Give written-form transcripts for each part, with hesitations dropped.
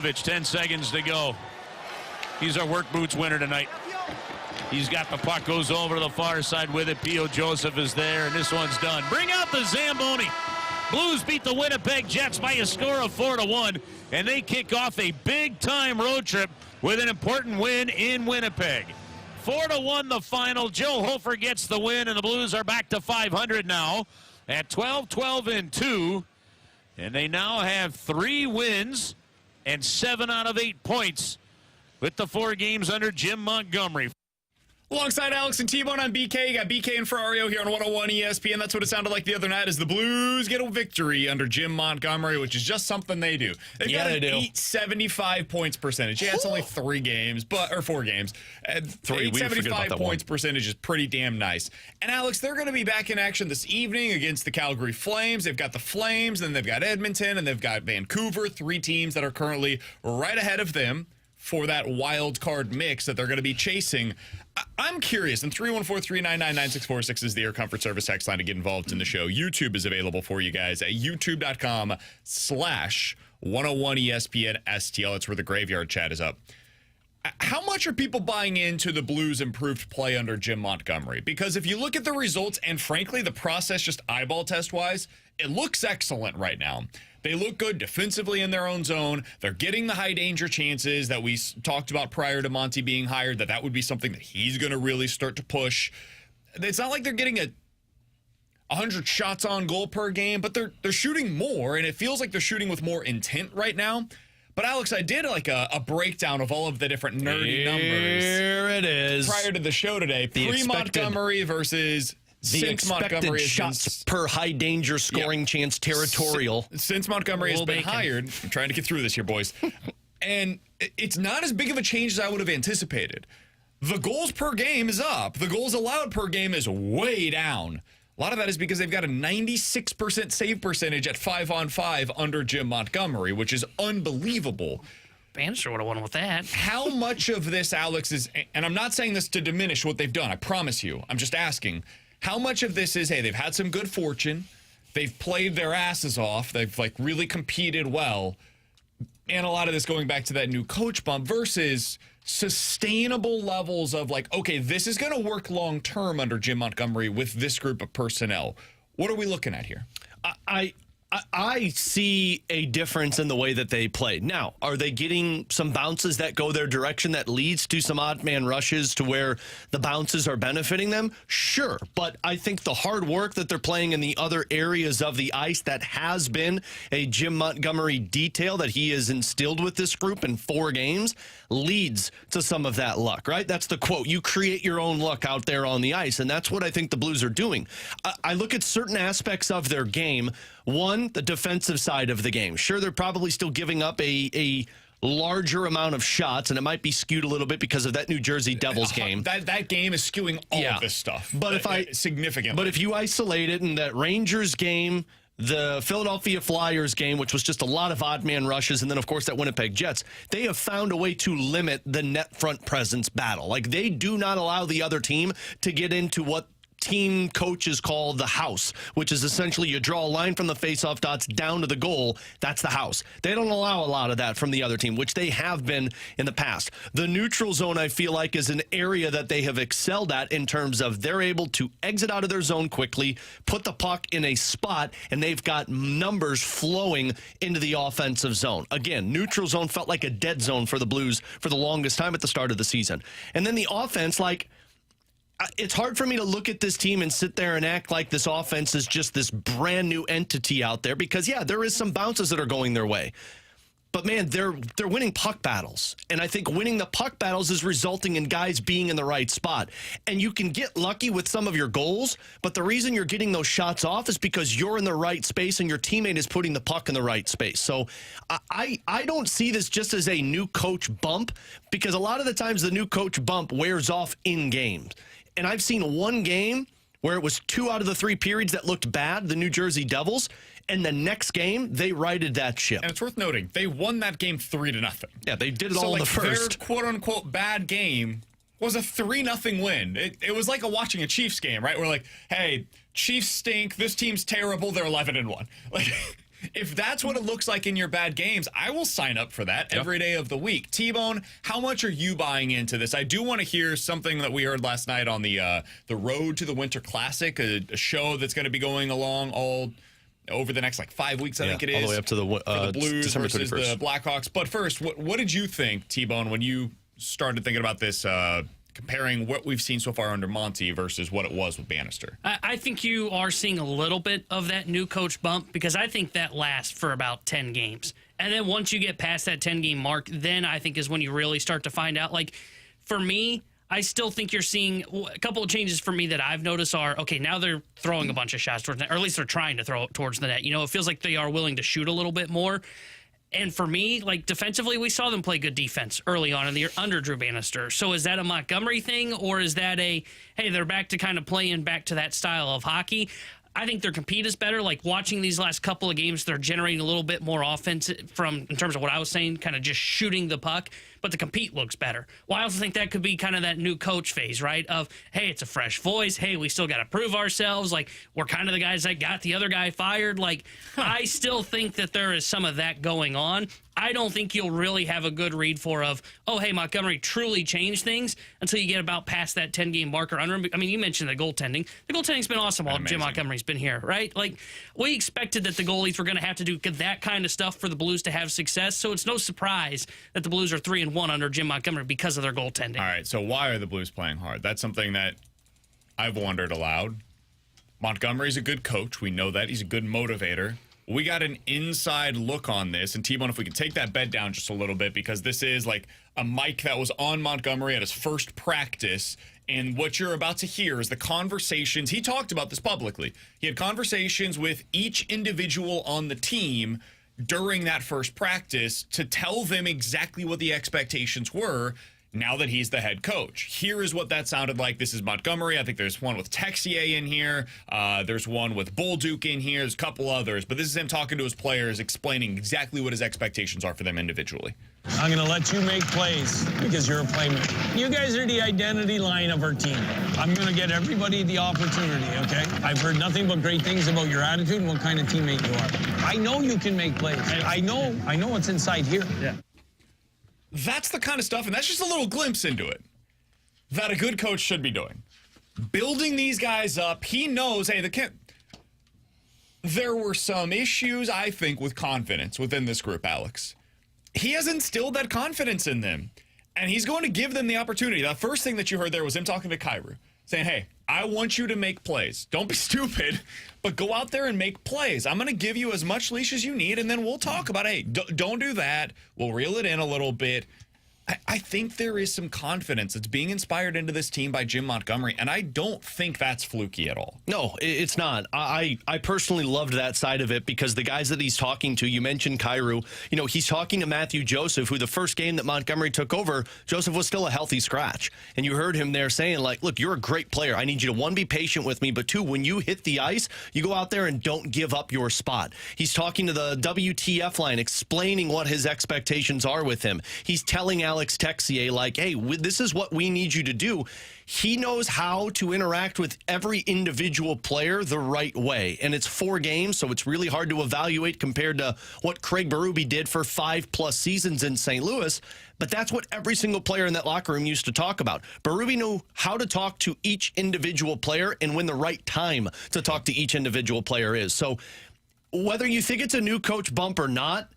10 seconds to go. He's our work boots winner tonight. He's got the puck, goes over to the far side with it. P.O. Joseph is there, and this one's done. Bring out the Zamboni. Blues beat the Winnipeg Jets by a score of 4-1, and they kick off a big-time road trip with an important win in Winnipeg. 4-1 the final. Joe Hofer gets the win, and the Blues are back to 500 now at 12-12-2, and they now have 3 wins and 7 out of 8 points with the 4 games under Jim Montgomery. Alongside Alex and T-Bone on BK, you got BK and Ferrario here on 101 ESPN. That's what it sounded like the other night as the Blues get a victory under Jim Montgomery, which is just something they do. They've got an 875 points percentage. Yeah, it's only 3 games, or 4 games. 875 points percentage is pretty damn nice. And Alex, they're going to be back in action this evening against the Calgary Flames. They've got the Flames, then they've got Edmonton, and they've got Vancouver, 3 teams that are currently right ahead of them for that wild card mix that they're going to be chasing. I'm curious, and 314-399-9646 is the Air Comfort Service text line to get involved in the show. YouTube is available for you guys at youtube.com/101ESPN-STL. It's where the graveyard chat is up. How much are people buying into the Blues' improved play under Jim Montgomery? Because if you look at the results and, frankly, the process just eyeball test-wise, it looks excellent right now. They look good defensively in their own zone. They're getting the high-danger chances that we talked about prior to Monty being hired, that would be something that he's going to really start to push. It's not like they're getting 100 shots on goal per game, but they're shooting more, and it feels like they're shooting with more intent right now. But, Alex, I did like a breakdown of all of the different nerdy numbers. Here it is. Prior to the show today. Pre-Montgomery versus the expected shots per high danger scoring chance territorial. Since Montgomery has been hired. I'm trying to get through this here, boys. And it's not as big of a change as I would have anticipated. The goals per game is up. The goals allowed per game is way down. A lot of that is because they've got a 96% save percentage at 5-on-5 under Jim Montgomery, which is unbelievable. Bannister would have won with that. How much of this, Alex, is, and I'm not saying this to diminish what they've done, I promise you. I'm just asking, how much of this is, hey, they've had some good fortune, they've played their asses off, they've really competed well, and a lot of this going back to that new coach bump versus sustainable levels of okay, this is going to work long term under Jim Montgomery with this group of personnel. What are we looking at here? I see a difference in the way that they play. Now, are they getting some bounces that go their direction that leads to some odd man rushes to where the bounces are benefiting them? Sure. But I think the hard work that they're playing in the other areas of the ice that has been a Jim Montgomery detail that he has instilled with this group in 4 games leads to some of that luck, right? That's the quote. You create your own luck out there on the ice, and that's what I think the Blues are doing. I look at certain aspects of their game. One, the defensive side of the game. Sure, they're probably still giving up a larger amount of shots, and it might be skewed a little bit because of that New Jersey Devils game. That game is skewing all of this stuff. But significantly. But if you isolate it in that Rangers game, the Philadelphia Flyers game, which was just a lot of odd man rushes, and then, of course, that Winnipeg Jets, they have found a way to limit the net front presence battle. They do not allow the other team to get into what team coaches call the house, which is essentially you draw a line from the faceoff dots down to the goal. That's the house. They don't allow a lot of that from the other team, which they have been in the past. The neutral zone, I feel like, is an area that they have excelled at in terms of they're able to exit out of their zone quickly, put the puck in a spot, and they've got numbers flowing into the offensive zone. Again, neutral zone felt like a dead zone for the Blues for the longest time at the start of the season. And then the offense, it's hard for me to look at this team and sit there and act like this offense is just this brand new entity out there because, yeah, there is some bounces that are going their way. But, man, they're winning puck battles. And I think winning the puck battles is resulting in guys being in the right spot. And you can get lucky with some of your goals, but the reason you're getting those shots off is because you're in the right space and your teammate is putting the puck in the right space. So I don't see this just as a new coach bump because a lot of the times the new coach bump wears off in games. And I've seen one game where it was 2 out of the 3 periods that looked bad, the New Jersey Devils, and the next game, they righted that ship. And it's worth noting, they won that game 3-0. Yeah, they did it all in the first. Their quote-unquote bad game was a 3-0 win. It was like watching a Chiefs game, right? We're hey, Chiefs stink, this team's terrible, they're 11-1. If that's what it looks like in your bad games, I will sign up for that every day of the week. T-Bone, how much are you buying into this? I do want to hear something that we heard last night on the Road to the Winter Classic, a show that's going to be going along all over the next 5 weeks, I think it is. All the way up to the Blues December versus 31st. the Blackhawks. But first, what did you think, T-Bone, when you started thinking about this, comparing what we've seen so far under Monty versus what it was with Bannister? I think you are seeing a little bit of that new coach bump because I think that lasts for about 10 games. And then once you get past that 10-game mark, then I think is when you really start to find out. For me, I still think you're seeing a couple of changes for me that I've noticed are, okay, now they're throwing a bunch of shots towards the net, or at least they're trying to throw it towards the net. It feels like they are willing to shoot a little bit more. And for me, defensively, we saw them play good defense early on in the year under Drew Bannister. So is that a Montgomery thing, or is that hey, they're back to kind of playing back to that style of hockey? I think their compete is better. Watching these last couple of games, they're generating a little bit more offense in terms of what I was saying, kind of just shooting the puck. But the compete looks better. Well, I also think that could be kind of that new coach phase, right? Of, hey, it's a fresh voice. Hey, we still got to prove ourselves. We're kind of the guys that got the other guy fired. I still think that there is some of that going on. I don't think you'll really have a good read oh, hey, Montgomery truly changed things until you get about past that 10-game marker under him. I mean, you mentioned the goaltending. The goaltending's been awesome while Jim Montgomery's been here, right? We expected that the goalies were going to have to do that kind of stuff for the Blues to have success, so it's no surprise that the Blues are 3-1 under Jim Montgomery because of their goaltending. All right, so why are the Blues playing hard? That's something that I've wondered aloud. Montgomery's a good coach. We know that. He's a good motivator. We got an inside look on this. And T-Bone, if we can take that bed down just a little bit, because this is a mic that was on Montgomery at his first practice. And what you're about to hear is the conversations. He talked about this publicly. He had conversations with each individual on the team during that first practice to tell them exactly what the expectations were now that he's the head coach. Here is what that sounded like. This is Montgomery. I think there's one with Texier in here. There's one with Bolduc in here. There's a couple others. But this is him talking to his players, explaining exactly what his expectations are for them individually. I'm going to let you make plays because you're a playmaker. You guys are the identity line of our team. I'm going to get everybody the opportunity, okay? I've heard nothing but great things about your attitude and what kind of teammate you are. I know you can make plays. I know what's inside here. Yeah. That's the kind of stuff, and that's just a little glimpse into it, that a good coach should be doing. Building these guys up. He knows, hey, there were some issues, I think, with confidence within this group, Alex. He has instilled that confidence in them, and he's going to give them the opportunity. The first thing that you heard there was him talking to Kyrou, saying, hey, I want you to make plays. Don't be stupid, but go out there and make plays. I'm going to give you as much leash as you need, and then we'll talk about, hey, don't do that. We'll reel it in a little bit. I think there is some confidence that's being inspired into this team by Jim Montgomery, and I don't think that's fluky at all. No, it's not. I personally loved that side of it because the guys that he's talking to, you mentioned Kyrou, he's talking to Matthew Joseph, who the first game that Montgomery took over, Joseph was still a healthy scratch. And you heard him there saying, look, you're a great player. I need you to, one, be patient with me, but two, when you hit the ice, you go out there and don't give up your spot. He's talking to the WTF line, explaining what his expectations are with him. He's telling Alex Texier, hey, this is what we need you to do. He knows how to interact with every individual player the right way. And it's 4 games, so it's really hard to evaluate compared to what Craig Berube did for 5+ seasons in St. Louis. But that's what every single player in that locker room used to talk about. Berube knew how to talk to each individual player and when the right time to talk to each individual player is. So whether you think it's a new coach bump or not,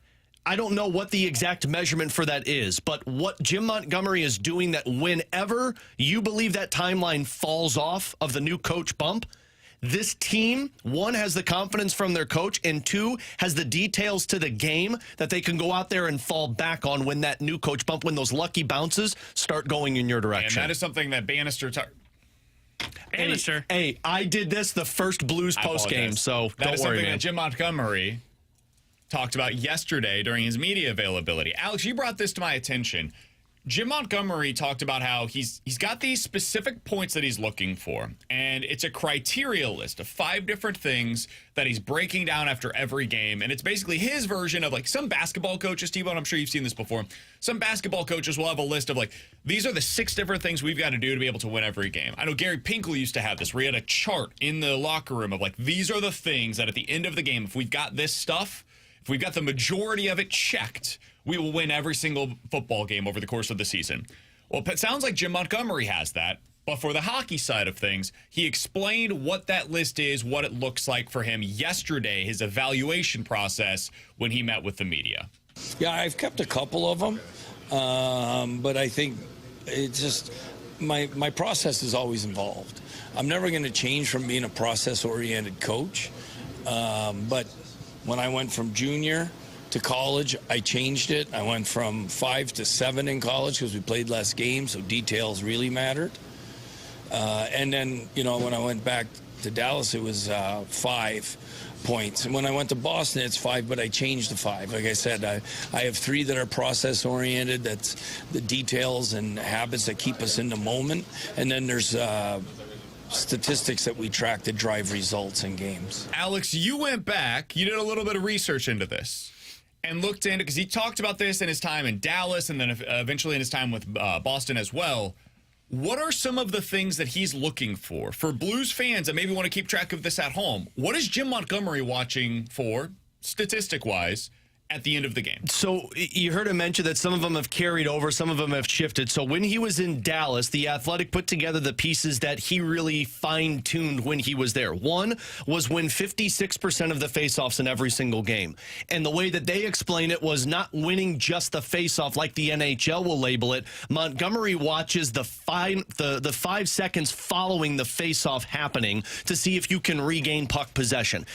I don't know what the exact measurement for that is, but what Jim Montgomery is doing, that whenever you believe that timeline falls off of the new coach bump, this team, 1, has the confidence from their coach, and 2, has the details to the game that they can go out there and fall back on when that new coach bump, when those lucky bounces start going in your direction. And that is something that Bannister... Hey, I did this the first Blues postgame, so that don't is worry, something man. that Jim Montgomery talked about yesterday during his media availability. Alex, you brought this to my attention. Jim Montgomery talked about how he's got these specific points that he's looking for, and it's a criteria list of 5 different things that he's breaking down after every game, and it's basically his version of some basketball coaches, T-Bone, I'm sure you've seen this before. Some basketball coaches will have a list of these are the 6 different things we've got to do to be able to win every game. I know Gary Pinkel used to have this, where he had a chart in the locker room of these are the things that at the end of the game, if we've got this stuff, if we've got the majority of it checked, we will win every single football game over the course of the season. Well, it sounds like Jim Montgomery has that. But for the hockey side of things, he explained what that list is, what it looks like for him yesterday, his evaluation process when he met with the media. Yeah, I've kept a couple of them, but I think it's just my process is always involved. I'm never going to change from being a process-oriented coach, but when I went from junior to college, I changed it. I went from 5 to 7 in college because we played less games, so details really mattered. And then, when I went back to Dallas, it was 5 points. And when I went to Boston, it's 5, but I changed the 5. Like I said, I have 3 that are process-oriented. That's the details and habits that keep us in the moment. And then there's statistics that we track that drive results in games. Alex, you went back. You did a little bit of research into this and looked into, because he talked about this in his time in Dallas and then eventually in his time with Boston as well. What are some of the things that he's looking for Blues fans that maybe want to keep track of this at home? What is Jim Montgomery watching for, statistic-wise, at the end of the game? So you heard him mention that some of them have carried over, some of them have shifted. So when he was in Dallas, the Athletic put together the pieces that he really fine-tuned when he was there. One was win 56% of the faceoffs in every single game. And the way that they explain it was not winning just the faceoff like the NHL will label it. Montgomery watches the 5 seconds following the faceoff happening to see if you can regain puck possession.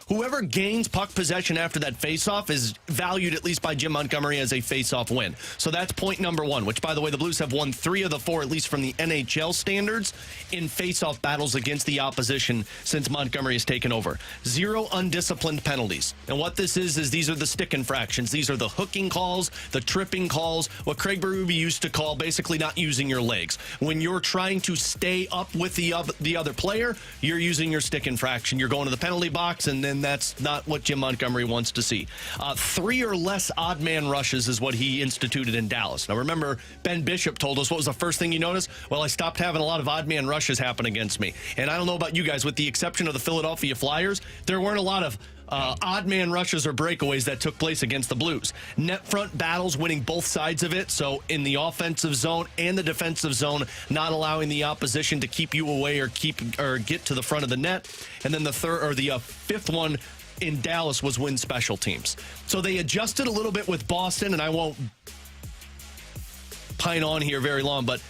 Whoever gains puck possession after that faceoff is valued, at least by Jim Montgomery, as a faceoff win. So that's point number 1, which, by the way, the Blues have won 3 of the 4, at least from the NHL standards, in faceoff battles against the opposition since Montgomery has taken over. 0 undisciplined penalties. And what this is these are the stick infractions. These are the hooking calls, the tripping calls, what Craig Berube used to call basically not using your legs. When you're trying to stay up with the other player, you're using your stick infraction. You're going to the penalty box, and then that's not what Jim Montgomery wants to see. 3 or less odd man rushes is what he instituted in Dallas. Now, remember, Ben Bishop told us, what was the first thing you noticed? Well, I stopped having a lot of odd man rushes happen against me. And I don't know about you guys, with the exception of the Philadelphia Flyers, there weren't a lot of odd man rushes or breakaways that took place against the Blues. Net front battles, winning both sides of it. So in the offensive zone and the defensive zone, not allowing the opposition to keep you away or get to the front of the net. And then the fifth one in Dallas was win special teams. So they adjusted a little bit with Boston, and I won't pine on here very long, but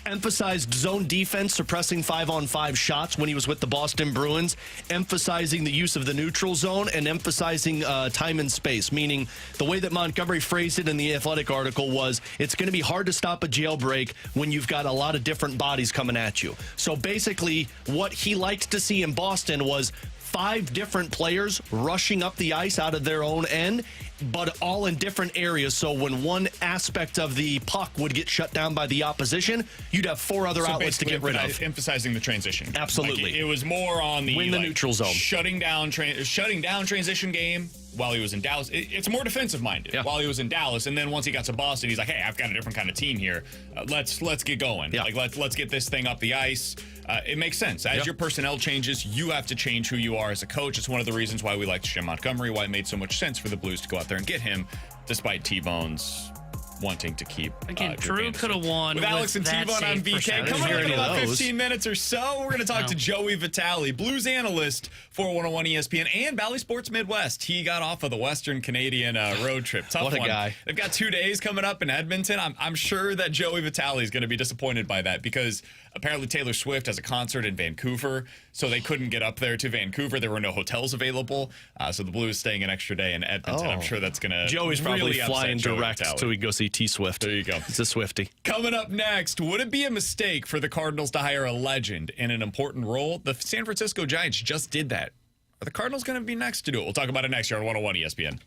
emphasized zone defense, suppressing 5-on-5 shots when he was with the Boston Bruins, emphasizing the use of the neutral zone, and emphasizing time and space, meaning the way that Montgomery phrased it in the Athletic article was, it's going to be hard to stop a jailbreak when you've got a lot of different bodies coming at you. So basically, what he liked to see in Boston was 5 different players rushing up the ice out of their own end, but all in different areas. So when one aspect of the puck would get shut down by the opposition, you'd have 4 other outlets to get rid of. Emphasizing the transition. Absolutely. Like it was more on the win the neutral zone, shutting down transition game while he was in Dallas. It's more defensive minded while he was in Dallas, and then once he got to Boston, he's like, hey, I've got a different kind of team here. Let's get going. Yeah. Like let's get this thing up the ice. It makes sense. As your personnel changes, you have to change who you are as a coach. It's one of the reasons why we liked Jim Montgomery, why it made so much sense for the Blues to go out there and get him, despite T-Bone's wanting to keep. Again, Drew could have won with Alex and T-Bone on BK. Coming up in about 15 minutes or so, we're going to talk to Joey Vitale, Blues analyst for 101 ESPN and Bally Sports Midwest. He got off of the Western Canadian road trip. Tough what a one. Guy. They've got 2 days coming up in Edmonton. I'm sure that Joey Vitale is going to be disappointed by that because apparently Taylor Swift has a concert in Vancouver, so they couldn't get up there to Vancouver. There were no hotels available, so the Blues staying an extra day in Edmonton. I'm sure that's going to Joey's really probably flying direct Vitale. so we go see T Swift. There you go. It's a Swiftie. Coming up next, would it be a mistake for the Cardinals to hire a legend in an important role? The San Francisco Giants just did that. Are the Cardinals going to be next to do it? We'll talk about it next year on 101 ESPN.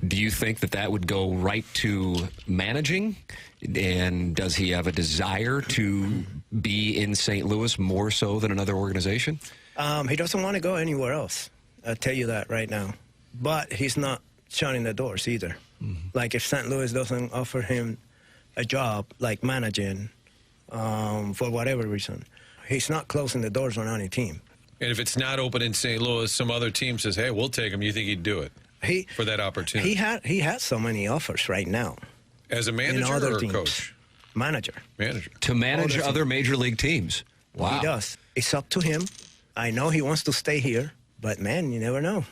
Do you think that would go right to managing? And does he have a desire to be in St. Louis more so than another organization? He doesn't want to go anywhere else. I'll tell you that right now. But he's not shutting the doors either. Mm-hmm. Like if St. Louis doesn't offer him a job like managing for whatever reason, he's not closing the doors on any team. And if it's not open in St. Louis, some other team says, hey, we'll take him. You think he'd do it for that opportunity? He has so many offers right now. As a manager or teams. Coach? Manager. To manage other major league teams. Wow. He does. It's up to him. I know he wants to stay here, but, man, you never know.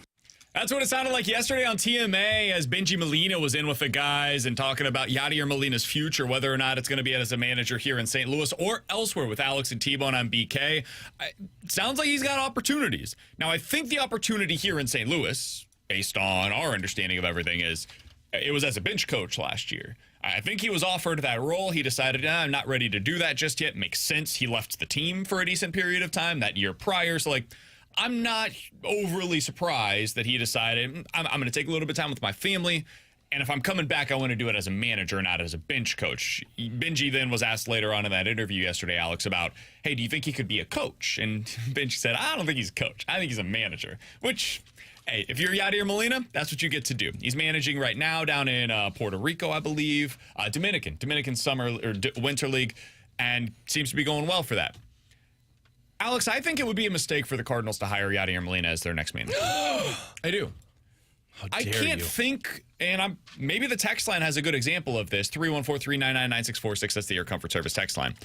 That's what it sounded like yesterday on TMA as Benji Molina was in with the guys and talking about Yadier Molina's future, whether or not it's going to be as a manager here in St. Louis or elsewhere with Alex and T-Bone on BK. Sounds like he's got opportunities. Now, I think the opportunity here in St. Louis, based on our understanding of everything, is it was as a bench coach last year. I think he was offered that role. He decided, I'm not ready to do that just yet. Makes sense. He left the team for a decent period of time that year prior. So, I'm not overly surprised that he decided, I'm going to take a little bit of time with my family, and if I'm coming back, I want to do it as a manager, not as a bench coach. Benji then was asked later on in that interview yesterday, Alex, about, hey, do you think he could be a coach? And Benji said, I don't think he's a coach. I think he's a manager, which, hey, if you're Yadier Molina, that's what you get to do. He's managing right now down in Puerto Rico, I believe, Dominican Summer or Winter League, and seems to be going well for that. Alex, I think it would be a mistake for the Cardinals to hire Yadier Molina as their next manager. I do. I can't think, and maybe the text line has a good example of this, 314-399-9646. That's the Air Comfort Service text line.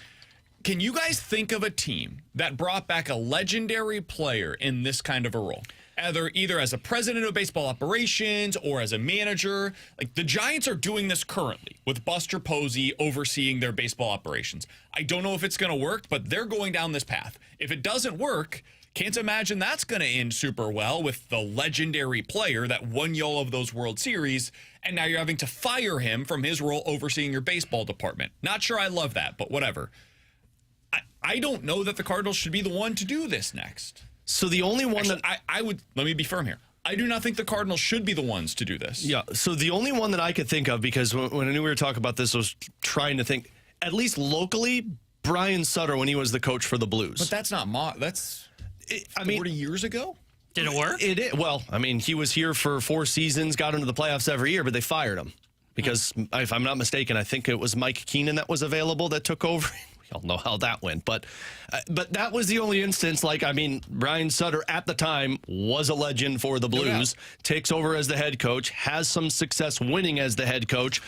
Can you guys think of a team that brought back a legendary player in this kind of a role? Either as a president of baseball operations or as a manager. Like the Giants are doing this currently with Buster Posey overseeing their baseball operations. I don't know if it's going to work, but they're going down this path. If it doesn't work, can't imagine that's going to end super well with the legendary player that won you all of those World Series, and now you're having to fire him from his role overseeing your baseball department. Not sure I love that, but whatever. I don't know that the Cardinals should be the one to do this next. So the only one that I would, let me be firm here. I do not think the Cardinals should be the ones to do this. Yeah. So the only one that I could think of, because when I knew we were talking about this, I was trying to think, at least locally, Brian Sutter when he was the coach for the Blues. But that's not 40 years ago? Did it work? It is. Well, I mean, he was here for 4 seasons, got into the playoffs every year, but they fired him. Because if I'm not mistaken, I think it was Mike Keenan that was available that took over. We all know how that went. But that was the only instance. Brian Sutter at the time was a legend for the Blues, takes over as the head coach, has some success winning as the head coach,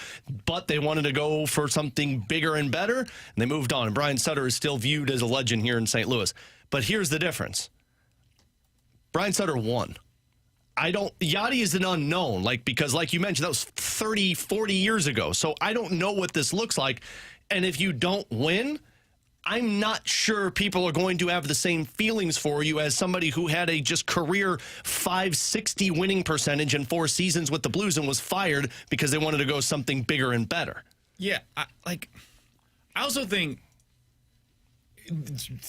but they wanted to go for something bigger and better, and they moved on. And Brian Sutter is still viewed as a legend here in St. Louis. But here's the difference. Brian Sutter won. Yachty is an unknown, because like you mentioned, that was 30, 40 years ago. So I don't know what this looks like. And if you don't win, I'm not sure people are going to have the same feelings for you as somebody who had a just career 560 winning percentage in 4 seasons with the Blues and was fired because they wanted to go something bigger and better. Yeah, I also think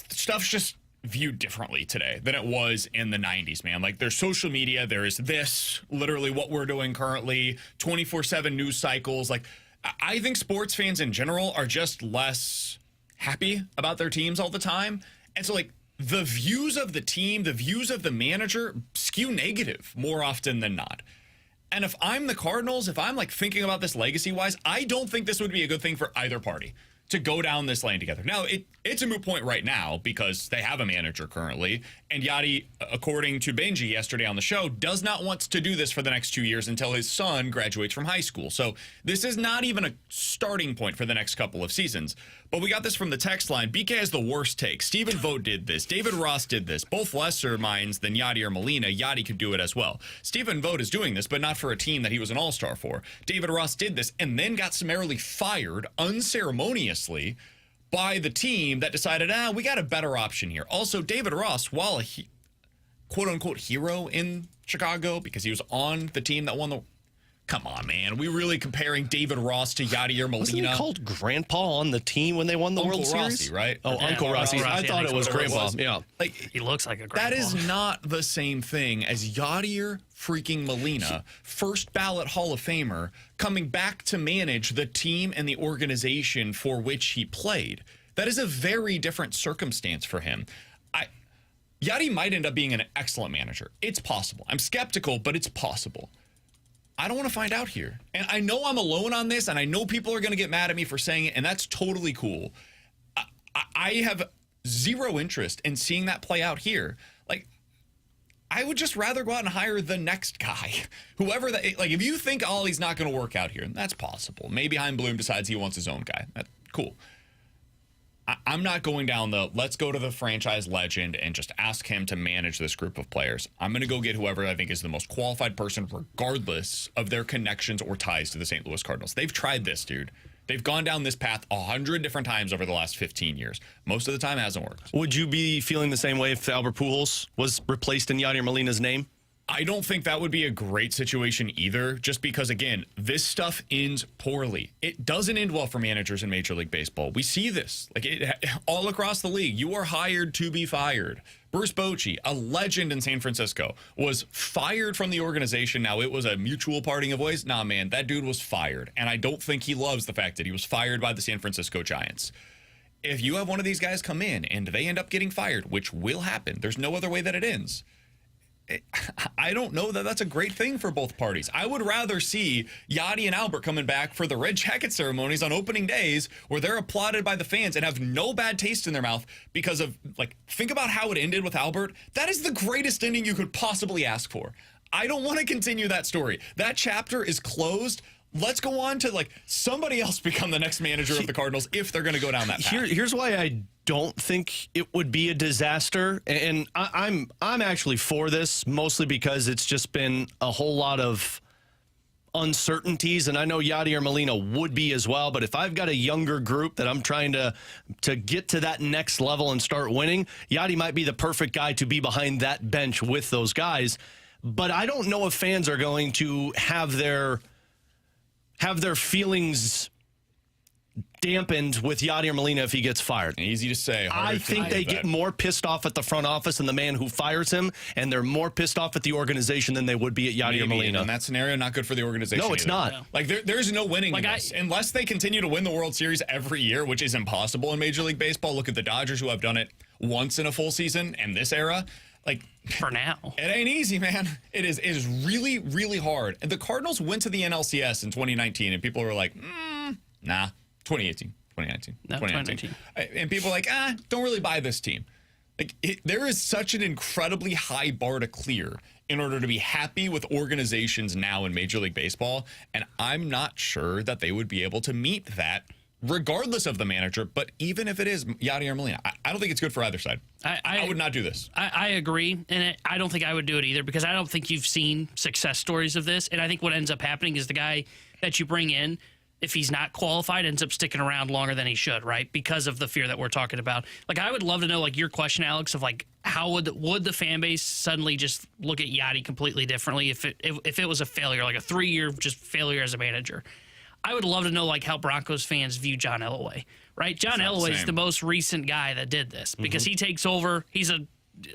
stuff's just viewed differently today than it was in the 90s, man. There's social media, there is this, literally what we're doing currently, 24/7 news cycles. I think sports fans in general are just less happy about their teams all the time. And so, the views of the team, the views of the manager skew negative more often than not. And if I'm the Cardinals, if I'm thinking about this legacy-wise, I don't think this would be a good thing for either party to go down this lane together. Now, it's a moot point right now because they have a manager currently, and Yachty, according to Benji yesterday on the show, does not want to do this for the next 2 years until his son graduates from high school. So this is not even a starting point for the next couple of seasons. But we got this from the text line. BK has the worst take. Stephen Vogt did this. David Ross did this. Both lesser minds than Yachty or Molina. Yachty could do it as well. Stephen Vogt is doing this, but not for a team that he was an all-star for. David Ross did this and then got summarily fired unceremoniously by the team that decided, we got a better option here. Also, David Ross, while a quote-unquote hero in Chicago because he was on the team that won the Come on, man. Are we really comparing David Ross to Yadier Molina? Wasn't he called Grandpa on the team when they won the Uncle World Rossi, Series? right? Oh, Yeah, Uncle Rossi. Rossi, I thought it was Grandpa. Yeah. Like, He looks like a grandpa. that is not the same thing as Yadier freaking Molina, first ballot Hall of Famer, coming back to manage the team and the organization for which he played. That is a very different circumstance for him. Yadi might end up being an excellent manager. It's possible. I'm skeptical, but it's possible. I don't want to find out here. And I know I'm alone on this, and I know people are going to get mad at me for saying it, and that's totally cool. I have zero interest in seeing that play out here. Like, I would just rather go out and hire the next guy. Whoever that, like, if you think Ollie's not going to work out here, that's possible. Maybe Hein Bloom decides he wants his own guy. That's cool. I'm not going down the let's go to the franchise legend and just ask him to manage this group of players. I'm going to go get whoever I think is the most qualified person, regardless of their connections or ties to the St. Louis Cardinals. They've tried this, dude. They've gone down this path 100 different times over the last 15 years. Most of the time, it hasn't worked. Would you be feeling the same way if Albert Pujols was replaced in Yadier Molina's name? I don't think that would be a great situation either, just because, again, this stuff ends poorly. It doesn't end well for managers in Major League Baseball. We see this all across the league. You are hired to be fired. Bruce Bochy, a legend in San Francisco, was fired from the organization. Now, it was a mutual parting of ways. Nah, man, that dude was fired. And I don't think he loves the fact that he was fired by the San Francisco Giants. If you have one of these guys come in and they end up getting fired, which will happen, there's no other way that it ends. I don't know that that's a great thing for both parties. I would rather see Yadi and Albert coming back for the red jacket ceremonies on opening days where they're applauded by the fans and have no bad taste in their mouth because of, like, think about how it ended with Albert. That is the greatest ending you could possibly ask for. I don't want to continue that story. That chapter is closed. Let's go on to, like, somebody else become the next manager of the Cardinals if they're going to go down that path. Here's why I don't think it would be a disaster, and I'm actually for this, mostly because it's just been a whole lot of uncertainties, and I know Yadier Molina would be as well, but if I've got a younger group that I'm trying to get to that next level and start winning, Yadi might be the perfect guy to be behind that bench with those guys. But I don't know if fans are going to have their feelings dampened with Yadier Molina if he gets fired. Easy to say. I think they get more pissed off at the front office and the man who fires him, and they're more pissed off at the organization than they would be at Yadier Molina. In that scenario, not good for the organization. No, it's not. No. Like, there's no winning in this. Unless they continue to win the World Series every year, which is impossible in Major League Baseball. Look at the Dodgers, who have done it once in a full season, and this era. Like, for now, it ain't easy, man. It is really, really hard. And the Cardinals went to the NLCS in 2019, and people were like, nah, 2018, 2019, no, 2019. And people are like, don't really buy this team. Like, there is such an incredibly high bar to clear in order to be happy with organizations now in Major League Baseball, and I'm not sure that they would be able to meet that regardless of the manager, but even if it is Yadier Molina, I don't think it's good for either side. I would not do this. I agree, and I don't think I would do it either because I don't think you've seen success stories of this, and I think what ends up happening is the guy that you bring in, if he's not qualified, ends up sticking around longer than he should, right? Because of the fear that we're talking about. Like, I would love to know, like, your question, Alex, of, like, how would the fan base suddenly just look at Yadi completely differently if it was a failure, like a 3-year just failure as a manager? I would love to know, like, how Broncos fans view John Elway, right? John Elway is the most recent guy that did this because he takes over. He's a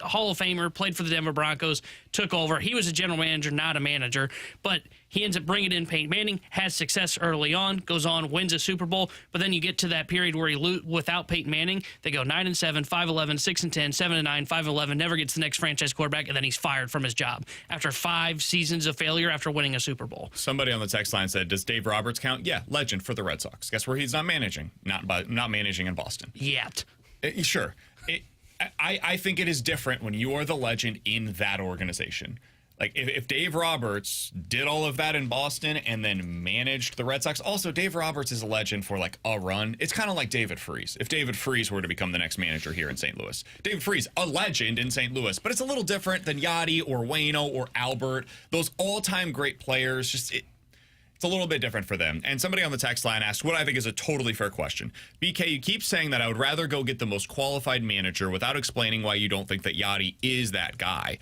Hall of Famer, played for the Denver Broncos, took over. He was a general manager, not a manager, but he ends up bringing in Peyton Manning, has success early on, goes on, wins a Super Bowl, but then you get to that period where he without Peyton Manning, they go 9-7, 5-11, 6-10, 7-9, 5-11, never gets the next franchise quarterback, and then he's fired from his job after 5 seasons of failure after winning a Super Bowl. Somebody on the text line said, does Dave Roberts count? Yeah, legend for the Red Sox. Guess where he's not managing? Not managing in Boston. Yet. Sure. I think it is different when you are the legend in that organization. Like, if Dave Roberts did all of that in Boston and then managed the Red Sox, also Dave Roberts is a legend for, like, a run. It's kind of like David Freese. If David Freese were to become the next manager here in St. Louis. David Freese, a legend in St. Louis, but it's a little different than Yadi or Waino or Albert. Those all-time great players, it's a little bit different for them. And somebody on the text line asked what I think is a totally fair question. BK, you keep saying that I would rather go get the most qualified manager without explaining why you don't think that Yadi is that guy.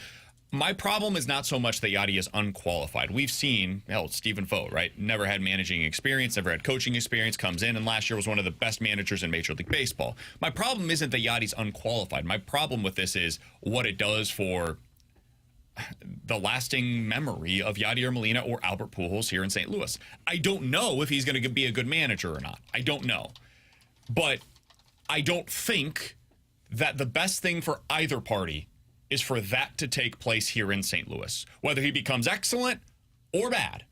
My problem is not so much that Yadi is unqualified. We've seen, Stephen Foe, right? Never had managing experience, never had coaching experience, comes in, and last year was one of the best managers in Major League Baseball. My problem isn't that Yadi's unqualified. My problem with this is what it does for the lasting memory of Yadier Molina or Albert Pujols here in St. Louis. I don't know if he's going to be a good manager or not. I don't know. But I don't think that the best thing for either party is for that to take place here in St. Louis. Whether he becomes excellent or bad,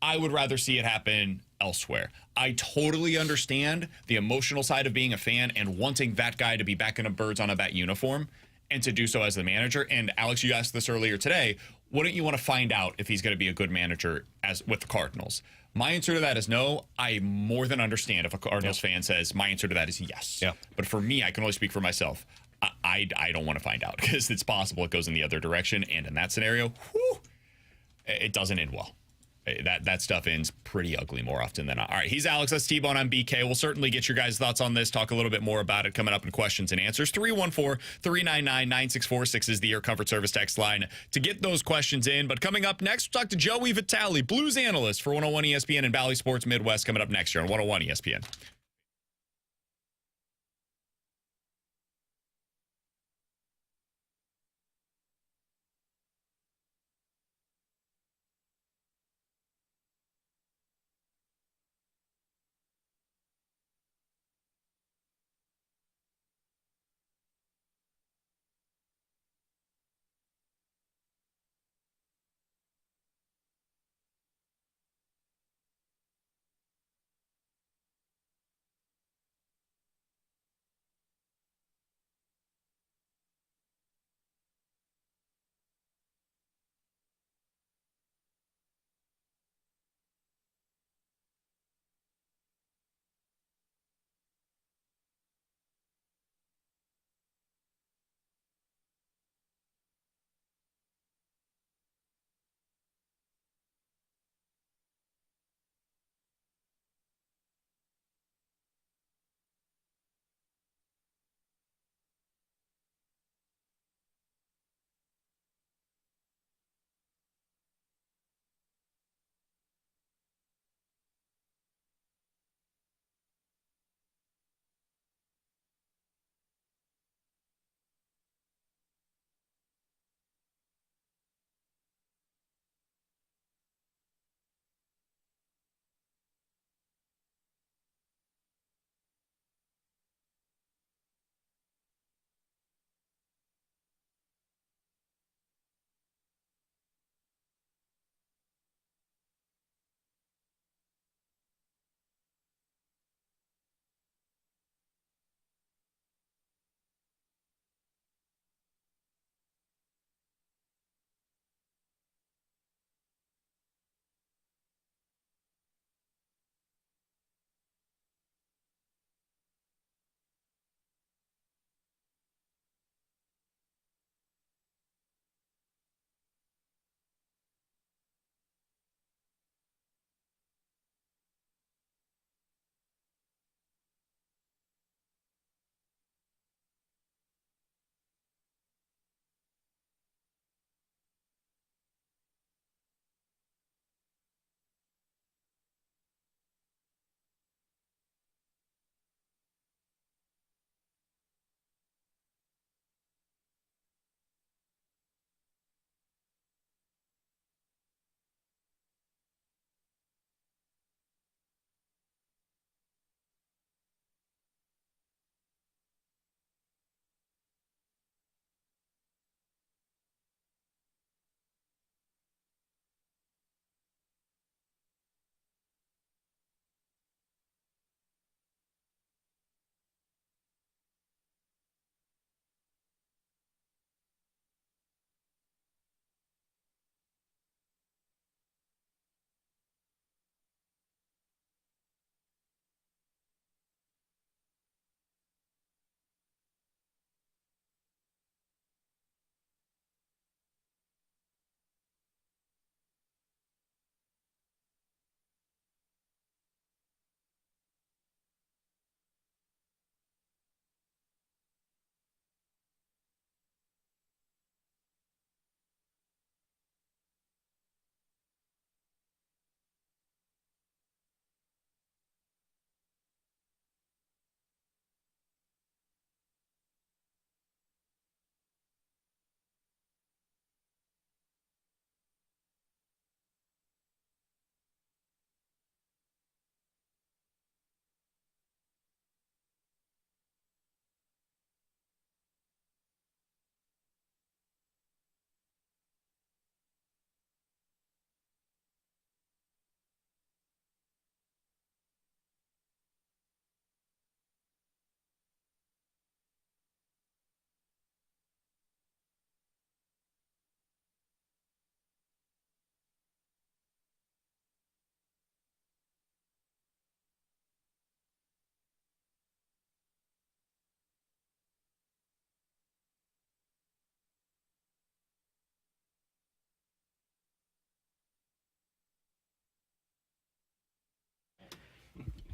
I would rather see it happen elsewhere. I totally understand the emotional side of being a fan and wanting that guy to be back in a birds on a bat uniform and to do so as the manager. And Alex, you asked this earlier today. Wouldn't you want to find out if he's going to be a good manager as with the Cardinals? My answer to that is no. I more than understand if a Cardinals fan says my answer to that is yes. Yeah. But for me, I can only speak for myself. I don't want to find out because it's possible it goes in the other direction. And in that scenario, it doesn't end well. That stuff ends pretty ugly more often than not. All right, he's Alex. That's T-Bone. I'm BK. We'll certainly get your guys' thoughts on this, talk a little bit more about it coming up in questions and answers. 314-399-9646 is the Air Comfort Service text line to get those questions in. But coming up next, we'll talk to Joey Vitale, Blues analyst for 101 ESPN and Valley Sports Midwest, coming up next year on 101 ESPN.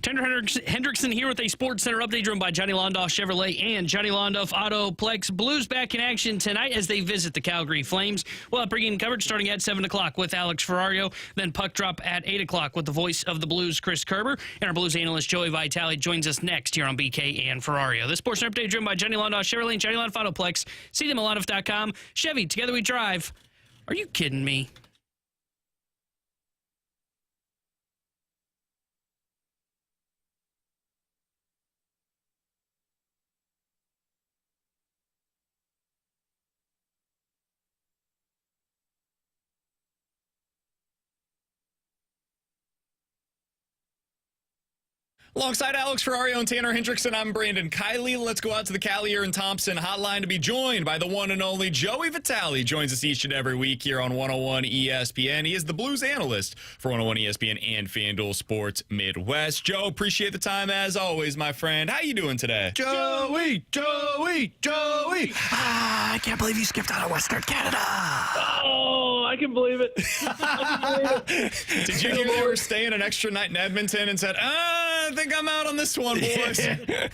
Tender Hendrickson here with a Sports Center update driven by Johnny Londoff Chevrolet and Johnny Londoff Autoplex. Blues back in action tonight as they visit the Calgary Flames. We'll have pregame coverage starting at 7 o'clock with Alex Ferrario, then puck drop at 8 o'clock with the voice of the Blues, Chris Kerber, and our Blues analyst, Joey Vitale, joins us next here on BK and Ferrario. This Sports Center update driven by Johnny Londoff Chevrolet and Johnny Londoff Autoplex. See them at londoff.com. Chevy, together we drive. Are you kidding me? Alongside Alex Ferrario and Tanner Hendrickson, I'm Brandon Kiley. Let's go out to the Callier and Thompson hotline to be joined by the one and only Joey Vitale. Joins us each and every week here on 101 ESPN. He is the Blues analyst for 101 ESPN and FanDuel Sports Midwest. Joe, appreciate the time as always, my friend. How you doing today? Joey! I can't believe you skipped out of Western Canada. Oh, I can believe it. Did you hear they were staying an extra night in Edmonton and said, I think I'm out on this one, boys?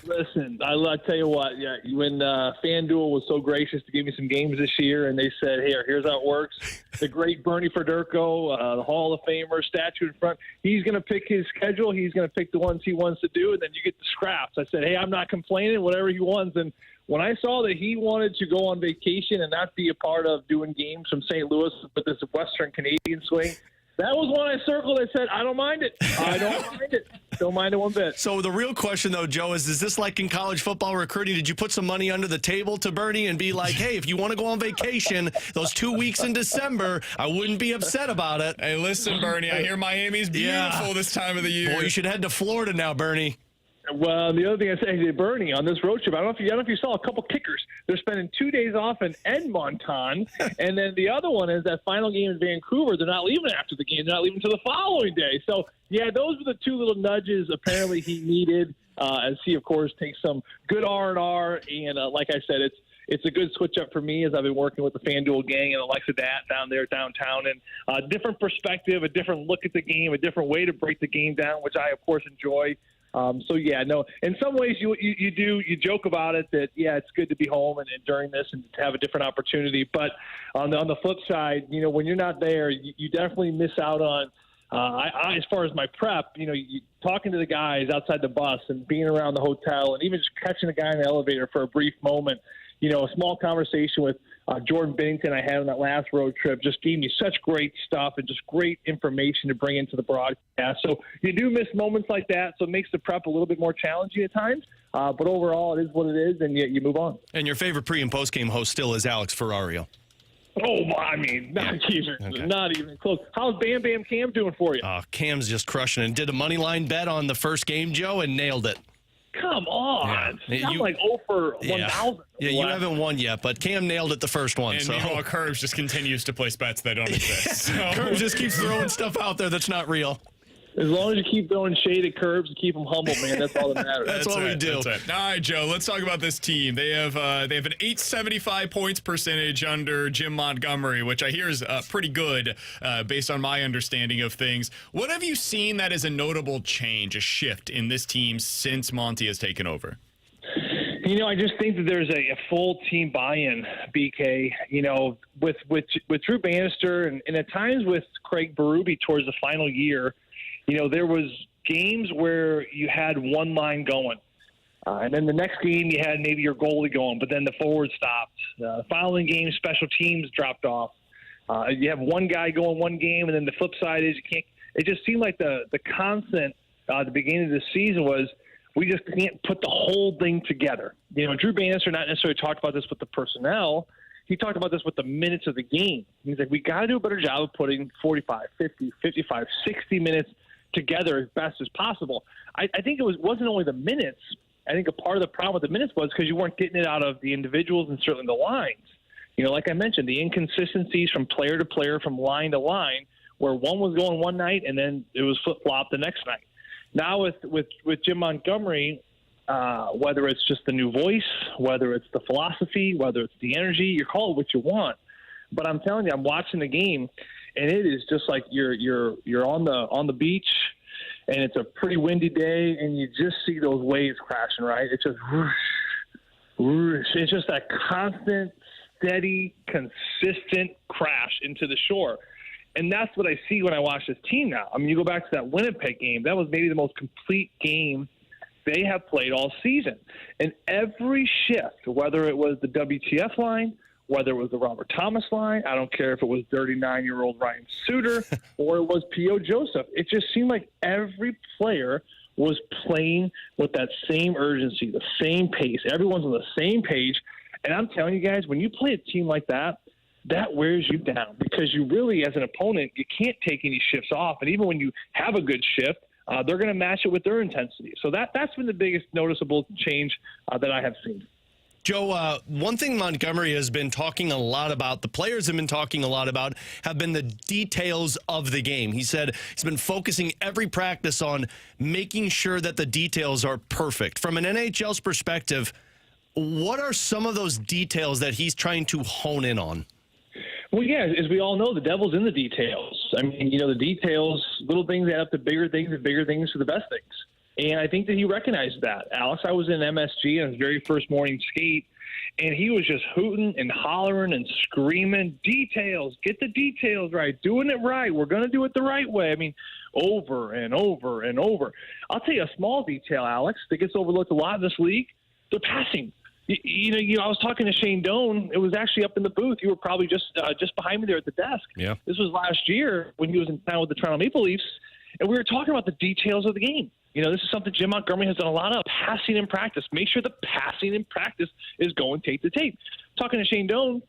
Listen, I tell you what, when FanDuel was so gracious to give me some games this year, and they said, here's how it works. The great Bernie Federko, the Hall of Famer, statue in front, he's going to pick his schedule. He's going to pick the ones he wants to do, and then you get the scraps. I said, I'm not complaining, whatever he wants. And when I saw that he wanted to go on vacation and not be a part of doing games from St. Louis with this Western Canadian swing, that was one I circled. I said, I don't mind it. I don't mind it. Don't mind it one bit. So the real question, though, Joe, is this like in college football recruiting? Did you put some money under the table to Bernie and be like, hey, if you want to go on vacation those 2 weeks in December, I wouldn't be upset about it. Hey, listen, Bernie, I hear Miami's beautiful this time of the year. Boy, you should head to Florida now, Bernie. Well, the other thing I say to Bernie on this road trip, I don't know if you saw a couple kickers. They're spending 2 days off in Edmonton, and then the other one is that final game in Vancouver. They're not leaving after the game; they're not leaving until the following day. So, those were the two little nudges apparently he needed, as he, of course, takes some good R&R. And like I said, it's a good switch up for me as I've been working with the FanDuel gang and Alexa Dat down there downtown, and a different perspective, a different look at the game, a different way to break the game down, which I, of course, enjoy. In some ways you joke about it that, it's good to be home and during this and to have a different opportunity. But on the flip side, when you're not there, you definitely miss out on, as far as my prep, talking to the guys outside the bus and being around the hotel and even just catching a guy in the elevator for a brief moment. A small conversation with Jordan Bennington I had on that last road trip just gave me such great stuff and just great information to bring into the broadcast. So you do miss moments like that, so it makes the prep a little bit more challenging at times. But overall, it is what it is, and you move on. And your favorite pre- and post-game host still is Alex Ferrario. Oh, not even close. How's Bam Bam Cam doing for you? Cam's just crushing it. Did a money line bet on the first game, Joe, and nailed it. Come on. Yeah. I'm like 0 for 1,000. Yeah, you haven't won yet, but Cam nailed it the first one. And meanwhile, Curbs just continues to place bets that don't exist. So. Curbs just keeps throwing stuff out there that's not real. As long as you keep throwing shade at Curbs and keep them humble, man, that's all that matters. That's what we do. All right, Joe, let's talk about this team. They have an 875 points percentage under Jim Montgomery, which I hear is pretty good based on my understanding of things. What have you seen that is a notable change, a shift in this team since Monty has taken over? I just think that there's a full team buy-in, BK, with Drew Bannister and at times with Craig Berube towards the final year. There was games where you had one line going, and then the next game you had maybe your goalie going, but then the forward stopped. The following game, special teams dropped off. You have one guy going one game, and then the flip side is you can't. It just seemed like the constant at the beginning of the season was we just can't put the whole thing together. Drew Bannister not necessarily talked about this with the personnel. He talked about this with the minutes of the game. He's like, we got to do a better job of putting 45, 50, 55, 60 minutes together as best as possible. I think it wasn't only the minutes. I think a part of the problem with the minutes was because you weren't getting it out of the individuals and certainly the lines. Like I mentioned, the inconsistencies from player to player, from line to line, where one was going one night and then it was flip-flop the next night. Now with Jim Montgomery, whether it's just the new voice, whether it's the philosophy, whether it's the energy, you call it what you want. But I'm telling you, I'm watching the game, and it is just like you're on the beach, and it's a pretty windy day, and you just see those waves crashing, right? It's just whoosh, whoosh. It's just that constant, steady, consistent crash into the shore. And that's what I see when I watch this team now. I mean, you go back to that Winnipeg game. That was maybe the most complete game they have played all season. And every shift, whether it was the WTF line, whether it was the Robert Thomas line, I don't care if it was 39-year-old Ryan Suter or it was P.O. Joseph. It just seemed like every player was playing with that same urgency, the same pace. Everyone's on the same page. And I'm telling you guys, when you play a team like that, that wears you down because you really, as an opponent, you can't take any shifts off. And even when you have a good shift, they're going to match it with their intensity. So that's been the biggest noticeable change that I have seen. Joe, one thing Montgomery has been talking a lot about, the players have been talking a lot about, have been the details of the game. He said he's been focusing every practice on making sure that the details are perfect. From an NHL's perspective, what are some of those details that he's trying to hone in on? Well, yeah, as we all know, the devil's in the details. I mean, the details, little things add up to bigger things and bigger things to the best things. And I think that he recognized that. Alex, I was in MSG on his very first morning skate, and he was just hooting and hollering and screaming, details, get the details right, doing it right. We're going to do it the right way. I mean, over and over and over. I'll tell you a small detail, Alex, that gets overlooked a lot in this league, they're passing. I was talking to Shane Doan. It was actually up in the booth. You were probably just behind me there at the desk. Yeah. This was last year when he was in town with the Toronto Maple Leafs, and we were talking about the details of the game. This is something Jim Montgomery has done a lot of, passing in practice. Make sure the passing in practice is going tape to tape. Talking to Shane Doan,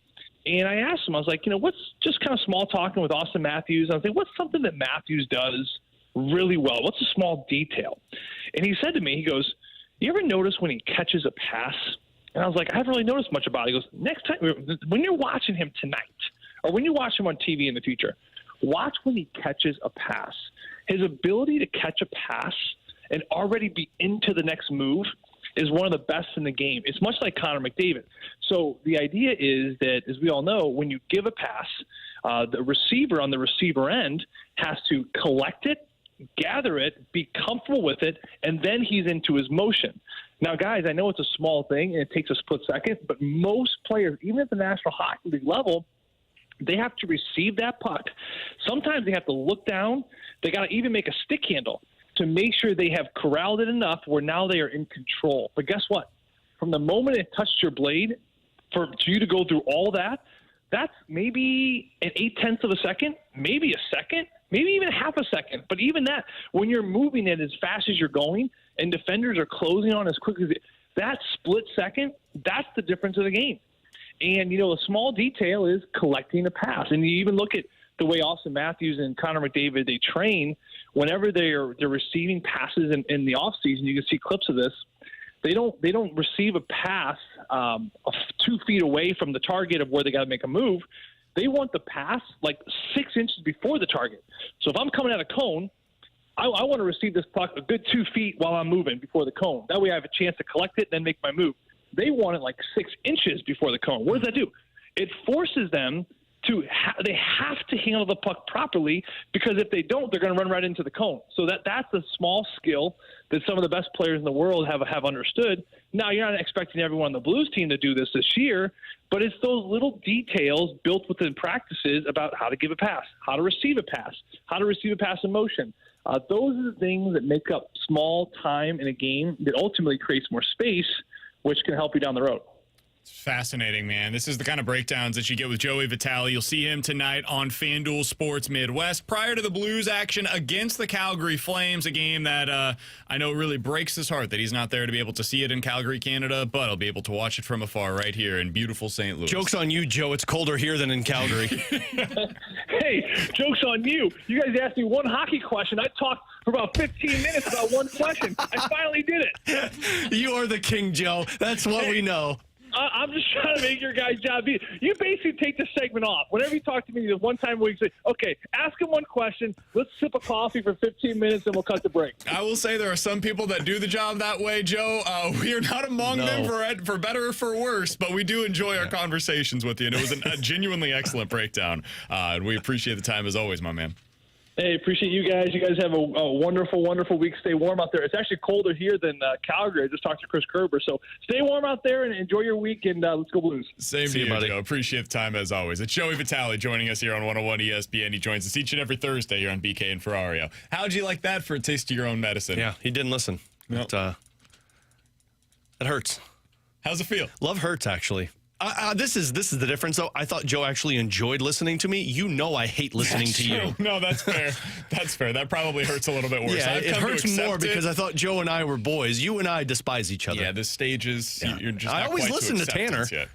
and I asked him, I was like, what's just kind of small talking with Austin Matthews. I was like, what's something that Matthews does really well? What's a small detail? And he said to me, he goes, you ever notice when he catches a pass? And I was like, I haven't really noticed much about it. He goes, next time, when you're watching him tonight, or when you watch him on TV in the future, watch when he catches a pass. His ability to catch a pass and already be into the next move is one of the best in the game. It's much like Connor McDavid. So the idea is that, as we all know, when you give a pass, the receiver on the receiver end has to collect it, gather it, be comfortable with it, and then he's into his motion. Now, guys, I know it's a small thing and it takes a split second, but most players, even at the National Hockey League level, they have to receive that puck. Sometimes they have to look down. They got to even make a stick handle to make sure they have corralled it enough where now they are in control. But guess what? From the moment it touched your blade, for you to go through all that, that's maybe an 0.8 of a second, maybe a second, maybe even half a second. But even that, when you're moving it as fast as you're going and defenders are closing on as quickly as that split second, that's the difference of the game. And, a small detail is collecting a pass. And you even look at the way Austin Matthews and Connor McDavid, they train. Whenever they're receiving passes in the offseason, you can see clips of this. They don't receive a pass 2 feet away from the target of where they got to make a move. They want the pass like 6 inches before the target. So if I'm coming at a cone, I want to receive this puck a good 2 feet while I'm moving before the cone. That way I have a chance to collect it and then make my move. They want it like 6 inches before the cone. What does that do? It forces them to they have to handle the puck properly, because if they don't, they're going to run right into the cone. So that's a small skill that some of the best players in the world have understood. Now, you're not expecting everyone on the Blues team to do this year, but it's those little details built within practices about how to give a pass, how to receive a pass, how to receive a pass in motion. Those are the things that make up small time in a game that ultimately creates more space, which can help you down the road. It's fascinating, man. This is the kind of breakdowns that you get with Joey Vitale. You'll see him tonight on FanDuel Sports Midwest prior to the Blues action against the Calgary Flames, a game that I know really breaks his heart that he's not there to be able to see it in Calgary, Canada, but I'll be able to watch it from afar right here in beautiful St. Louis. Joke's on you, Joe. It's colder here than in Calgary. Hey, joke's on you. You guys asked me one hockey question. I talked for about 15 minutes about one question. I finally did it. You are the king, Joe. That's what we know. I'm just trying to make your guy's job easy. You basically take the segment off. Whenever you talk to me, there's one time where you say, okay, ask him one question, let's sip a coffee for 15 minutes, and we'll cut the break. I will say there are some people that do the job that way, Joe. We are not among them for better or for worse, but we do enjoy our conversations with you, and it was a genuinely excellent breakdown. And we appreciate the time as always, my man. Hey, appreciate you guys. You guys have a wonderful, wonderful week. Stay warm out there. It's actually colder here than Calgary. I just talked to Chris Kerber. So stay warm out there and enjoy your week, and let's go Blues. Same to you, buddy. Joe. Appreciate the time as always. It's Joey Vitale joining us here on 101 ESPN. He joins us each and every Thursday here on BK and Ferrario. How'd you like that for a taste of your own medicine? Yeah, he didn't listen. Nope. It hurts. How's it feel? Love hurts, actually. This is the difference, though. I thought Joe actually enjoyed listening to me. You know I hate listening to you. No, that's fair. That's fair. That probably hurts a little bit worse. Yeah, it hurts more because I thought Joe and I were boys. You and I despise each other. Yeah, the stages. Yeah. You're just. I not always quite listen to Tanner. Yet.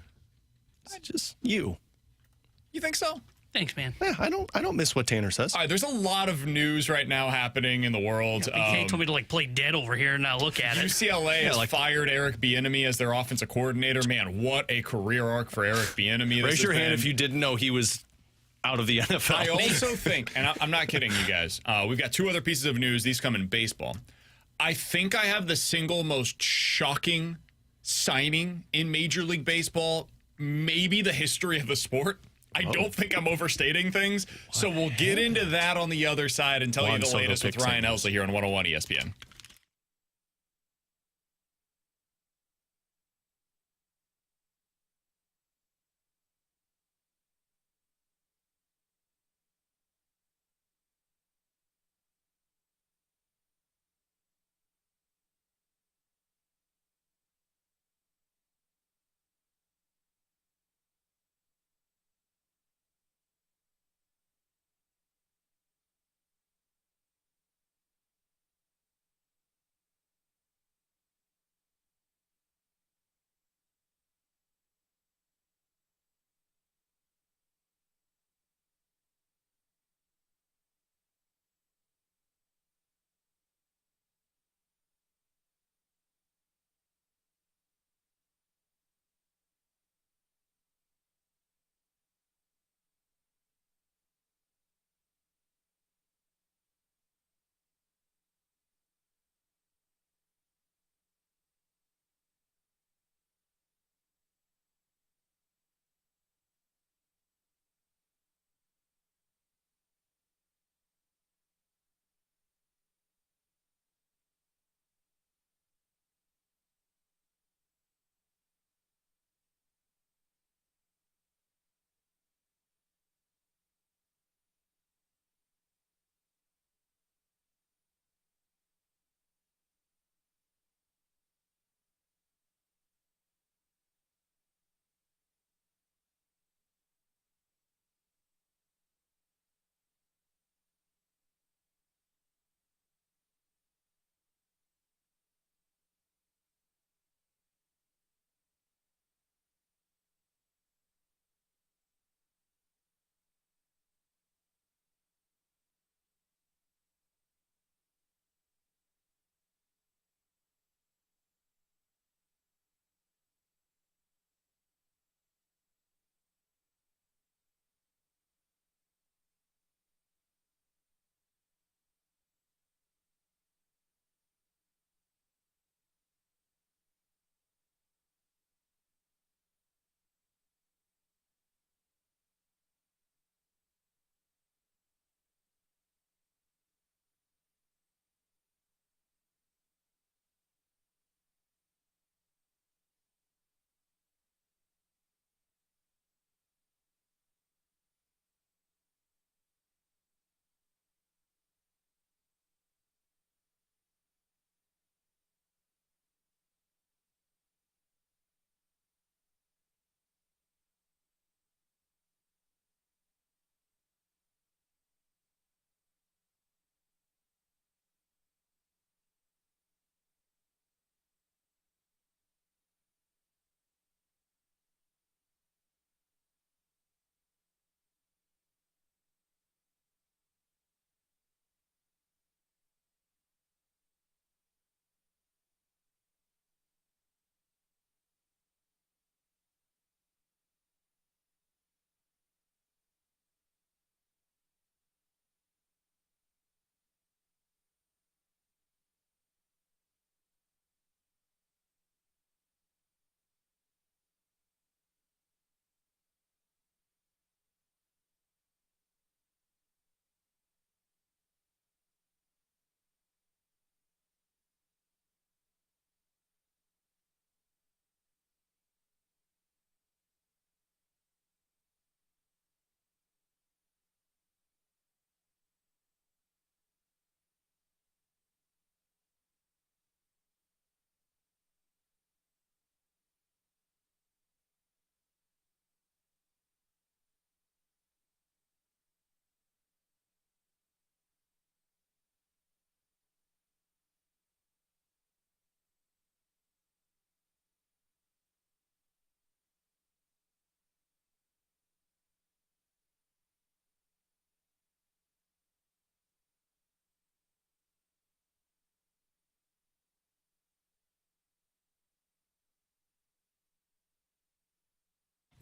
It's just you. You think so? Thanks, man. Yeah, I don't miss what Tanner says. All right, there's a lot of news right now happening in the world. BK told me to play dead over here and now look at it. UCLA has fired Eric Bieniemy as their offensive coordinator. Man, what a career arc for Eric Bieniemy. Raise your hand if you didn't know he was out of the NFL. I also think, and I'm not kidding you guys, we've got two other pieces of news. These come in baseball. I think I have the single most shocking signing in Major League Baseball, maybe the history of the sport. I don't think I'm overstating things. So we'll get into that on the other side and tell you the latest with Ryan Helsley here on 101 ESPN.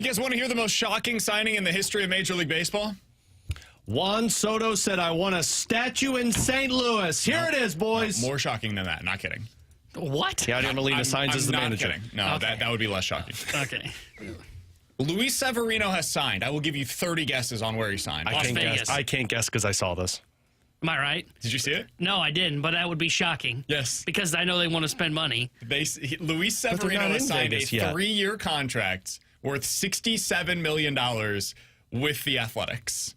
You guys want to hear the most shocking signing in the history of Major League Baseball? Juan Soto said, I want a statue in St. Louis. Here it is, boys. More shocking than that. Not kidding. What? Yadier Molina signs as the manager. Kidding. No, Okay. that would be less shocking. Okay. Luis Severino has signed. I will give you 30 guesses on where he signed. I can't guess because I saw this. Am I right? Did you see it? No, I didn't, but that would be shocking. Yes. Because I know they want to spend money. Luis Severino has signed a 3-year contract worth $67 million with the Athletics.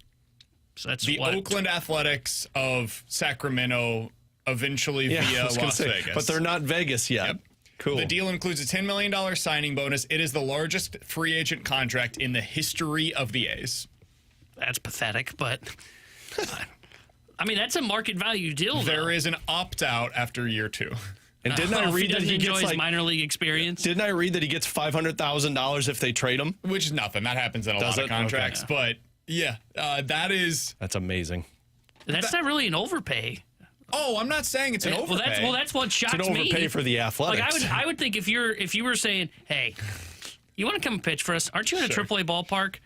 So that's the what? Oakland Athletics of Sacramento, eventually via Las Vegas. But they're not Vegas yet. Yep. Cool. The deal includes a $10 million signing bonus. It is the largest free agent contract in the history of the A's. That's pathetic, but I mean, that's a market value deal. There is an opt-out after year 2. And didn't I read that he gets his minor league experience? Didn't I read that he gets $500,000 if they trade him? Which is nothing. That happens in a lot of contracts. Okay. But yeah, that's amazing. That's not really an overpay. Oh, I'm not saying it's an overpay. Well, that's what shocks me. It's an overpay for the Athletics. Like I would think if you were saying, hey, you want to come pitch for us? Aren't you in a AAA ballpark?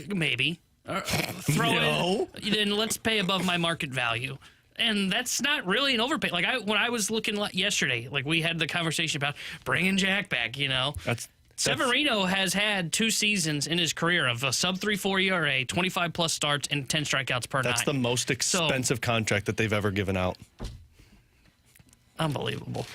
Maybe. Throw in. Then let's pay above my market value. And that's not really an overpay. Like when I was looking yesterday, like we had the conversation about bringing Jack back. Severino has had 2 seasons in his career of a sub-3.4 ERA, 25-plus starts, and 10 strikeouts per night. That's the most expensive contract that they've ever given out. Unbelievable.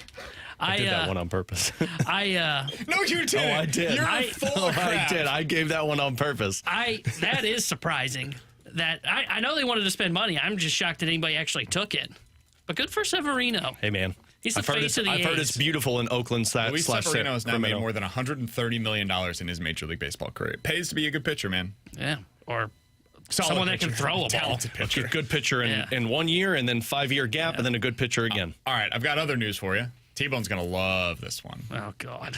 I did that one on purpose. No, you didn't. Oh, I did. You're full of crap. I did. I gave that one on purpose. That is surprising. That I know they wanted to spend money. I'm just shocked that anybody actually took it. But good for Severino. Hey, man. He's the face of the A's. I've heard it's beautiful in Oakland. Luis Severino has now made more than $130 million in his Major League Baseball career. It pays to be a good pitcher, man. Yeah, or someone that can throw a ball. Pitcher. A good pitcher in 1 year, and then 5-year gap, and then a good pitcher again. All right, I've got other news for you. T-Bone's going to love this one. Oh, God.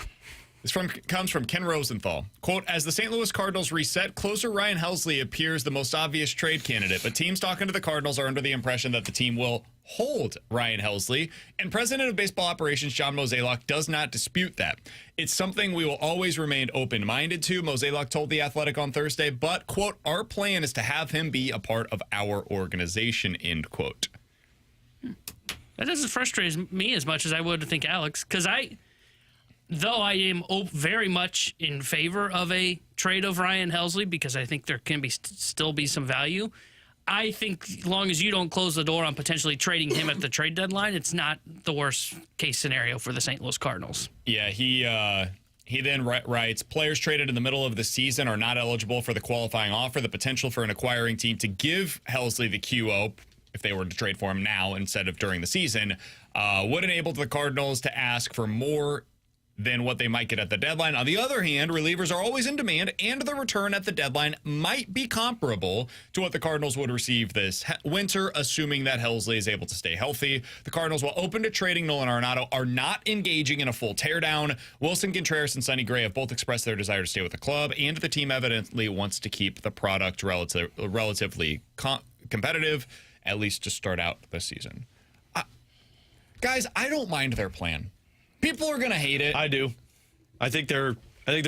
This comes from Ken Rosenthal. Quote, as the St. Louis Cardinals reset, closer Ryan Helsley appears the most obvious trade candidate, but teams talking to the Cardinals are under the impression that the team will hold Ryan Helsley, and President of Baseball Operations John Mozeliak does not dispute that. It's something we will always remain open-minded to, Mozeliak told The Athletic on Thursday, but, quote, our plan is to have him be a part of our organization, end quote. That doesn't frustrate me as much as I would think Alex, because though I am very much in favor of a trade of Ryan Helsley because I think there can still be some value, I think as long as you don't close the door on potentially trading him at the trade deadline, it's not the worst case scenario for the St. Louis Cardinals. Yeah, he then writes, players traded in the middle of the season are not eligible for the qualifying offer. The potential for an acquiring team to give Helsley the QO, if they were to trade for him now instead of during the season, would enable the Cardinals to ask for more than what they might get at the deadline. On the other hand, relievers are always in demand, and the return at the deadline might be comparable to what the Cardinals would receive this winter, assuming that Helsley is able to stay healthy. The Cardinals, while open to trading Nolan Arenado, are not engaging in a full teardown. Wilson Contreras and Sonny Gray have both expressed their desire to stay with the club, and the team evidently wants to keep the product relatively competitive, at least to start out the season. Guys, I don't mind their plan. People are going to hate it. I do. I think they're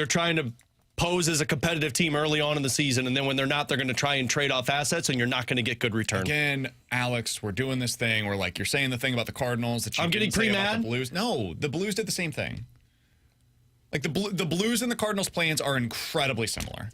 trying to pose as a competitive team early on in the season, and then when they're not, they're going to try and trade off assets, and you're not going to get good return. Again, Alex, we're doing this thing where, like, you're saying the thing about the Cardinals that you I'm getting pre-mad. The Blues. No, the Blues did the same thing. Like, the Blues and the Cardinals' plans are incredibly similar.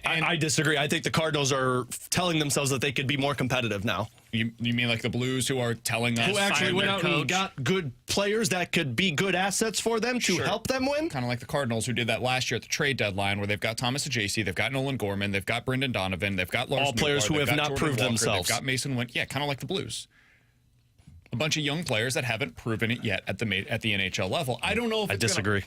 And I disagree. I think the Cardinals are telling themselves that they could be more competitive now. You mean like the Blues who are telling us who actually went out and got good players that could be good assets for them to help them win? Kind of like the Cardinals who did that last year at the trade deadline where they've got Thomas Ajacey, they've got Nolan Gorman, they've got Brendan Donovan, they've got Lars all players Nootbaar, who have not Jordan proved Walker, themselves. They've got Mason Wentz. Yeah, kind of like the Blues. A bunch of young players that haven't proven it yet at the NHL level. I don't know if I disagree.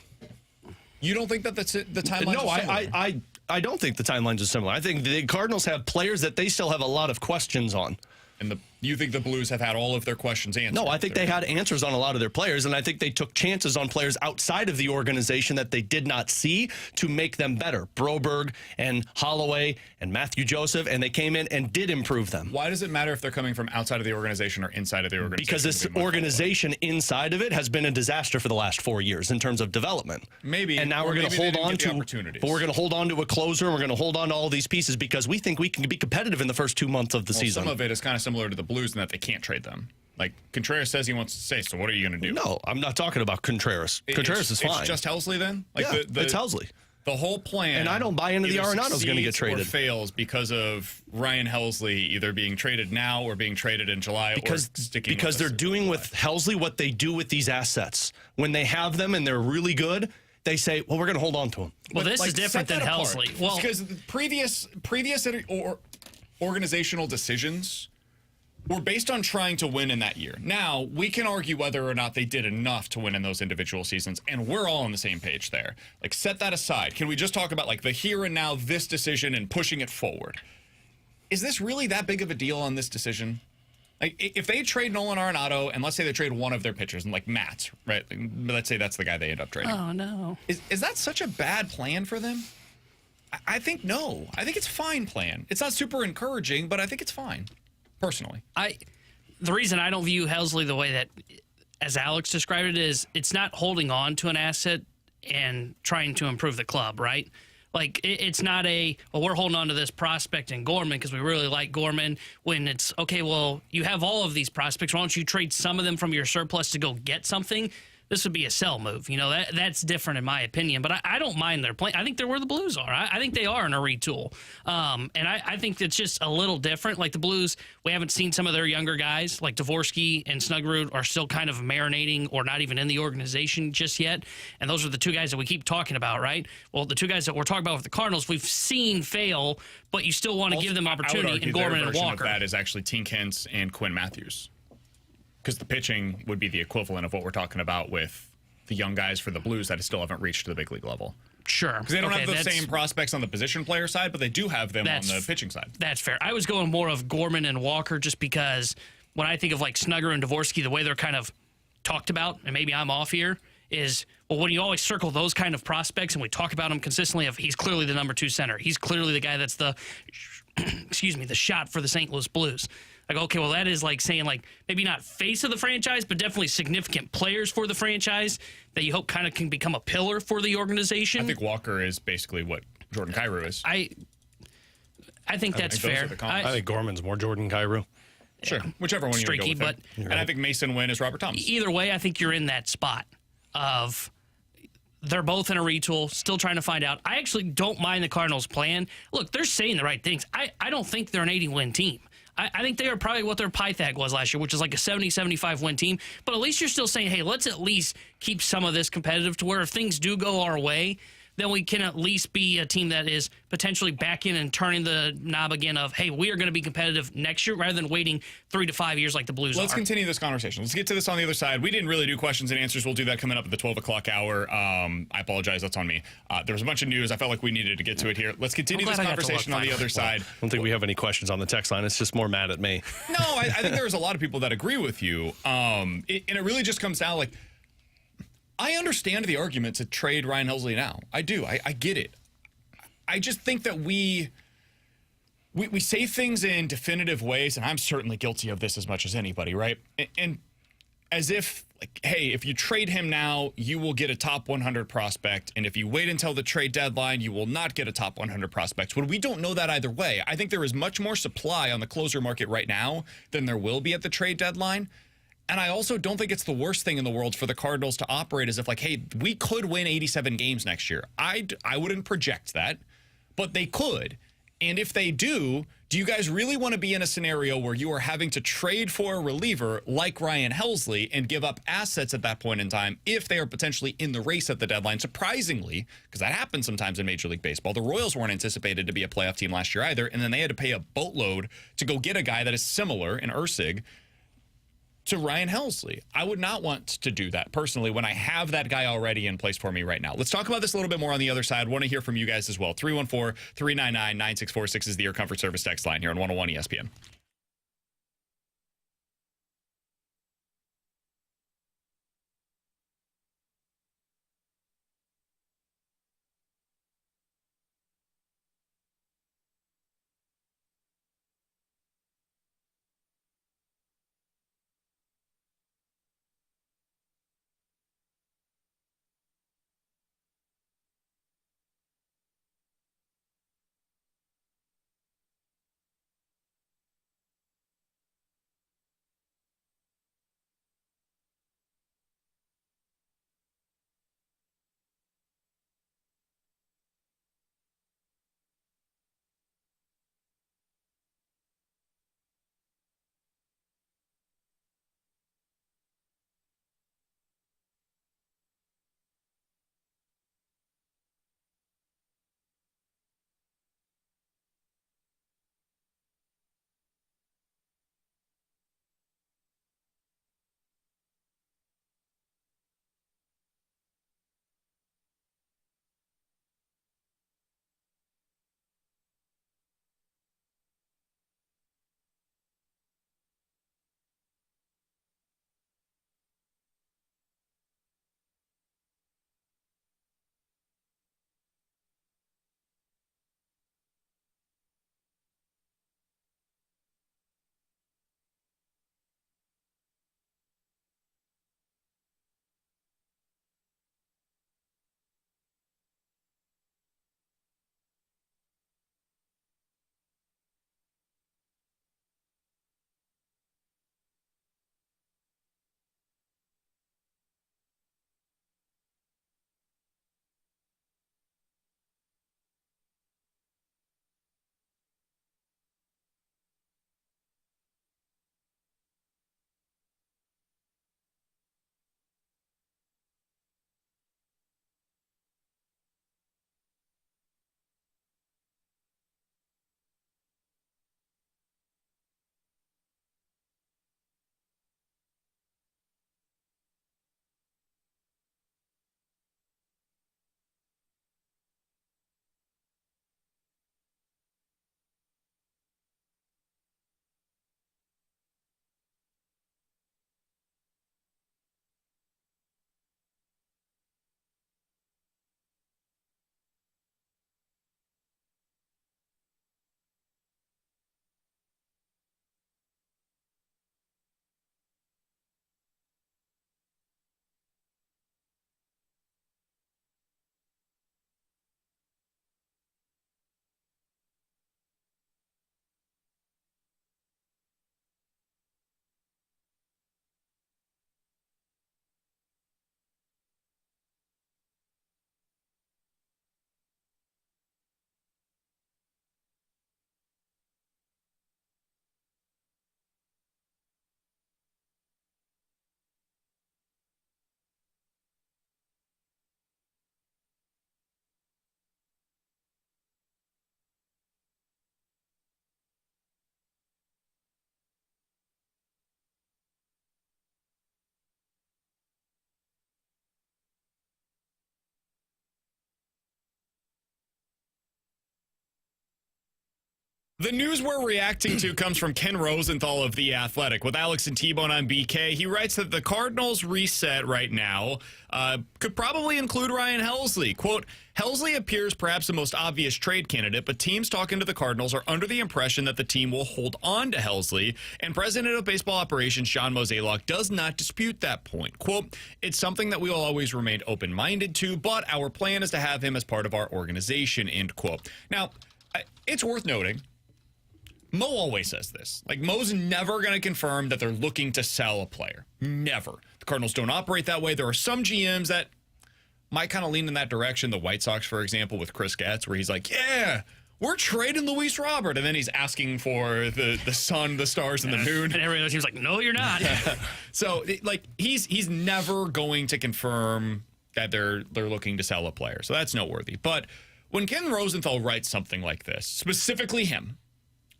You don't think that the timeline is similar? I don't think the timelines are similar. I think the Cardinals have players that they still have a lot of questions on. And you think the Blues have had all of their questions answered? No, I think they had answers on a lot of their players, and I think they took chances on players outside of the organization that they did not see to make them better. Broberg and Holloway and Matthew Joseph, and they came in and did improve them. Why does it matter if they're coming from outside of the organization or inside of the organization? Because this organization inside of it has been a disaster for the last 4 years in terms of development. Maybe. And now we're going to hold on to opportunities. But we're going to hold on to a closer, and we're going to hold on to all these pieces because we think we can be competitive in the first 2 months of the season. Some of it is kind of similar to the Blues in that they can't trade them. Like, Contreras says he wants to stay, so what are you going to do? No, I'm not talking about Contreras. Contreras is fine. It's just Helsley then? Like yeah, it's Helsley. The whole plan. And I don't buy into the Arenado's going to get traded. Or fails because of Ryan Helsley either being traded now or being traded in July or sticking because they're doing with Helsley what they do with these assets. When they have them and they're really good, they say, well, we're going to hold on to them. Well, this is different than Helsley. Well, because the previous organizational decisions were based on trying to win in that year. Now, we can argue whether or not they did enough to win in those individual seasons, and we're all on the same page there. Like, set that aside. Can we just talk about, like, the here and now, this decision, and pushing it forward? Is this really that big of a deal on this decision? Like, if they trade Nolan Arenado, and let's say they trade one of their pitchers, and like Matt, right? Let's say that's the guy they end up trading. Oh, no. Is that such a bad plan for them? I think no. I think it's a fine plan. It's not super encouraging, but I think it's fine. Personally, the reason I don't view Helsley the way that, as Alex described it, is it's not holding on to an asset and trying to improve the club, right? Like, it's not we're holding on to this prospect in Gorman because we really like Gorman, when it's, okay, well, you have all of these prospects. Why don't you trade some of them from your surplus to go get something? This would be a sell move. You know, that's different in my opinion. But I don't mind their play. I think they're where the Blues are. I think they are in a retool. And I think it's just a little different. Like the Blues, we haven't seen some of their younger guys, like Dvorsky and Snuggerud, are still kind of marinating or not even in the organization just yet. And those are the two guys that we keep talking about, right? Well, the two guys that we're talking about with the Cardinals, we've seen fail, but you still want to give them opportunity in Gorman and Walker. That is actually Tink Hintz and Quinn Matthews. Because the pitching would be the equivalent of what we're talking about with the young guys for the Blues that still haven't reached the big league level. Sure. Because they don't have the same prospects on the position player side, but they do have them on the pitching side. That's fair. I was going more of Gorman and Walker just because when I think of like Snugger and Dvorsky, the way they're kind of talked about, and maybe I'm off here, is, well, when you always circle those kind of prospects and we talk about him consistently, of he's clearly the number 2 center. He's clearly the guy that's the, the shot for the St. Louis Blues. Like, okay, well, that is like saying, like, maybe not face of the franchise, but definitely significant players for the franchise that you hope kind of can become a pillar for the organization. I think Walker is basically what Jordan Kyrou is. I think that's fair. I think Gorman's more Jordan Kyrou. Sure, whichever one you want to go with. And I think Mason Wynn is Robert Thomas. Either way, I think you're in that spot of they're both in a retool, still trying to find out. I actually don't mind the Cardinals' plan. Look, they're saying the right things. I don't think they're an 80-win team. I think they are probably what their Pythag was last year, which is like a 70-75 win team. But at least you're still saying, hey, let's at least keep some of this competitive to where if things do go our way, then we can at least be a team that is potentially back in and turning the knob again of, hey, we are going to be competitive next year rather than waiting 3 to 5 years like the Blues are. Let's continue this conversation. Let's get to this on the other side. We didn't really do questions and answers. We'll do that coming up at the 12 o'clock hour. I apologize. That's on me. There was a bunch of news. I felt like we needed to get to it here. Let's continue this conversation on the other side. I don't think we have any questions on the text line. It's just more mad at me. No, I think there's a lot of people that agree with you. And it really just comes down like, I understand the argument to trade Ryan Helsley now. I do. I get it. I just think that we say things in definitive ways, and I'm certainly guilty of this as much as anybody, right? And as if, like, hey, if you trade him now, you will get a top 100 prospect, and if you wait until the trade deadline, you will not get a top 100 prospect. Well, we don't know that either way. I think there is much more supply on the closer market right now than there will be at the trade deadline. And I also don't think it's the worst thing in the world for the Cardinals to operate as if, like, hey, we could win 87 games next year. I wouldn't project that, but they could. And if they do you guys really want to be in a scenario where you are having to trade for a reliever like Ryan Helsley and give up assets at that point in time if they are potentially in the race at the deadline? Surprisingly, because that happens sometimes in Major League Baseball, the Royals weren't anticipated to be a playoff team last year either, and then they had to pay a boatload to go get a guy that is similar in Ursig to Ryan Helsley. I would not want to do that personally when I have that guy already in place for me right now. Let's talk about this a little bit more on the other side. Want to hear from you guys as well. 314-399-9646 is the Air Comfort Service text line here on 101 ESPN. The news we're reacting to comes from Ken Rosenthal of The Athletic. With Alex and T-Bone on BK, he writes that the Cardinals reset right now could probably include Ryan Helsley. Quote, Helsley appears perhaps the most obvious trade candidate, but teams talking to the Cardinals are under the impression that the team will hold on to Helsley, and President of Baseball Operations Sean Mozeliak does not dispute that point. Quote, it's something that we will always remain open-minded to, but our plan is to have him as part of our organization, end quote. Now, it's worth noting, Mo always says this. Like, Mo's never going to confirm that they're looking to sell a player. Never. The Cardinals don't operate that way. There are some GMs that might kind of lean in that direction. The White Sox, for example, with Chris Getz, where he's like, yeah, we're trading Luis Robert. And then he's asking for the sun, the stars, and the moon. And everyone seems like, no, you're not. So, like, he's never going to confirm that they're looking to sell a player. So that's noteworthy. But when Ken Rosenthal writes something like this, specifically him,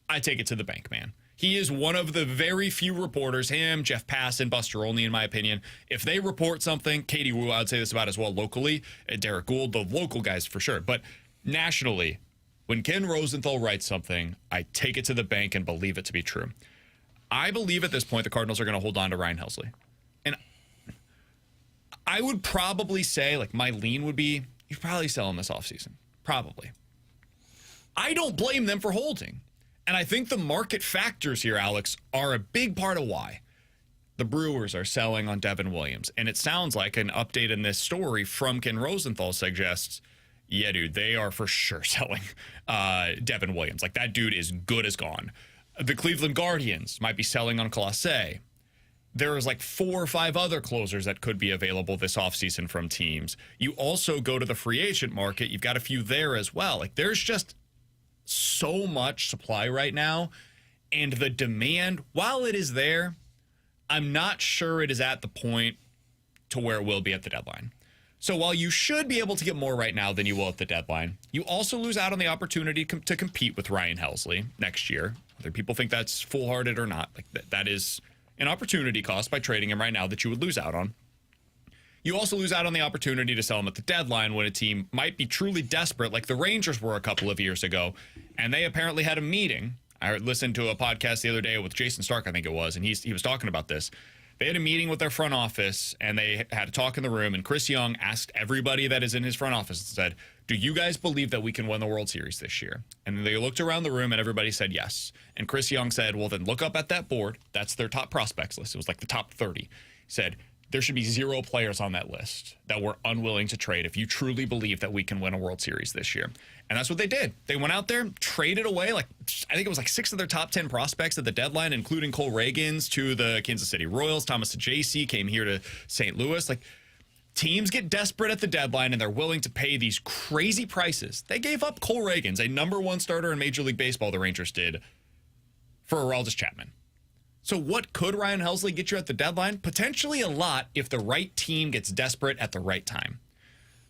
I take it to the bank, man. He is one of the very few reporters, him, Jeff Passan, Buster Olney, in my opinion. If they report something, Katie Wu, I'd say this about as well locally, Derek Gould, the local guys for sure. But nationally, when Ken Rosenthal writes something, I take it to the bank and believe it to be true. I believe at this point the Cardinals are going to hold on to Ryan Helsley. And I would probably say, like, my lean would be, you probably sell him this offseason. Probably. I don't blame them for holding. And I think the market factors here, Alex, are a big part of why the Brewers are selling on Devin Williams. And it sounds like an update in this story from Ken Rosenthal suggests, yeah, dude, they are for sure selling Devin Williams. Like, that dude is good as gone. The Cleveland Guardians might be selling on Clase. There's like 4 or 5 other closers that could be available this offseason from teams. You also go to the free agent market. You've got a few there as well. Like, there's just so much supply right now, and the demand, while it is there, I'm not sure it is at the point to where it will be at the deadline. So while you should be able to get more right now than you will at the deadline, you also lose out on the opportunity to compete with Ryan Helsley next year. Whether people think that's foolhardy or not, like that is an opportunity cost by trading him right now that you would lose out on. You also lose out on the opportunity to sell him at the deadline when a team might be truly desperate, like the Rangers were a couple of years ago, and they apparently had a meeting. I listened to a podcast the other day with Jason Stark, I think it was, and he was talking about this. They had a meeting with their front office, and they had a talk in the room, and Chris Young asked everybody that is in his front office and said, do you guys believe that we can win the World Series this year? And they looked around the room, and everybody said yes. And Chris Young said, well, then look up at that board. That's their top prospects list. It was like the top 30. He said, there should be 0 players on that list that we're unwilling to trade if you truly believe that we can win a World Series this year. And that's what they did. They went out there, traded away, like, I think it was like 6 of their top 10 prospects at the deadline, including Cole Reagans to the Kansas City Royals. Thomas Ajayci came here to St. Louis. Like, teams get desperate at the deadline, and they're willing to pay these crazy prices. They gave up Cole Reagans, a #1 starter in Major League Baseball, the Rangers did, for Aroldis Chapman. So what could Ryan Helsley get you at the deadline? Potentially a lot if the right team gets desperate at the right time.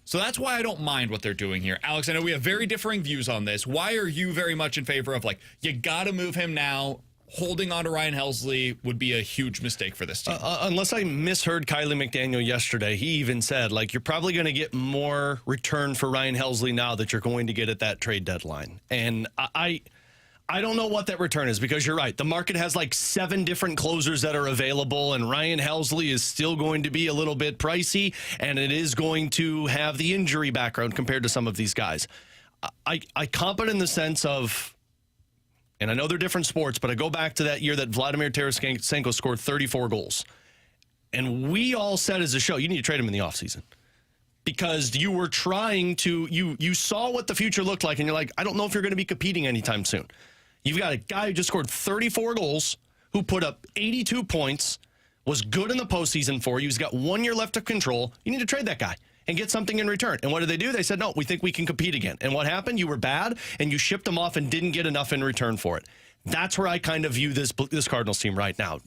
So that's why I don't mind what they're doing here. Alex, I know we have very differing views on this. Why are you very much in favor of, like, you got to move him now? Holding on to Ryan Helsley would be a huge mistake for this team. Unless I misheard Kylie McDaniel yesterday, he even said, like, you're probably going to get more return for Ryan Helsley now that you're going to get at that trade deadline. And I don't know what that return is, because you're right. The market has like 7 different closers that are available, and Ryan Helsley is still going to be a little bit pricey, and it is going to have the injury background compared to some of these guys. I comp it in the sense of, and I know they're different sports, but I go back to that year that Vladimir Tarasenko scored 34 goals. And we all said as a show, you need to trade him in the offseason. Because you were trying to, you saw what the future looked like, and you're like, I don't know if you're going to be competing anytime soon. You've got a guy who just scored 34 goals, who put up 82 points, was good in the postseason for you. He's got 1 year left of control. You need to trade that guy and get something in return. And what did they do? They said, no, we think we can compete again. And what happened? You were bad, and you shipped them off and didn't get enough in return for it. That's where I kind of view this Cardinals team right now.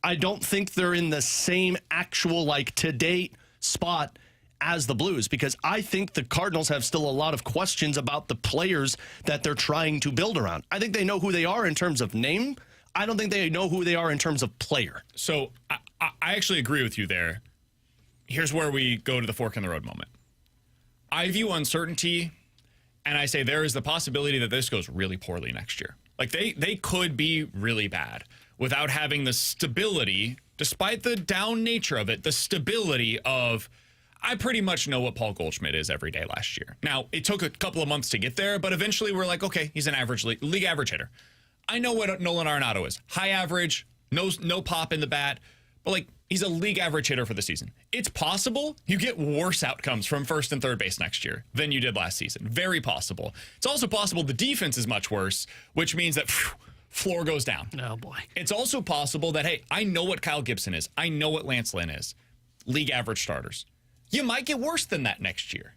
I don't think they're in the same actual, like, to-date spot as the Blues, because I think the Cardinals have still a lot of questions about the players that they're trying to build around. I think they know who they are in terms of name. I don't think they know who they are in terms of player. So I actually agree with you there. Here's where we go to the fork in the road moment. I view uncertainty, and I say there is the possibility that this goes really poorly next year. Like they could be really bad without having the stability, despite the down nature of it, the stability of, I pretty much know what Paul Goldschmidt is every day last year. Now, it took a couple of months to get there, but eventually we're like, okay, he's an average league average hitter. I know what Nolan Arenado is. High average, no pop in the bat, but like he's a league average hitter for the season. It's possible you get worse outcomes from first and third base next year than you did last season. Very possible. It's also possible the defense is much worse, which means that floor goes down. Oh, boy. It's also possible that, hey, I know what Kyle Gibson is. I know what Lance Lynn is. League average starters. You might get worse than that next year.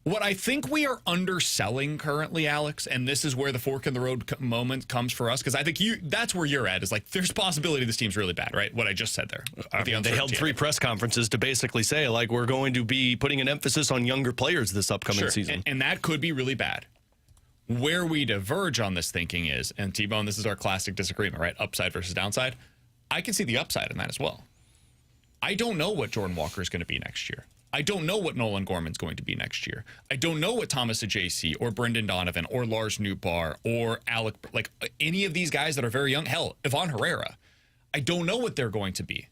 What I think we are underselling currently, Alex, and this is where the fork in the road moment comes for us, because I think that's where you're at, is like, there's a possibility this team's really bad, right? What I just said there. They held 3 press conferences to basically say, like, we're going to be putting an emphasis on younger players this upcoming season. And that could be really bad. Where we diverge on this thinking is, and T-Bone, this is our classic disagreement, right? Upside versus downside. I can see the upside in that as well. I don't know what Jordan Walker is going to be next year. I don't know what Nolan Gorman's going to be next year. I don't know what Thomas Ajayci or Brendan Donovan or Lars Nootbaar or Alec, like any of these guys that are very young. Hell, Ivan Herrera. I don't know what they're going to be.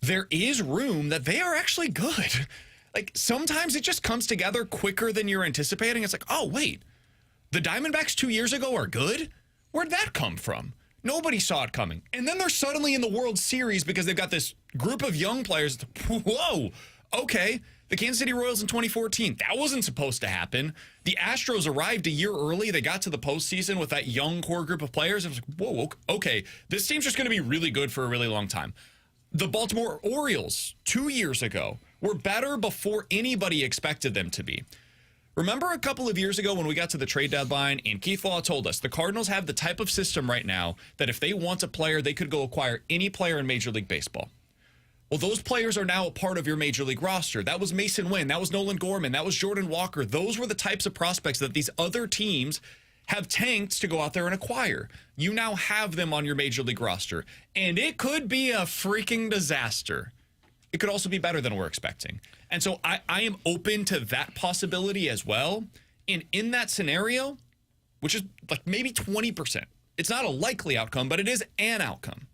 There is room that they are actually good. Like sometimes it just comes together quicker than you're anticipating. It's like, oh, wait. The Diamondbacks 2 years ago are good? Where'd that come from? Nobody saw it coming. And then they're suddenly in the World Series because they've got this group of young players. Whoa, okay. The Kansas City Royals in 2014, that wasn't supposed to happen. The Astros arrived a year early. They got to the postseason with that young core group of players. It was like, whoa, okay. This team's just going to be really good for a really long time. The Baltimore Orioles 2 years ago were better before anybody expected them to be. Remember a couple of years ago when we got to the trade deadline and Keith Law told us the Cardinals have the type of system right now that if they want a player, they could go acquire any player in Major League Baseball. Well, those players are now a part of your Major League roster. That was Mason Wynn. That was Nolan Gorman. That was Jordan Walker. Those were the types of prospects that these other teams have tanked to go out there and acquire. You now have them on your Major League roster. And it could be a freaking disaster. It could also be better than we're expecting. And so I am open to that possibility as well. And in that scenario, which is like maybe 20%, it's not a likely outcome, but it is an outcome.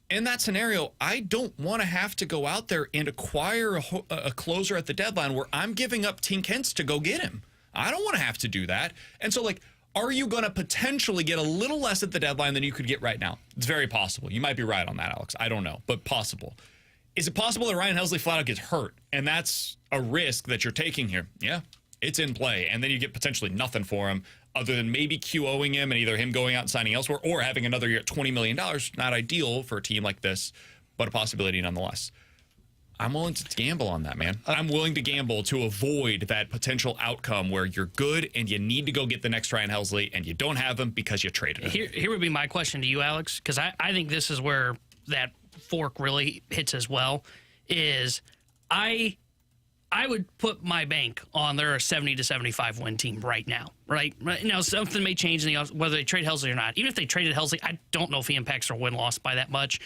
In that scenario, I don't want to have to go out there and acquire a closer at the deadline where I'm giving up Tink Hence to go get him. I don't want to have to do that. And so, like, are you going to potentially get a little less at the deadline than you could get right now? It's very possible. You might be right on that, Alex. I don't know, but possible. Is it possible that Ryan Helsley flat out gets hurt, and that's a risk that you're taking here? Yeah, it's in play, and then you get potentially nothing for him other than maybe QOing him and either him going out and signing elsewhere or having another year at $20 million. Not ideal for a team like this, but a possibility nonetheless. I'm willing to gamble on that, man. I'm willing to gamble to avoid that potential outcome where you're good and you need to go get the next Ryan Helsley and you don't have him because you traded him. Here would be my question to you, Alex, because I think this is where that fork really hits as well, is I would put my bank on they're a 70 to 75 win team right now. Right now, something may change whether they trade Helsley or not. Even if they traded Helsley, I don't know if he impacts their win-loss by that much.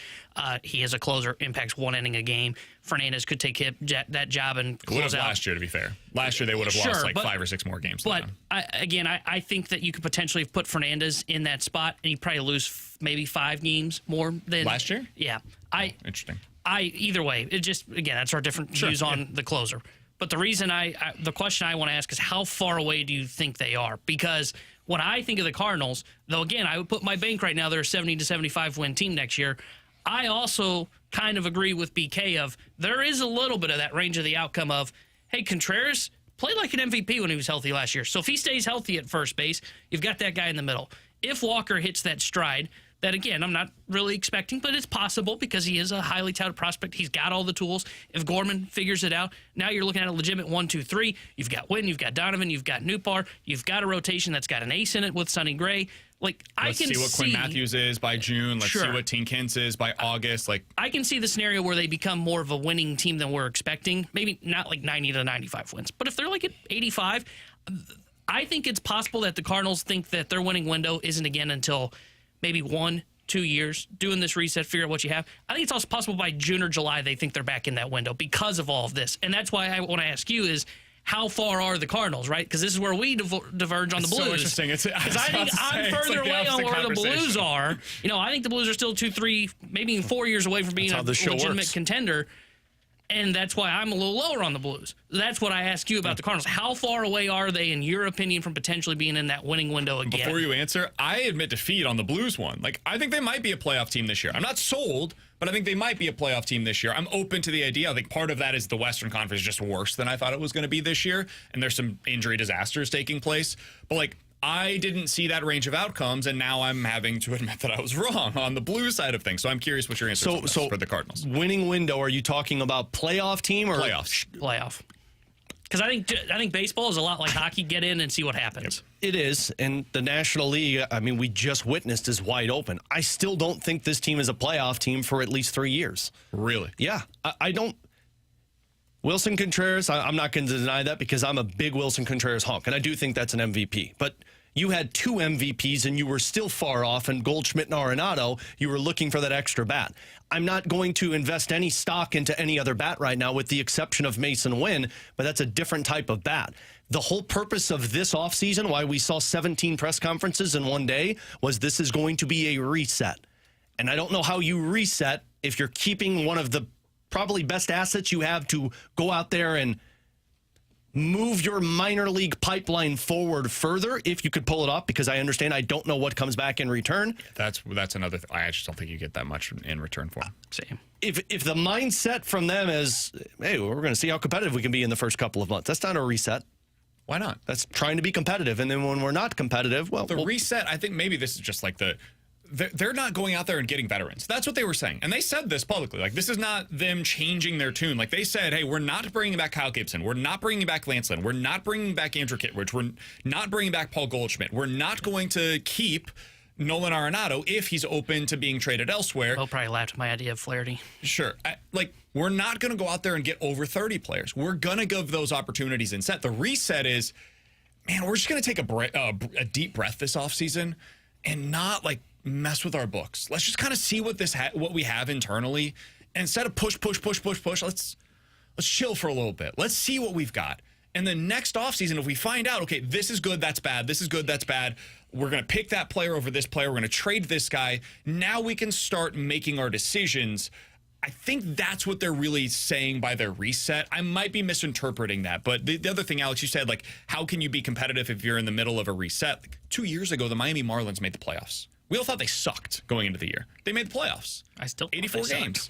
He is a closer, impacts one inning a game. Fernandez could take that job and close out. Last year, to be fair. Last year, they would have lost like 5 or 6 more games. But I think that you could potentially put Fernandez in that spot, and you probably lose maybe 5 games more than last year. Yeah, interesting. Either way, it just again that's our different views on the closer. But the reason the question I want to ask is how far away do you think they are? Because when I think of the Cardinals, though, again, I would put my bank right now, they're a 70 to 75 win team next year. I also kind of agree with BK of there is a little bit of that range of the outcome of, hey, Contreras played like an MVP when he was healthy last year. So if he stays healthy at first base, you've got that guy in the middle. If Walker hits that stride, that, again, I'm not really expecting, but it's possible because he is a highly touted prospect. He's got all the tools. If Gorman figures it out, now you're looking at a legitimate 1, 2, 3. You've got Wynn, you've got Donovan, you've got Nootbaar, you've got a rotation that's got an ace in it with Sonny Gray. Like, Let's see what Quinn Matthews is by June. Let's see what Tink Hence is by August. Like, I can see the scenario where they become more of a winning team than we're expecting. Maybe not like 90 to 95 wins, but if they're like at 85, I think it's possible that the Cardinals think that their winning window isn't again until maybe 1, 2 years, doing this reset, figure out what you have. I think it's also possible by June or July they think they're back in that window because of all of this. And that's why I want to ask you is, how far are the Cardinals, right? Because this is where we diverge on the Blues. So interesting. Because I think I'm further away on where the Blues are. I think the Blues are still 2, 3, maybe even 4 years away from being a legitimate contender. And that's why I'm a little lower on the Blues. That's what I ask you about the Cardinals. How far away are they, in your opinion, from potentially being in that winning window again? Before you answer, I admit defeat on the Blues one. Like, I think they might be a playoff team this year. I'm not sold, but I think they might be a playoff team this year. I'm open to the idea. I think part of that is the Western Conference is just worse than I thought it was going to be this year, and there's some injury disasters taking place. But, like, I didn't see that range of outcomes, and now I'm having to admit that I was wrong on the Blues side of things. So I'm curious what your answer is for the Cardinals. Winning window, are you talking about playoff team or playoff? Because I think baseball is a lot like hockey. Get in and see what happens. It is, and the National League, I mean, we just witnessed is wide open. I still don't think this team is a playoff team for at least 3 years. Really? Yeah, I don't. Wilson Contreras, I'm not going to deny that because I'm a big Wilson Contreras honk, and I do think that's an MVP. But you had 2 MVPs, and you were still far off, and Goldschmidt and Arenado, you were looking for that extra bat. I'm not going to invest any stock into any other bat right now with the exception of Mason Wynn, but that's a different type of bat. The whole purpose of this offseason, why we saw 17 press conferences in one day, was this is going to be a reset. And I don't know how you reset if you're keeping one of the probably best assets you have to go out there and move your minor league pipeline forward further if you could pull it off, because I understand I don't know what comes back in return. That's another thing. I just don't think you get that much in return for it. Same. If the mindset from them is, hey, we're going to see how competitive we can be in the first couple of months, that's not a reset. Why not? That's trying to be competitive. And then when we're not competitive, the reset, I think maybe this is just like they're not going out there and getting veterans. That's what they were saying. And they said this publicly. Like, this is not them changing their tune. Like, they said, hey, we're not bringing back Kyle Gibson. We're not bringing back Lance Lynn. We're not bringing back Andrew Kittredge. We're not bringing back Paul Goldschmidt. We're not going to keep Nolan Arenado if he's open to being traded elsewhere. They'll probably laugh at my idea of Flaherty. Sure. We're not going to go out there and get over 30 players. We're going to give those opportunities and set. The reset is, man, we're just going to take a deep breath this offseason and not, mess with our books. Let's just kind of see what we have internally. And instead of push, let's chill for a little bit. Let's see what we've got. And then next offseason, if we find out, okay, this is good, that's bad, this is good, that's bad, we're going to pick that player over this player, we're going to trade this guy, now we can start making our decisions. I think that's what they're really saying by their reset. I might be misinterpreting that. But the other thing, Alex, you said, how can you be competitive if you're in the middle of a reset? 2 years ago, the Miami Marlins made the playoffs. We all thought they sucked going into the year. They made the playoffs. I still 84 games.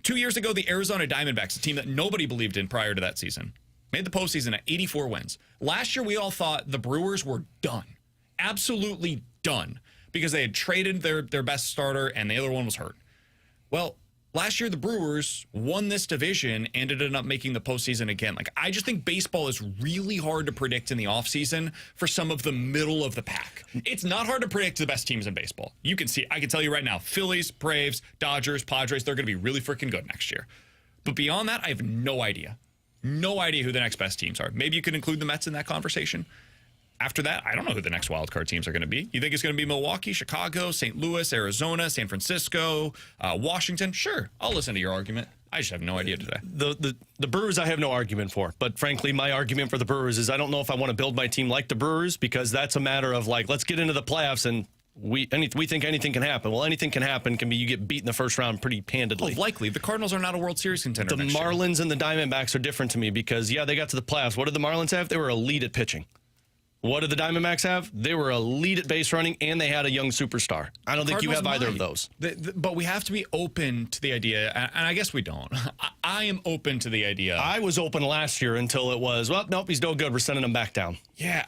2 years ago, the Arizona Diamondbacks, a team that nobody believed in prior to that season, made the postseason at 84 wins. Last year, we all thought the Brewers were done. Absolutely done. Because they had traded their best starter and the other one was hurt. Well, last year, the Brewers won this division and ended up making the postseason again. I just think baseball is really hard to predict in the offseason for some of the middle of the pack. It's not hard to predict the best teams in baseball. You can see, I can tell you right now, Phillies, Braves, Dodgers, Padres, they're going to be really freaking good next year. But beyond that, I have no idea. No idea who the next best teams are. Maybe you could include the Mets in that conversation. After that, I don't know who the next wild card teams are going to be. You think it's going to be Milwaukee, Chicago, St. Louis, Arizona, San Francisco, Washington? Sure, I'll listen to your argument. I just have no idea today. The Brewers I have no argument for. But frankly, my argument for the Brewers is I don't know if I want to build my team like the Brewers, because that's a matter of let's get into the playoffs and we think anything can happen. Well, anything can happen. Can be you get beat in the first round pretty handedly. Oh, likely. The Cardinals are not a World Series contender The Marlins and the Diamondbacks are different to me because, they got to the playoffs. What did the Marlins have? They were elite at pitching. What did the Diamondbacks have? They were elite at base running, and they had a young superstar. I don't think you have either of those. But we have to be open to the idea, and I guess we don't. I am open to the idea. I was open last year until it was, nope, he's no good. We're sending him back down. Yeah,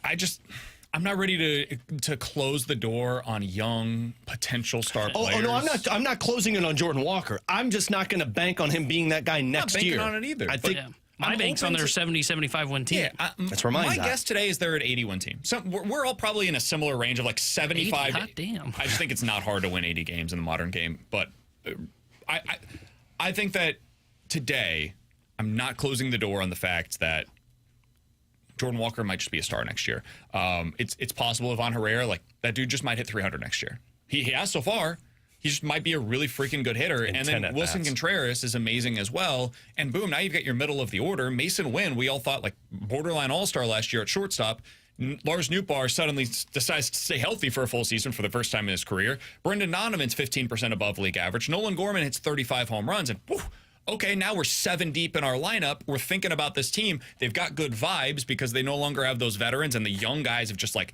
I'm not ready to close the door on young potential star players. Oh no, I'm not closing it on Jordan Walker. I'm just not going to bank on him being that guy next year. I'm not banking on it either. I think. My bank's on their 70, 75 win team. Yeah, that's where mine's my guess today is they're an 81 team. So we're all probably in a similar range of 75. 80, hot damn. I just think it's not hard to win 80 games in the modern game. But I think that today I'm not closing the door on the fact that Jordan Walker might just be a star next year. It's possible Ivan Herrera, that dude just might hit 300 next year. He has so far. He just might be a really freaking good hitter. And then Wilson Contreras is amazing as well. And boom, now you've got your middle of the order. Mason Wynn, we all thought like borderline all-star last year at shortstop. Lars Nootbaar suddenly decides to stay healthy for a full season for the first time in his career. Brendan Donovan's 15% above league average. Nolan Gorman hits 35 home runs. And whew, okay, now we're 7 deep in our lineup. We're thinking about this team. They've got good vibes because they no longer have those veterans, and the young guys have just like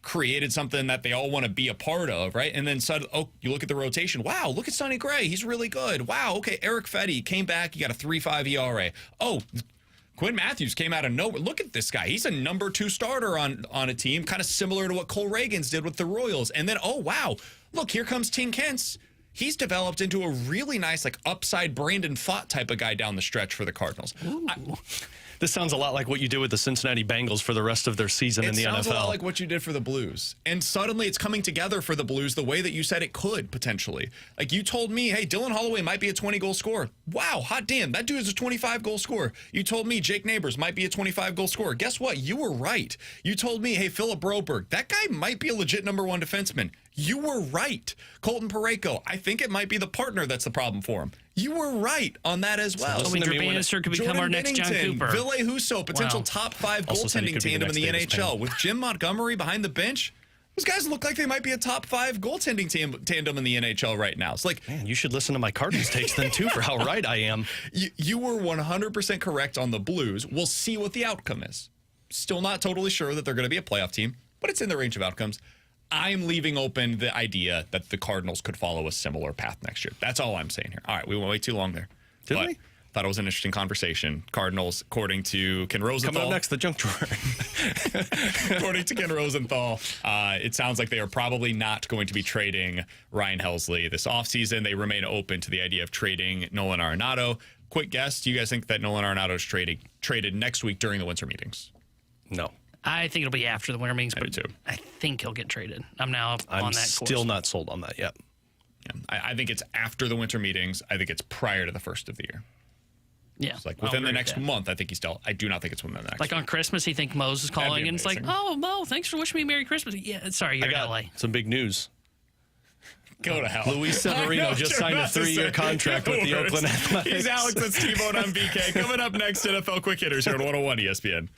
created something that they all want to be a part of, right? And then suddenly, you look at the rotation. Wow, look at Sonny Gray. He's really good. Wow, okay, Eric Fetty came back. He got a 3.5 ERA. Oh, Quinn Matthews came out of nowhere. Look at this guy. He's a number 2 starter on a team, kind of similar to what Cole Reagans did with the Royals. And then, oh, wow, look, here comes Tink Kentz. He's developed into a really nice, like, upside Brandon Pfaadt type of guy down the stretch for the Cardinals. This sounds a lot like what you do with the Cincinnati Bengals for the rest of their season in the NFL. It sounds a lot like what you did for the Blues. And suddenly it's coming together for the Blues the way that you said it could, potentially. Like, you told me, hey, Dylan Holloway might be a 20-goal scorer. Wow, hot damn, that dude is a 25-goal scorer. You told me Jake Neighbors might be a 25-goal scorer. Guess what? You were right. You told me, hey, Philip Broberg, that guy might be a legit number 1 defenseman. You were right. Colton Parayko, I think it might be the partner that's the problem for him. You were right on that as well. So Drew Bannister could become our next John Cooper. Ville Husso, potential top 5 goaltending tandem in the NHL. With Jim Montgomery behind the bench, those guys look like they might be a top 5 goaltending tandem in the NHL right now. It's like, man, you should listen to my Cardinals takes then too for how right I am. You were 100% correct on the Blues. We'll see what the outcome is. Still not totally sure that they're going to be a playoff team, but it's in the range of outcomes. I'm leaving open the idea that the Cardinals could follow a similar path next year. That's all I'm saying here. All right, we went way too long there. Did we? Thought it was an interesting conversation. Cardinals, according to Ken Rosenthal. Coming up next, the junk drawer. According to Ken Rosenthal, it sounds like they are probably not going to be trading Ryan Helsley this offseason. They remain open to the idea of trading Nolan Arenado. Quick guess, do you guys think that Nolan Arenado is traded next week during the winter meetings? No. I think it'll be after the winter meetings, I do but too. I think he'll get traded. I'm now on that course. I'm still not sold on that yet. Yeah, I think it's after the winter meetings. I think it's prior to the first of the year. Yeah. It's like within the next month, I think he's still. I do not think it's within the next. Like on Christmas, you think Mo's is calling and it's like, oh, Mo, thanks for wishing me Merry Christmas. Yeah, sorry, you're in LA. Some big news. Go to hell. Luis Severino just signed a 3-year contract with the Oakland Athletics. He's Alex and T-Bone on BK. Coming up next, NFL Quick Hitters here on 101 ESPN.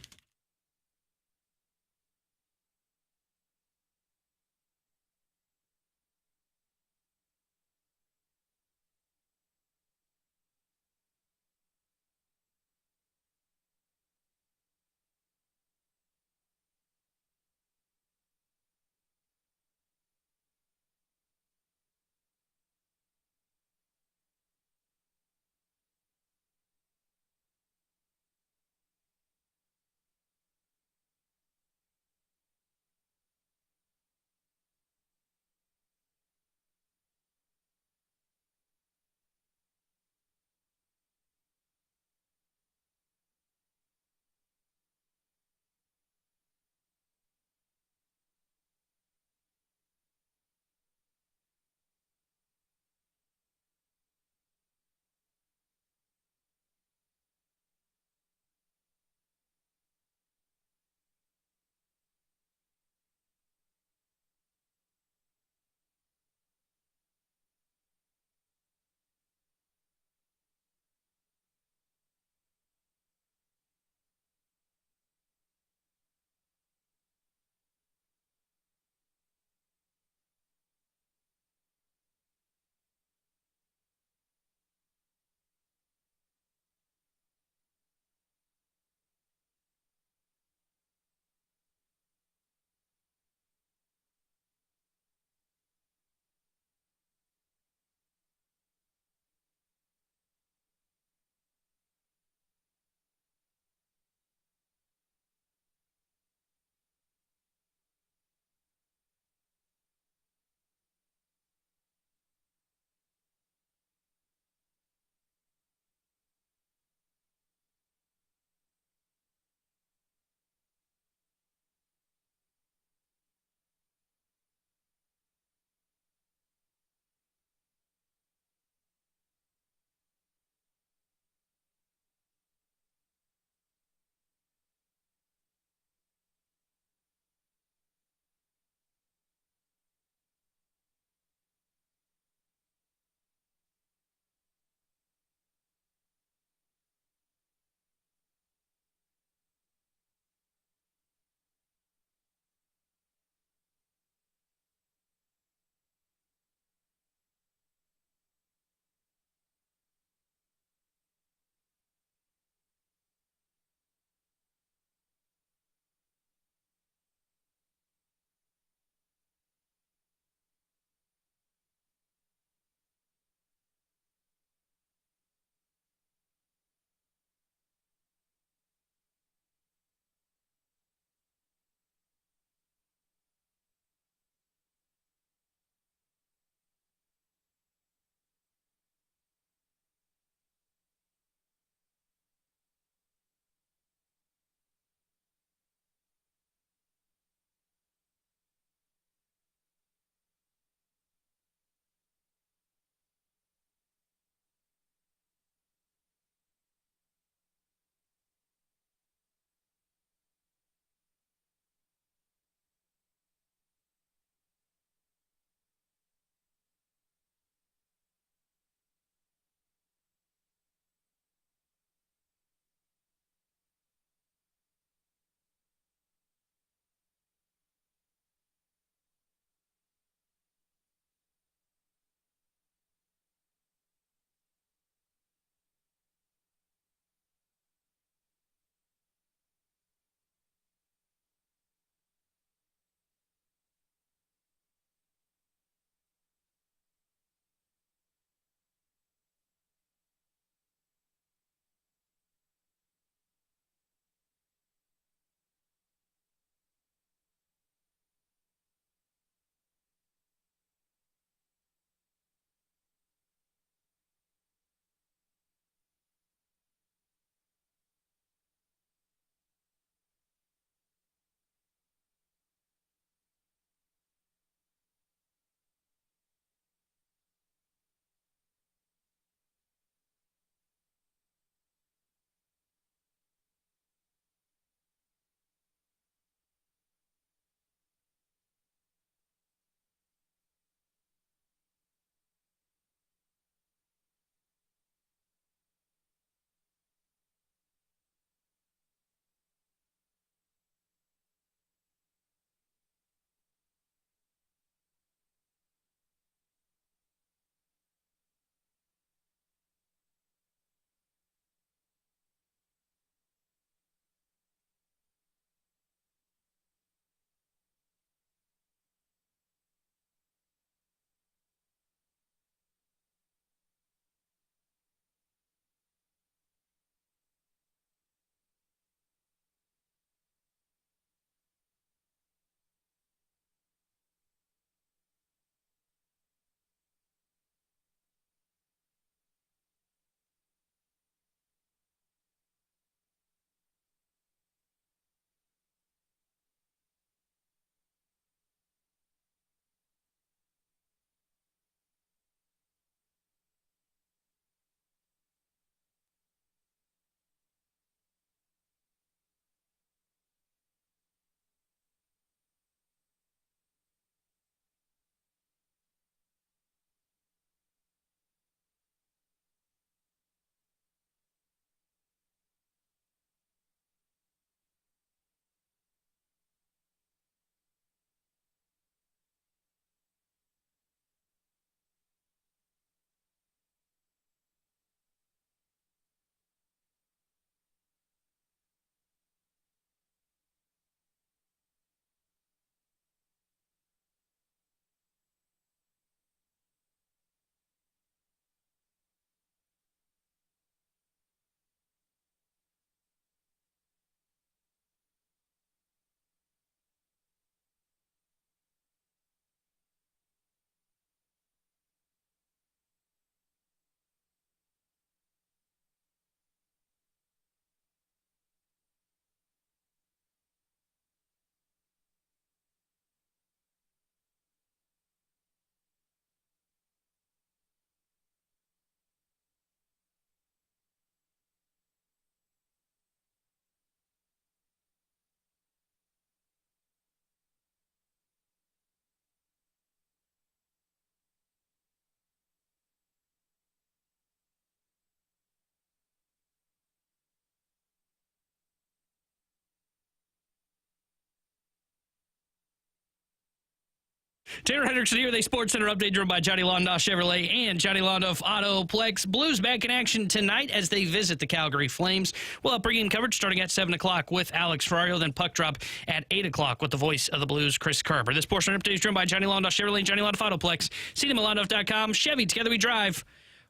Taylor Hendrickson here, the Sports Center update driven by Johnny Londoff Chevrolet and Johnny Londoff Autoplex. Blues back in action tonight as they visit the Calgary Flames. We'll have pregame coverage starting at 7 o'clock with Alex Ferrario, then puck drop at 8 o'clock with the voice of the Blues, Chris Kerber. This portion of update is driven by Johnny Londoff Chevrolet and Johnny Londoff Autoplex. See them at Londoff.com. Chevy, together we drive.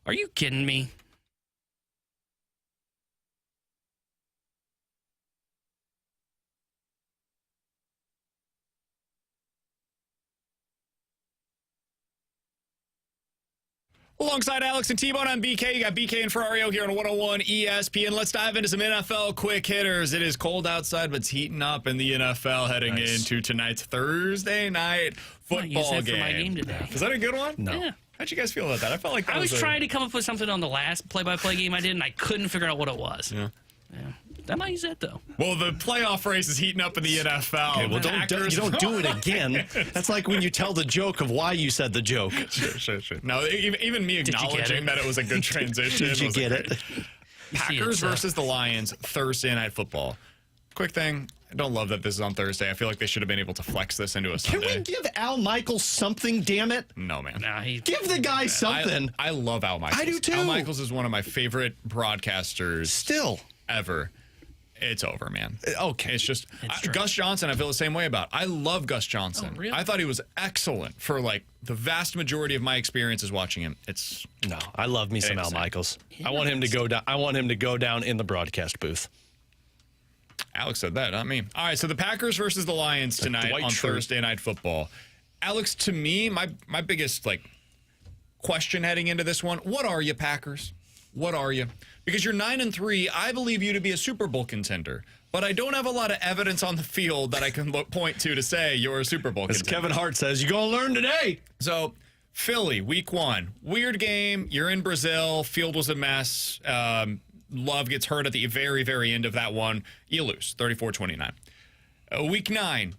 Are you kidding me? Alongside Alex and T-Bone on BK, you got BK and Ferrario here on 101 ESPN. Let's dive into some NFL quick hitters. It is cold outside, but it's heating up in the NFL heading into tonight's Thursday night football game. For my game today. Was that a good one? No. Yeah. How'd you guys feel about that? I felt like that I was trying to come up with something on the last play-by-play game I did, and I couldn't figure out what it was. Yeah. That might use that, though. Well, the playoff race is heating up in the NFL. Okay, well, you don't do it again. That's like when you tell the joke of why you said the joke. Sure. No, even me acknowledging that it was a good transition. Did you get it? Packers versus the Lions, Thursday Night Football. Quick thing. I don't love that this is on Thursday. I feel like they should have been able to flex this into a Sunday. Can we give Al Michaels something, damn it? No, man. Give the guy something. I love Al Michaels. I do, too. Al Michaels is one of my favorite broadcasters still ever. It's over, man. Okay. It's just Gus Johnson, I feel the same way about. I love Gus Johnson. Oh, really? I thought he was excellent for like the vast majority of my experiences watching him. No, I love me some Al Michaels. I want him to go down. I want him to go down in the broadcast booth. Alex said that, not me. All right, so the Packers versus the Lions tonight on Thursday Night Football. Alex, to me, my biggest question heading into this one, what are you, Packers? What are you? Because you're 9-3, I believe you to be a Super Bowl contender. But I don't have a lot of evidence on the field that I can point to say you're a Super Bowl contender. As Kevin Hart says, you're going to learn today. So, Philly, week 1. Weird game. You're in Brazil. Field was a mess. Love gets hurt at the very, very end of that one. You lose, 34-29. Week 9,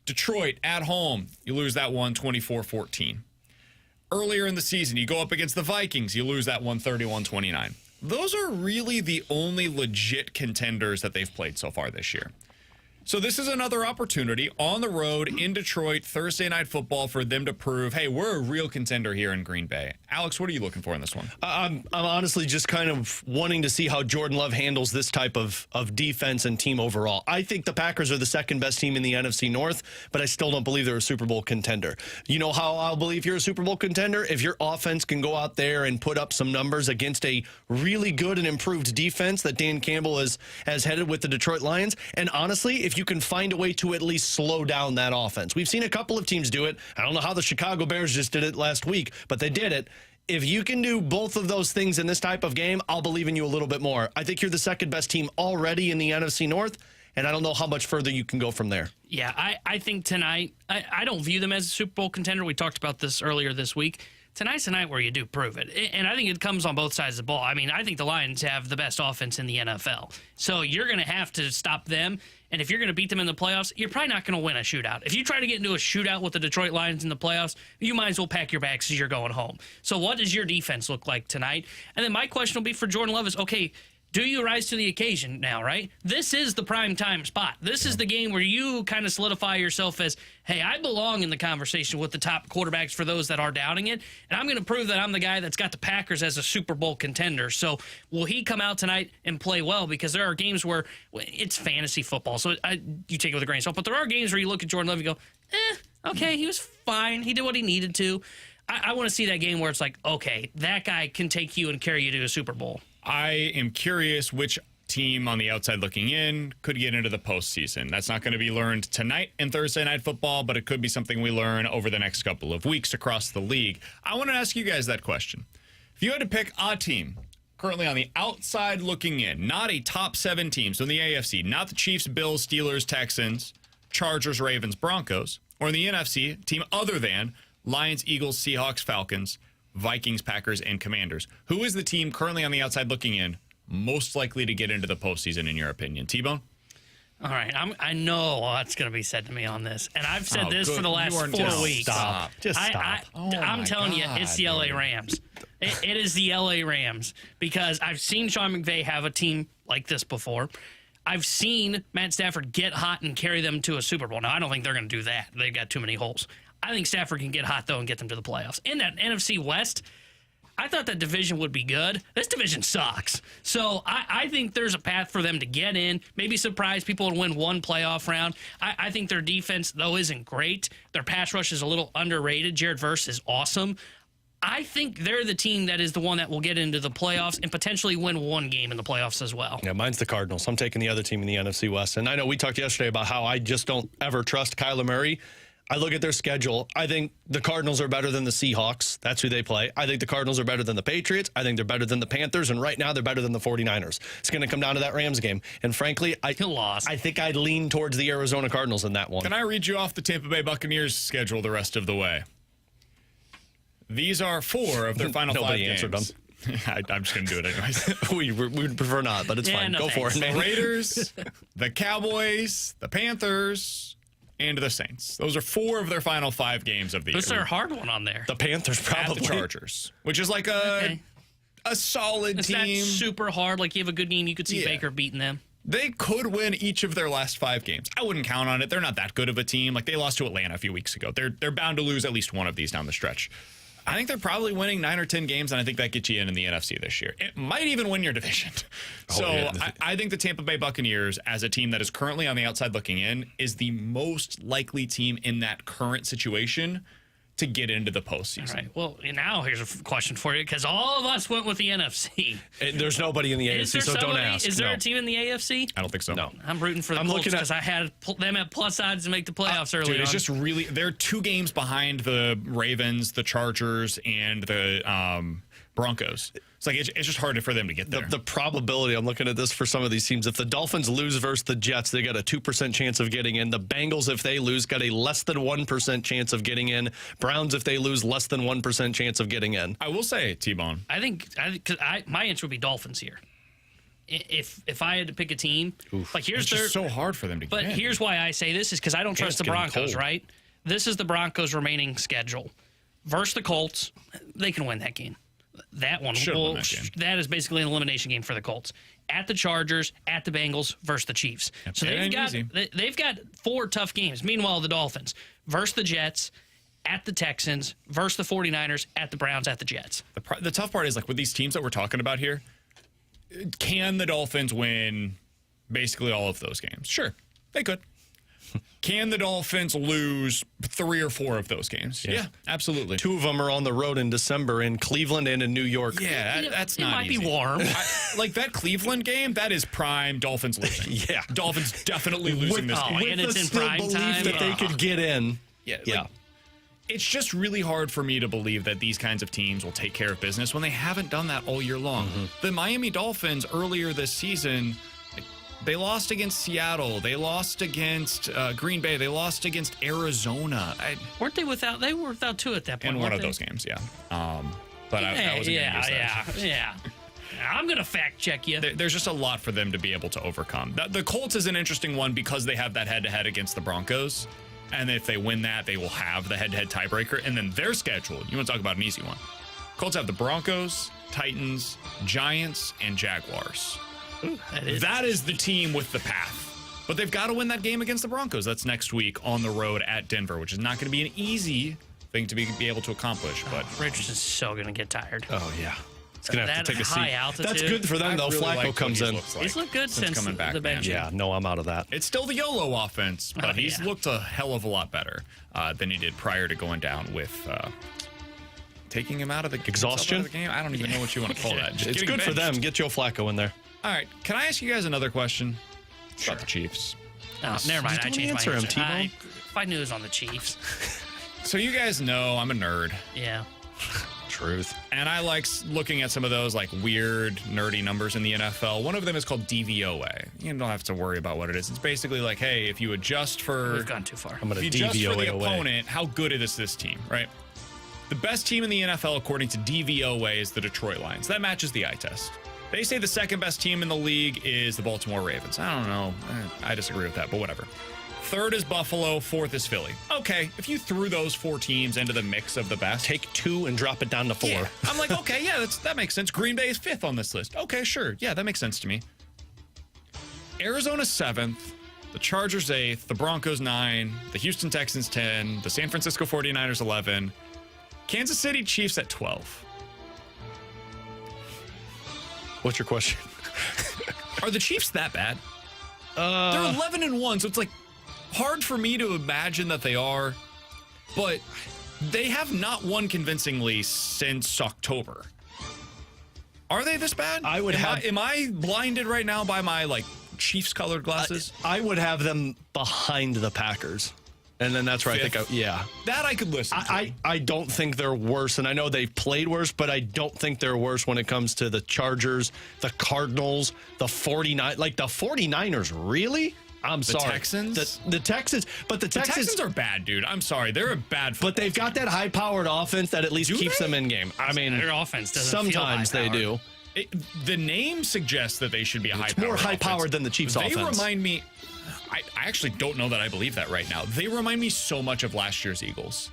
Detroit at home. You lose that one, 24-14. Earlier in the season, you go up against the Vikings. You lose that one, 31-29. Those are really the only legit contenders that they've played so far this year. So this is another opportunity on the road in Detroit, Thursday Night Football, for them to prove, hey, we're a real contender here in Green Bay. Alex, what are you looking for in this one? I'm honestly just kind of wanting to see how Jordan Love handles this type of defense and team overall. I think the Packers are the second best team in the NFC North, but I still don't believe they're a Super Bowl contender. You know how I'll believe you're a Super Bowl contender? If your offense can go out there and put up some numbers against a really good and improved defense that Dan Campbell has headed with the Detroit Lions. And honestly, if you can find a way to at least slow down that offense. We've seen a couple of teams do it. I don't know how the Chicago Bears just did it last week, but they did it. If you can do both of those things in this type of game, I'll believe in you a little bit more. I think you're the second best team already in the NFC North, and I don't know how much further you can go from there. Yeah, I think tonight, I don't view them as a Super Bowl contender. We talked about this earlier this week. Tonight's the night where you do prove it. And I think it comes on both sides of the ball. I mean, I think the Lions have the best offense in the NFL. So you're going to have to stop them. And if you're going to beat them in the playoffs, you're probably not going to win a shootout. If you try to get into a shootout with the Detroit Lions in the playoffs, you might as well pack your bags as you're going home. So what does your defense look like tonight? And then my question will be for Jordan Love is, okay, do you rise to the occasion now, right? This is the prime time spot. This is the game where you kind of solidify yourself as, hey, I belong in the conversation with the top quarterbacks for those that are doubting it, and I'm going to prove that I'm the guy that's got the Packers as a Super Bowl contender. So will he come out tonight and play well? Because there are games where it's fantasy football, so you take it with a grain of salt. But there are games where you look at Jordan Love and you go, okay, he was fine. He did what he needed to. I want to see that game where it's like, okay, that guy can take you and carry you to a Super Bowl. I am curious which team on the outside looking in could get into the postseason. That's not going to be learned tonight in Thursday Night Football, but it could be something we learn over the next couple of weeks across the league. I want to ask you guys that question. If you had to pick a team currently on the outside looking in, not a top 7 team, so in the AFC, not the Chiefs, Bills, Steelers, Texans, Chargers, Ravens, Broncos, or in the NFC, team other than Lions, Eagles, Seahawks, Falcons, Vikings, Packers, and Commanders. Who is the team currently on the outside looking in most likely to get into the postseason, in your opinion? T-Bone? All right, I know what's going to be said to me on this, and I've said this for the last 4 weeks. Stop. Just stop. I'm telling you, it's the LA Rams. It is the LA Rams, because I've seen Sean McVay have a team like this before. I've seen Matt Stafford get hot and carry them to a Super Bowl. Now, I don't think they're going to do that. They've got too many holes. I think Stafford can get hot, though, and get them to the playoffs. In that NFC West, I thought that division would be good. This division sucks. So I think there's a path for them to get in, maybe surprise people and win one playoff round. I think their defense, though, isn't great. Their pass rush is a little underrated. Jared Verse is awesome. I think they're the team that is the one that will get into the playoffs and potentially win one game in the playoffs as well. Yeah, mine's the Cardinals. I'm taking the other team in the NFC West. And I know we talked yesterday about how I just don't ever trust Kyler Murray. I look at their schedule. I think the Cardinals are better than the Seahawks. That's who they play. I think the Cardinals are better than the Patriots. I think they're better than the Panthers. And right now, they're better than the 49ers. It's going to come down to that Rams game. And frankly, I think I'd lean towards the Arizona Cardinals in that one. Can I read you off the Tampa Bay Buccaneers schedule the rest of the way? These are 4 of their final 5 games. Nobody answered them. I'm just going to do it anyways. We'd prefer not, but it's fine. Go for it, man. The Raiders, the Cowboys, the Panthers, and the Saints. Those are 4 of their final 5 games of the year. This is a hard one on there. The Panthers probably. At the Chargers, which is like a solid it's team. It's not super hard. Like, you have a good game, you could see Baker beating them. They could win each of their last 5 games. I wouldn't count on it. They're not that good of a team. Like, they lost to Atlanta a few weeks ago. They're bound to lose at least one of these down the stretch. I think they're probably winning 9 or 10 games, and I think that gets you in the NFC this year. It might even win your division. I think the Tampa Bay Buccaneers, as a team that is currently on the outside looking in, is the most likely team in that current situation to get into the postseason. All right. Well, now here's a question for you, because all of us went with the NFC. There's nobody in the AFC, so don't ask. Is there a team in the AFC? I don't think so. No. I'm rooting for the Colts because I had them at plus odds to make the playoffs earlier. Dude, it's just really, they're 2 games behind the Ravens, the Chargers, and the Broncos. It's like it's just hard for them to get there. The probability, I'm looking at this for some of these teams. If the Dolphins lose versus the Jets, they got a 2% chance of getting in. The Bengals, if they lose, got a less than 1% chance of getting in. Browns, if they lose, less than 1% chance of getting in. I will say, T-Bone. I think my answer would be Dolphins here. If I had to pick a team, like here's it's just so hard for them to get in. But here's why I say this is because I don't trust the Broncos, right? This is the Broncos' remaining schedule. Versus the Colts, they can win that game. That one, that is basically an elimination game for the Colts. At the Chargers, at the Bengals, versus the Chiefs. Yep. So they've got 4 tough games. Meanwhile, the Dolphins versus the Jets, at the Texans, versus the 49ers, at the Browns, at the Jets. The tough part is, like, with these teams that we're talking about here, can the Dolphins win basically all of those games? Sure, they could. Can the Dolphins lose 3 or 4 of those games? Yeah, absolutely. 2 of them are on the road in December in Cleveland and in New York. Yeah, that's not easy. It might be warm. Like that Cleveland game, that is prime Dolphins losing. Yeah. Dolphins definitely losing this game. And it's in prime time. That they could get in. Yeah. It's just really hard for me to believe that these kinds of teams will take care of business when they haven't done that all year long. The Miami Dolphins earlier this season, they lost against Seattle. They lost against Green Bay. They lost against Arizona. Weren't they without? They were without 2 at that point. In one of those games, yeah. But I wasn't going to use that. Yeah. I'm going to fact check you. There's just a lot for them to be able to overcome. The Colts is an interesting one because they have that head-to-head against the Broncos. And if they win that, they will have the head-to-head tiebreaker. And then their schedule, you want to talk about an easy one. Colts have the Broncos, Titans, Giants, and Jaguars. That is the team with the path. But they've got to win that game against the Broncos. That's next week on the road at Denver, which is not going to be an easy thing to be able to accomplish. But Richardson's so going to get tired. Oh, yeah. It's going to have to take a seat. Altitude. That's good for them, though. Really Flacco comes in. He's looked good since coming back, the bench. Yeah, no, I'm out of that. It's still the YOLO offense, but he's looked a hell of a lot better than he did prior to going down with taking him out of the exhaustion of the game. I don't even know what you want to call that. It's good for them. Get Joe Flacco in there. All right, can I ask you guys another question about the Chiefs? Oh, never mind. I changed my answer. If I knew it was on the Chiefs. So you guys know I'm a nerd. Yeah. Truth. And I like looking at some of those like weird, nerdy numbers in the NFL. One of them is called DVOA. You don't have to worry about what it is. It's basically like, hey, if you adjust for... We've gone too far. I'm going to DVOA DVOA for the away. opponent, how good is this team, right? The best team in the NFL, according to DVOA, is the Detroit Lions. That matches the eye test. They say the second best team in the league is the Baltimore Ravens. I don't know. I disagree with that, but whatever. Third is Buffalo. Fourth is Philly. Okay, if you threw those 4 teams into the mix of the best. Take 2 and drop it down to 4. Yeah. I'm like, okay, yeah, that makes sense. Green Bay is 5th on this list. Okay, sure. Yeah, that makes sense to me. Arizona's 7th. the Chargers 8th, the Broncos 9, the Houston Texans 10, the San Francisco 49ers 11, Kansas City Chiefs at 12. What's your question? Are the Chiefs that bad? They're 11-1, so it's like hard for me to imagine that they are, but they have not won convincingly since October. Are they this bad? Am I blinded right now by my Chiefs colored glasses? I would have them behind the Packers. And then that's where Fifth. I think, That I could listen to. I don't think they're worse, and I know they've played worse, but I don't think they're worse when it comes to the Chargers, the Cardinals, the 49ers. Like, the 49ers, really? I'm sorry. Texans? The Texans. But the Texans are bad, dude. I'm sorry. They're a bad football But they've got that high-powered offense that at least keeps them in game. I mean, their offense doesn't sometimes feel they do. The name suggests that they should be a high-powered It's more high-powered than the Chiefs' offense. They remind me... I actually don't know that I believe that right now. They remind me so much of last year's Eagles,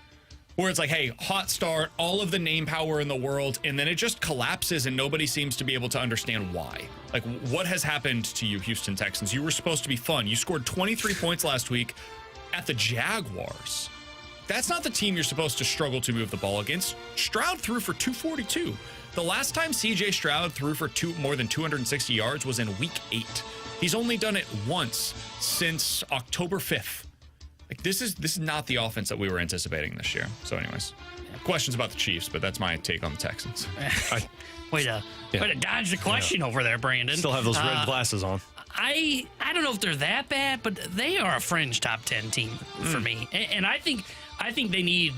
where it's like, hey, hot start, all of the name power in the world, and then it just collapses and nobody seems to be able to understand why. Like, what has happened to you, Houston Texans? You were supposed to be fun. You scored 23 points last week at the Jaguars. That's not the team you're supposed to struggle to move the ball against. Stroud threw for 242. The last time C.J. Stroud threw for more than 260 yards was in Week 8. He's only done it once since October 5th. Like, this is not the offense that we were anticipating this year. So anyways, questions about the Chiefs, but that's my take on the Texans. Way to dodge the question over there, Brandon. Still have those red glasses on. I don't know if they're that bad, but they are a fringe top 10 team for me. And I think they need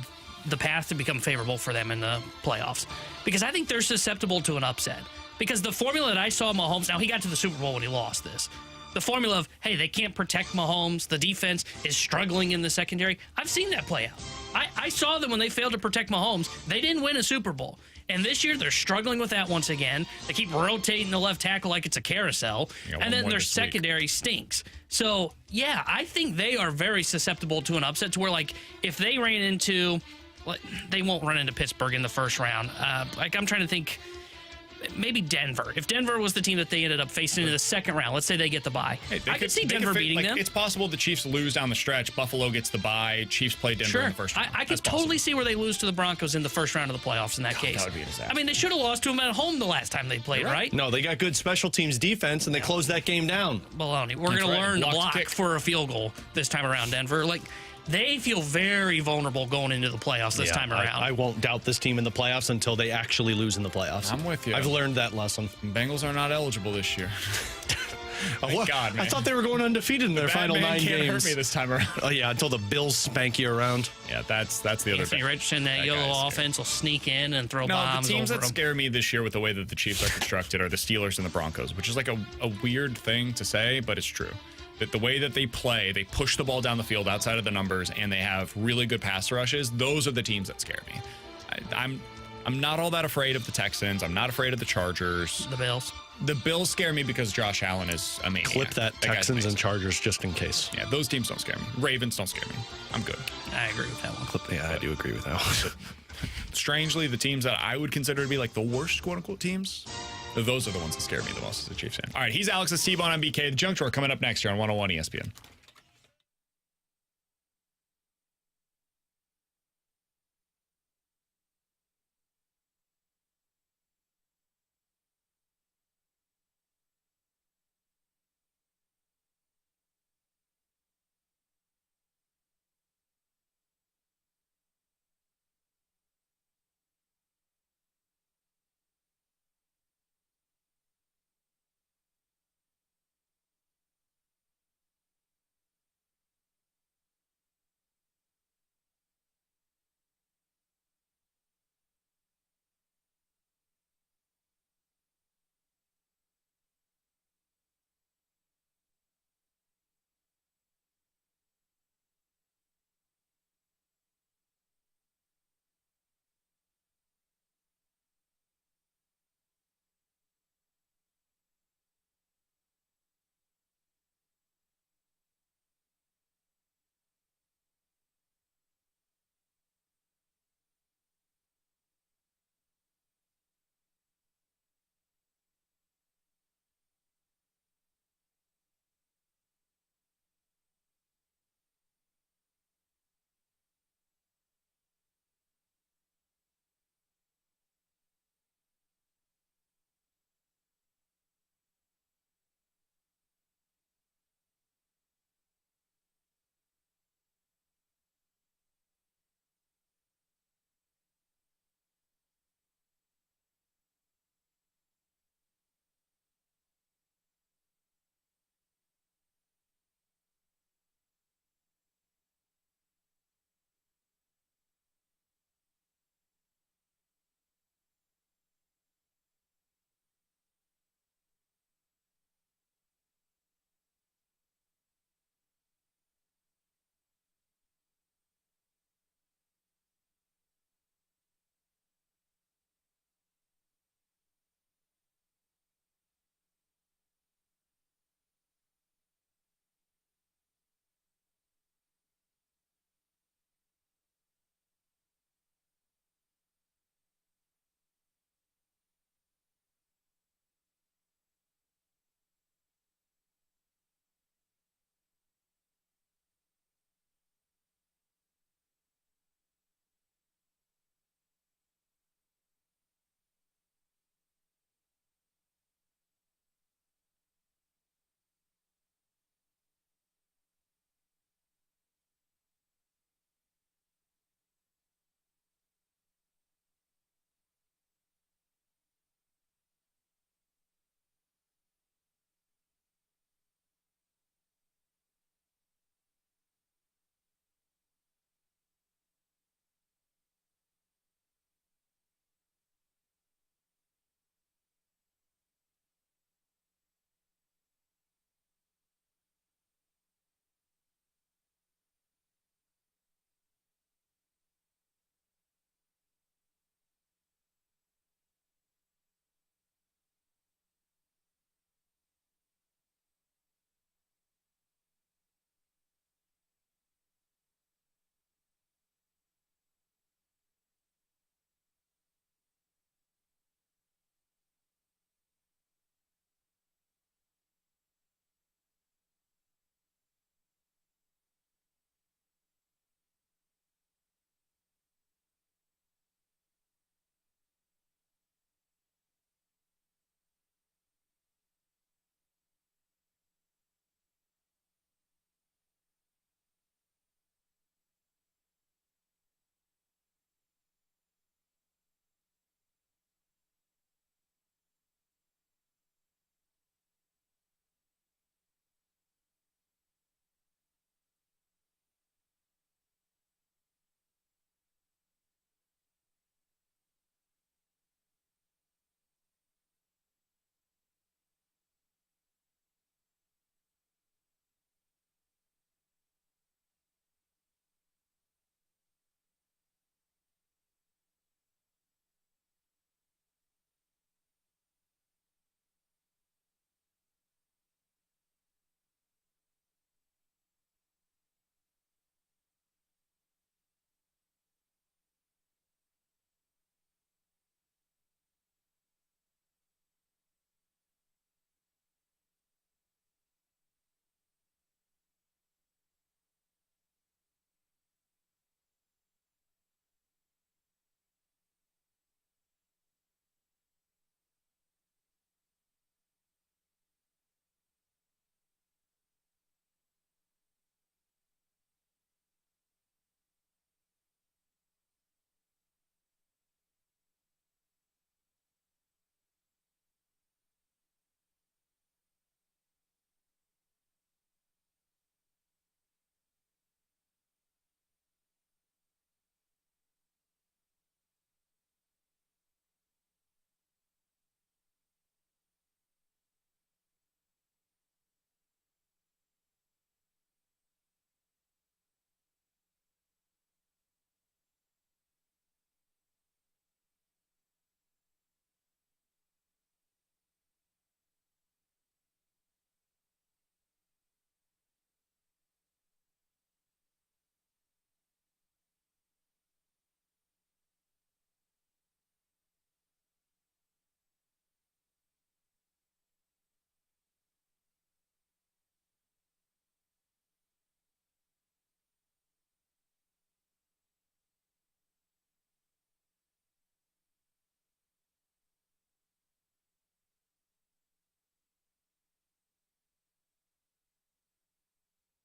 the path to become favorable for them in the playoffs, because I think they're susceptible to an upset. Because the formula that I saw Mahomes, now he got to the Super Bowl when he lost this. The formula of, hey, they can't protect Mahomes, the defense is struggling in the secondary. I've seen that play out. I saw them when they failed to protect Mahomes. They didn't win a Super Bowl. And this year, they're struggling with that once again. They keep rotating the left tackle like it's a carousel. And then their secondary stinks. So, yeah, I think they are very susceptible to an upset to where, like, if they ran into, they won't run into Pittsburgh in the first round. I'm trying to think. Maybe Denver. If Denver was the team that they ended up facing in the second round, let's say they get the bye. Hey, I could see Denver beating them. It's possible the Chiefs lose down the stretch. Buffalo gets the bye. Chiefs play Denver in the first round. I could totally see where they lose to the Broncos in the first round of the playoffs in that case. That would be a disaster. I mean, they should have lost to them at home the last time they played, right? No, they got good special teams defense, and they closed that game down. Baloney. We're going to learn to block for a field goal this time around, Denver. They feel very vulnerable going into the playoffs this time around. I won't doubt this team in the playoffs until they actually lose in the playoffs. I'm with you. I've learned that lesson. Bengals are not eligible this year. Thank God, man. I thought they were going undefeated in their final 9 games. Can't hurt me this time around. Oh yeah, until the Bills spank you around. Yeah, that's the other Anthony thing. Richardson, that yellow offense will sneak in and throw bombs the teams over that scare me this year with the way that the Chiefs are constructed are the Steelers and the Broncos, which is like a weird thing to say, but it's true. That the way that they play, they push the ball down the field outside of the numbers, and they have really good pass rushes. Those are the teams that scare me. I'm not all that afraid of the Texans. I'm not afraid of the Chargers. The Bills. The Bills scare me because Josh Allen is a maniac. Clip that Texans and Chargers just in case. Yeah, those teams don't scare me. Ravens don't scare me. I'm good. I agree with that one. I do agree with that one. Strangely, the teams that I would consider to be like the worst quote-unquote teams, those are the ones that scare me the most as a Chiefs fan. All right, he's Alex's T-Bone on BK. The Junk Drawer coming up next here on 101 ESPN.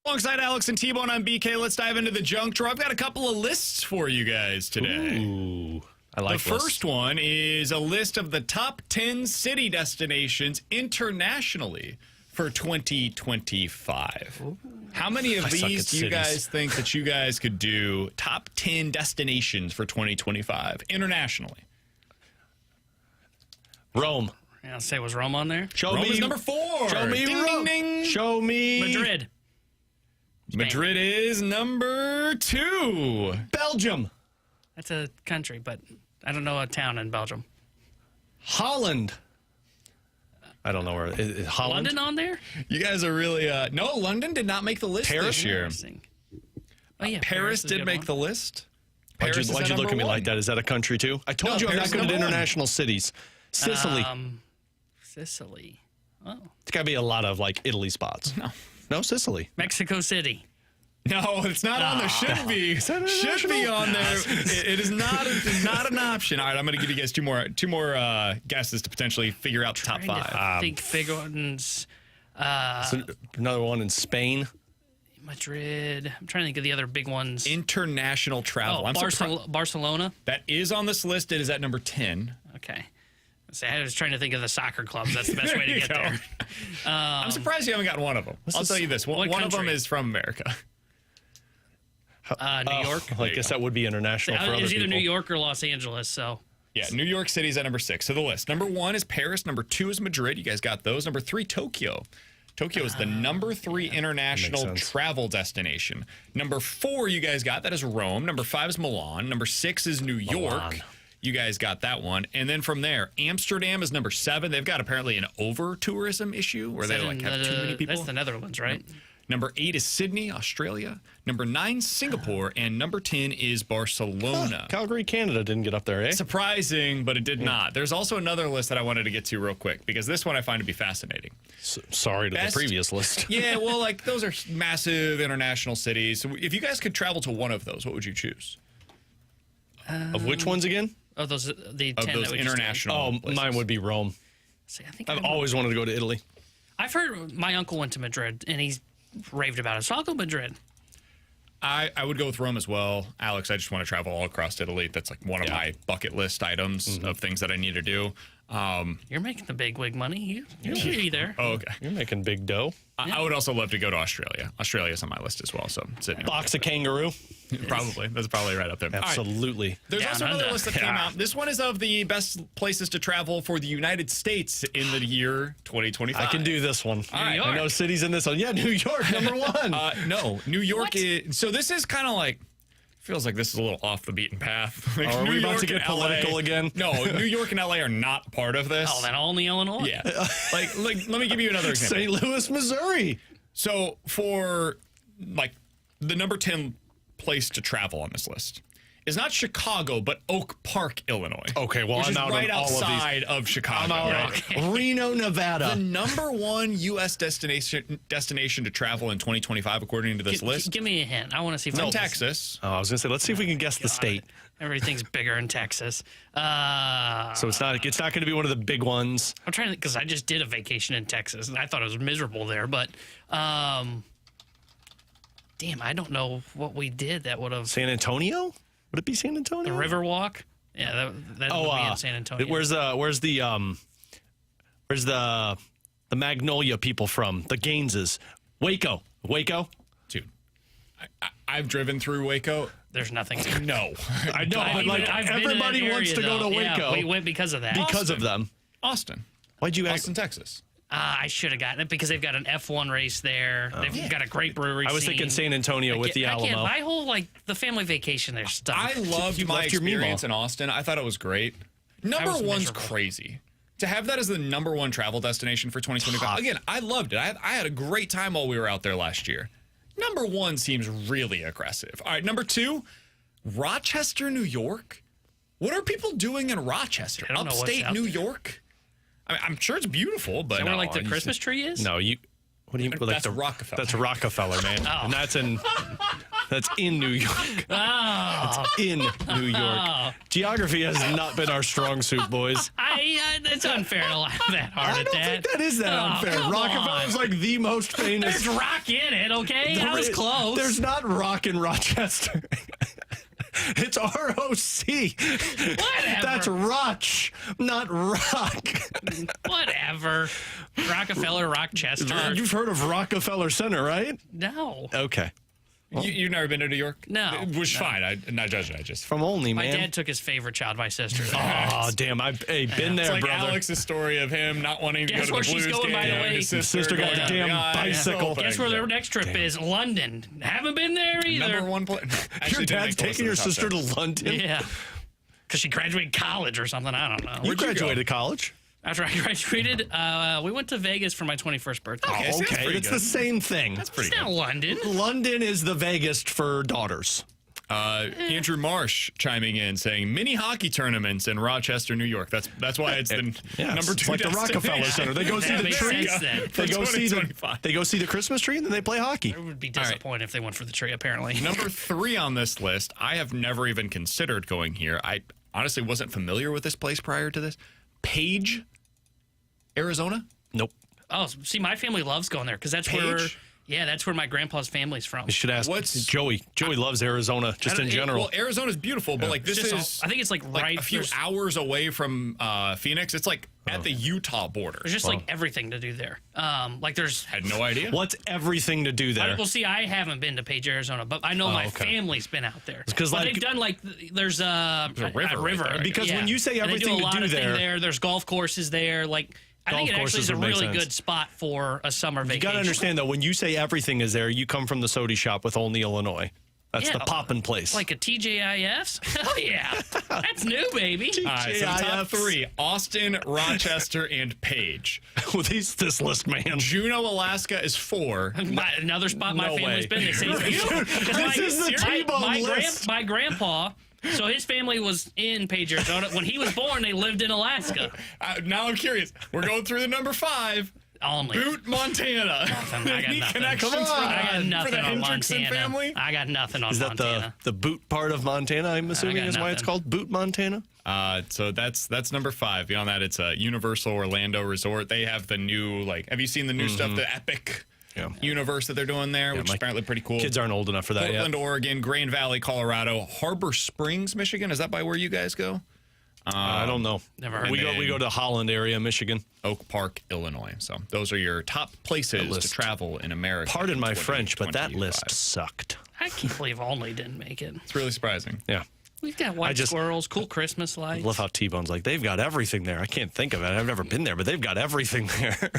Alongside Alex and T-Bone on BK, let's dive into the junk drawer. I've got a couple of lists for you guys today. Ooh, I like the first one is a list of the top 10 city destinations internationally for 2025. Ooh. How many of these do you guys think that you guys could do top 10 destinations for 2025 internationally? Rome. Yeah, I'll say, was Rome on there? Rome is number 4. Show me ding, Rome. Ding, ding. Show me Madrid. Spain. Madrid is number 2. Belgium. That's a country, but I don't know a town in Belgium. Holland. I don't know where. Is Holland? London on there? You guys are really... no, London did not make the list this year. Oh, yeah, Paris did make the list. Why'd you look at me like that? Is that a country, too? I told you I'm not good at international cities. Sicily. Sicily. Oh. It's got to be a lot of, like, Italy spots. No, Sicily. Mexico City. No, it's not on there. Should be. Should be on there. It is not an option. All right, I'm going to give you guys two more guesses to potentially figure out the top 5. I think big ones. So another one in Spain. Madrid. I'm trying to think of the other big ones. International travel. Barcelona. That is on this list. It is at number 10. Okay. See, I was trying to think of the soccer clubs. That's the best way to get there. I'm surprised you haven't gotten one of them. I'll tell you this. One of them is from America. New York. I guess that would be international for other people. It's either New York or Los Angeles, so. Yeah, New York City's at number 6. So the list. Number 1 is Paris. Number 2 is Madrid. You guys got those. Number 3, Tokyo. Tokyo is the number 3 international travel destination. Number 4, you guys got. That is Rome. Number 5 is Milan. Number 6 is New York. You guys got that one. And then from there, Amsterdam is number 7. They've got apparently an over-tourism issue where they like have too many people. That's the Netherlands, right? Number 8 is Sydney, Australia. Number 9, Singapore. And number 10 is Barcelona. Calgary, Canada didn't get up there, eh? Surprising, but it did not. There's also another list that I wanted to get to real quick because this one I find to be fascinating. Sorry to the previous list. Yeah, well, like those are massive international cities. So if you guys could travel to one of those, what would you choose? Of which ones again? Of those, the 10 of those international. Oh, mine would be Rome. See, I think I've always wanted to go to Italy. I've heard my uncle went to Madrid and he's raved about it. So I'll go Madrid. I would go with Rome as well. Alex, I just want to travel all across Italy. That's like one of my bucket list items of things that I need to do. You're making the big wig money. You're really there. Oh, okay. You're making big dough. I would also love to go to Australia. Australia's on my list as well. So box of kangaroo. Probably. That's probably right up there. Absolutely. Right. There's also another list that came out. This one is of the best places to travel for the United States in the year 2025. I can do this one. All right. I know cities in this one. Yeah, New York, number 1. No, New York is... So this is kind of like... Feels like this is a little off the beaten path. Like are we about to get political again? No, New York and LA are not part of this. Oh, then only Illinois? Yeah. like, let me give you another example. St. Louis, Missouri. So for like the number 10 place to travel on this list is not Chicago, but Oak Park, Illinois. Okay, well, which I'm is out right on all outside of of Chicago. I'm out. Right? Reno, Nevada. The number 1 U.S. destination to travel in 2025, according to this list. Give me a hint. I want to see if Texas. Oh, I was going to say, let's see if we can guess the state. Everything's bigger in Texas. So it's not going to be one of the big ones. I'm trying to, because I just did a vacation in Texas, and I thought it was miserable there, but damn, I don't know what we did that would have... San Antonio? Would it be San Antonio? The Riverwalk? Yeah, that would be in San Antonio. Where's the Magnolia people from? The Gaineses. Waco. Dude, I've driven through Waco. There's nothing. No. I know, but like everybody wants to go to Waco. Yeah, we went because of that. Because of them. Austin. Why'd you Austin, Texas. I should have gotten it because they've got an F1 race there. They've got a great brewery I was thinking San Antonio with the Alamo. My whole, the family vacation there stuff. I loved my experience in Austin. I thought it was great. Number 1's crazy. To have that as the number 1 travel destination for 2025. Again, I loved it. I had a great time while we were out there last year. Number 1 seems really aggressive. All right, number 2, Rochester, New York. What are people doing in Rochester? Upstate New York? I mean, I'm sure it's beautiful, but... Is that where, the Christmas tree is? No, what do you... That's Rockefeller. That's Rockefeller, man. Oh. And that's in... That's in New York. Oh. That's in New York. Oh. Geography has not been our strong suit, boys. It's unfair to laugh that hard I at don't that. think that is that unfair. Come Rockefeller's on. like the most famous. There's rock in it, okay? That was close. There's not rock in Rochester. It's ROC. Whatever. That's Roch, not rock. Whatever. Rockefeller, Rochester. You've heard of Rockefeller Center, right? No. Okay. You've never been to New York? No. Which is fine. I'm not judging. I just. From Only, My man. dad took his favorite child, my sister. Oh, damn. I've been It's there, like brother. Alex's story of him not wanting to Guess go to where the she's Blues going, game. by the way? His Sister got going a damn yeah, bicycle. Guess where their next trip is? London. Haven't been there either. Number one play. Your dad's taking your sister to London? Yeah. Because she graduated college or something. I don't know. You graduated college? After I graduated, we went to Vegas for my 21st birthday. Okay, so that's Okay, pretty it's good. the same thing. That's pretty It's not good. London. London is the Vegas for daughters. Andrew Marsh chiming in saying mini hockey tournaments in Rochester, New York. That's why it's the number 2 It's like the Rockefeller Center. They go see That the makes tree. sense then. They go see the 2025. they go see the Christmas tree and then they play hockey. I would be disappointed if they went for the tree, apparently. Number 3 on this list, I have never even considered going here. I honestly wasn't familiar with this place prior to this. Page, Arizona? Nope. Oh, see, my family loves going there because that's where, that's where my grandpa's family's from. You should ask What's- Joey. Joey loves Arizona just in general. Well, Arizona's beautiful, but like this It's is just I think it's like right a few there's- hours away from Phoenix. It's like at the Utah border. There's just like everything to do there. Like there's. Had no idea. What's everything to do there? Well, see, I haven't been to Page, Arizona, but I know my okay. family's been out there. 'Cause, But like- they've done like there's a river right there, I Because when you say And they do everything a lot to do of thing there, there's golf courses there. Like I think it Golf actually is courses a would make really sense. good spot for a summer you vacation. got to understand though, when you say everything is there, you come from the Sody shop with Only, Illinois. That's the poppin' place. Like a TJIFs? Hell yeah. That's new, baby. All right, so the top JIFs. 3, Austin, Rochester, and Page. With this list, man. Juneau, Alaska is 4. Another spot my No family's way. been. They say it's beautiful. 'Cause This is the T-bone list. my grandpa, so his family was in Page, Arizona. When he was born, they lived in Alaska. Now I'm curious. We're going through the number 5. Only. Butte, Montana. I got Any nothing. connections Come on. for I got for nothing the on Hendrickson Montana. family? I got nothing on Is that Montana. the boot part of Montana, I'm assuming got is why it's nothing. called Boot, Montana? So that's number 5. Beyond that, it's a Universal Orlando Resort. They have the new have you seen the new stuff, the Epic Yeah. universe that they're doing there, which is my apparently pretty cool. Kids aren't old enough for that Portland, yet. Oregon, Grand Valley, Colorado, Harbor Springs, Michigan. Is that by where you guys go? I don't know. Never heard we of go to the Holland area, Michigan. Oak Park, Illinois. So those are your top places to list. travel in America. Pardon my in French, but that 2025. list sucked. I can't believe Only didn't make it. It's really surprising. Yeah. We've got white squirrels, cool Christmas lights. Love how T-Bone's like, they've got everything there. I can't think of it. I've never been there, but they've got everything there.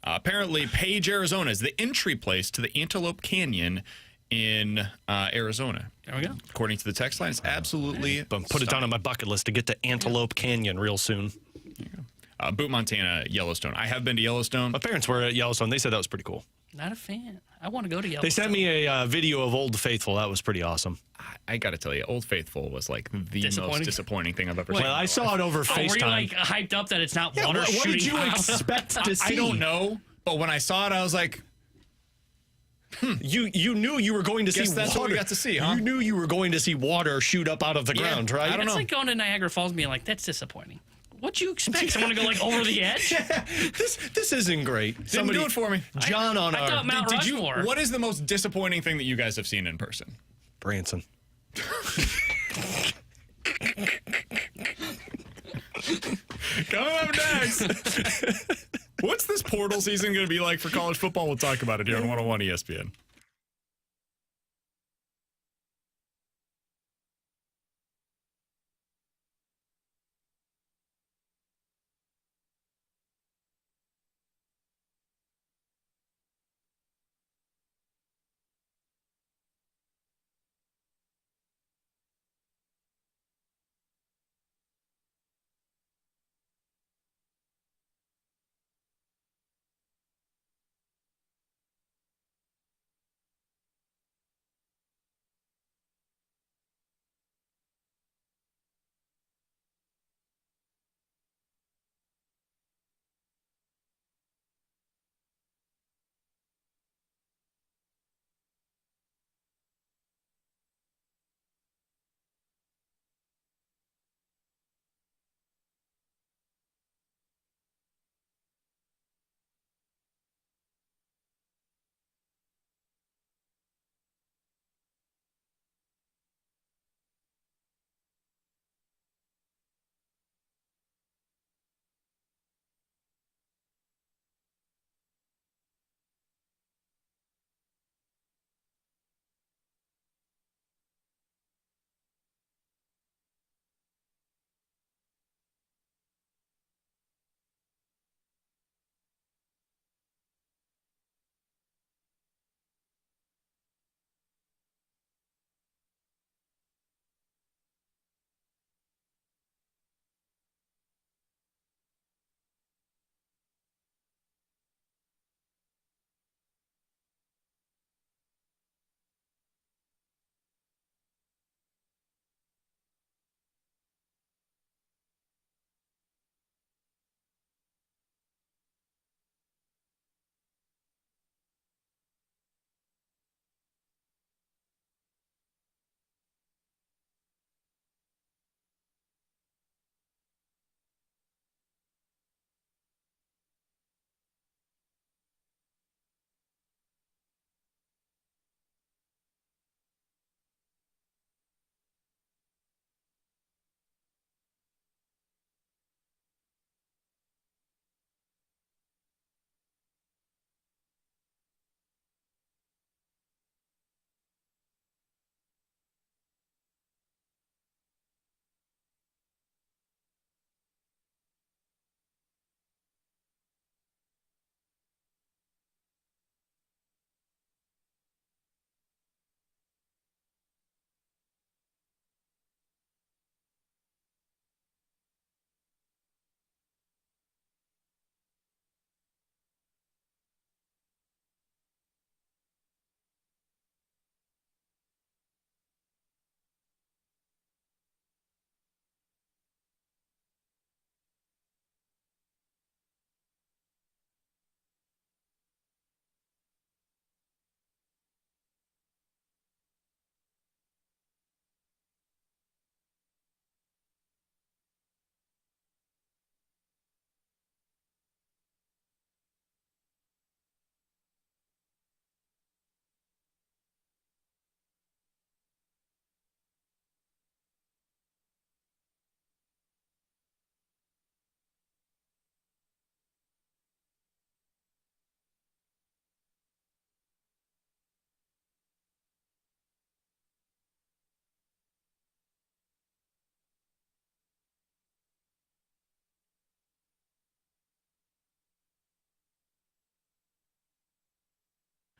Apparently, Page, Arizona is the entry place to the Antelope Canyon in Arizona. There we go. According to the text line, it's absolutely But put it down on my bucket list to get to Antelope Canyon real soon. Butte, Montana, Yellowstone. I have been to Yellowstone. My parents were at Yellowstone. They said that was pretty cool. Not a fan. I want to go to Yellowstone. They sent me a video of Old Faithful. That was pretty awesome. I got to tell you, Old Faithful was like the Disappointing? most disappointing thing I've ever seen. Well, I saw it over Oh, FaceTime. were you like hyped up that it's not water what shooting did you out? expect to see? I don't know, but when I saw it, I was like, You knew you were going to Guess see that's water. what we got to see, huh? You knew you were going to see water shoot up out of the Yeah, ground, right? I don't It's know. like going to Niagara Falls and being like, that's disappointing. What'd you expect? Someone to go like over the edge? This isn't great. Didn't do it for me. John on I our thought Mount Did you? Rushmore. What is the most disappointing thing that you guys have seen in person? Branson. Coming up next. What's this portal season going to be like for college football? We'll talk about it here on 101 ESPN.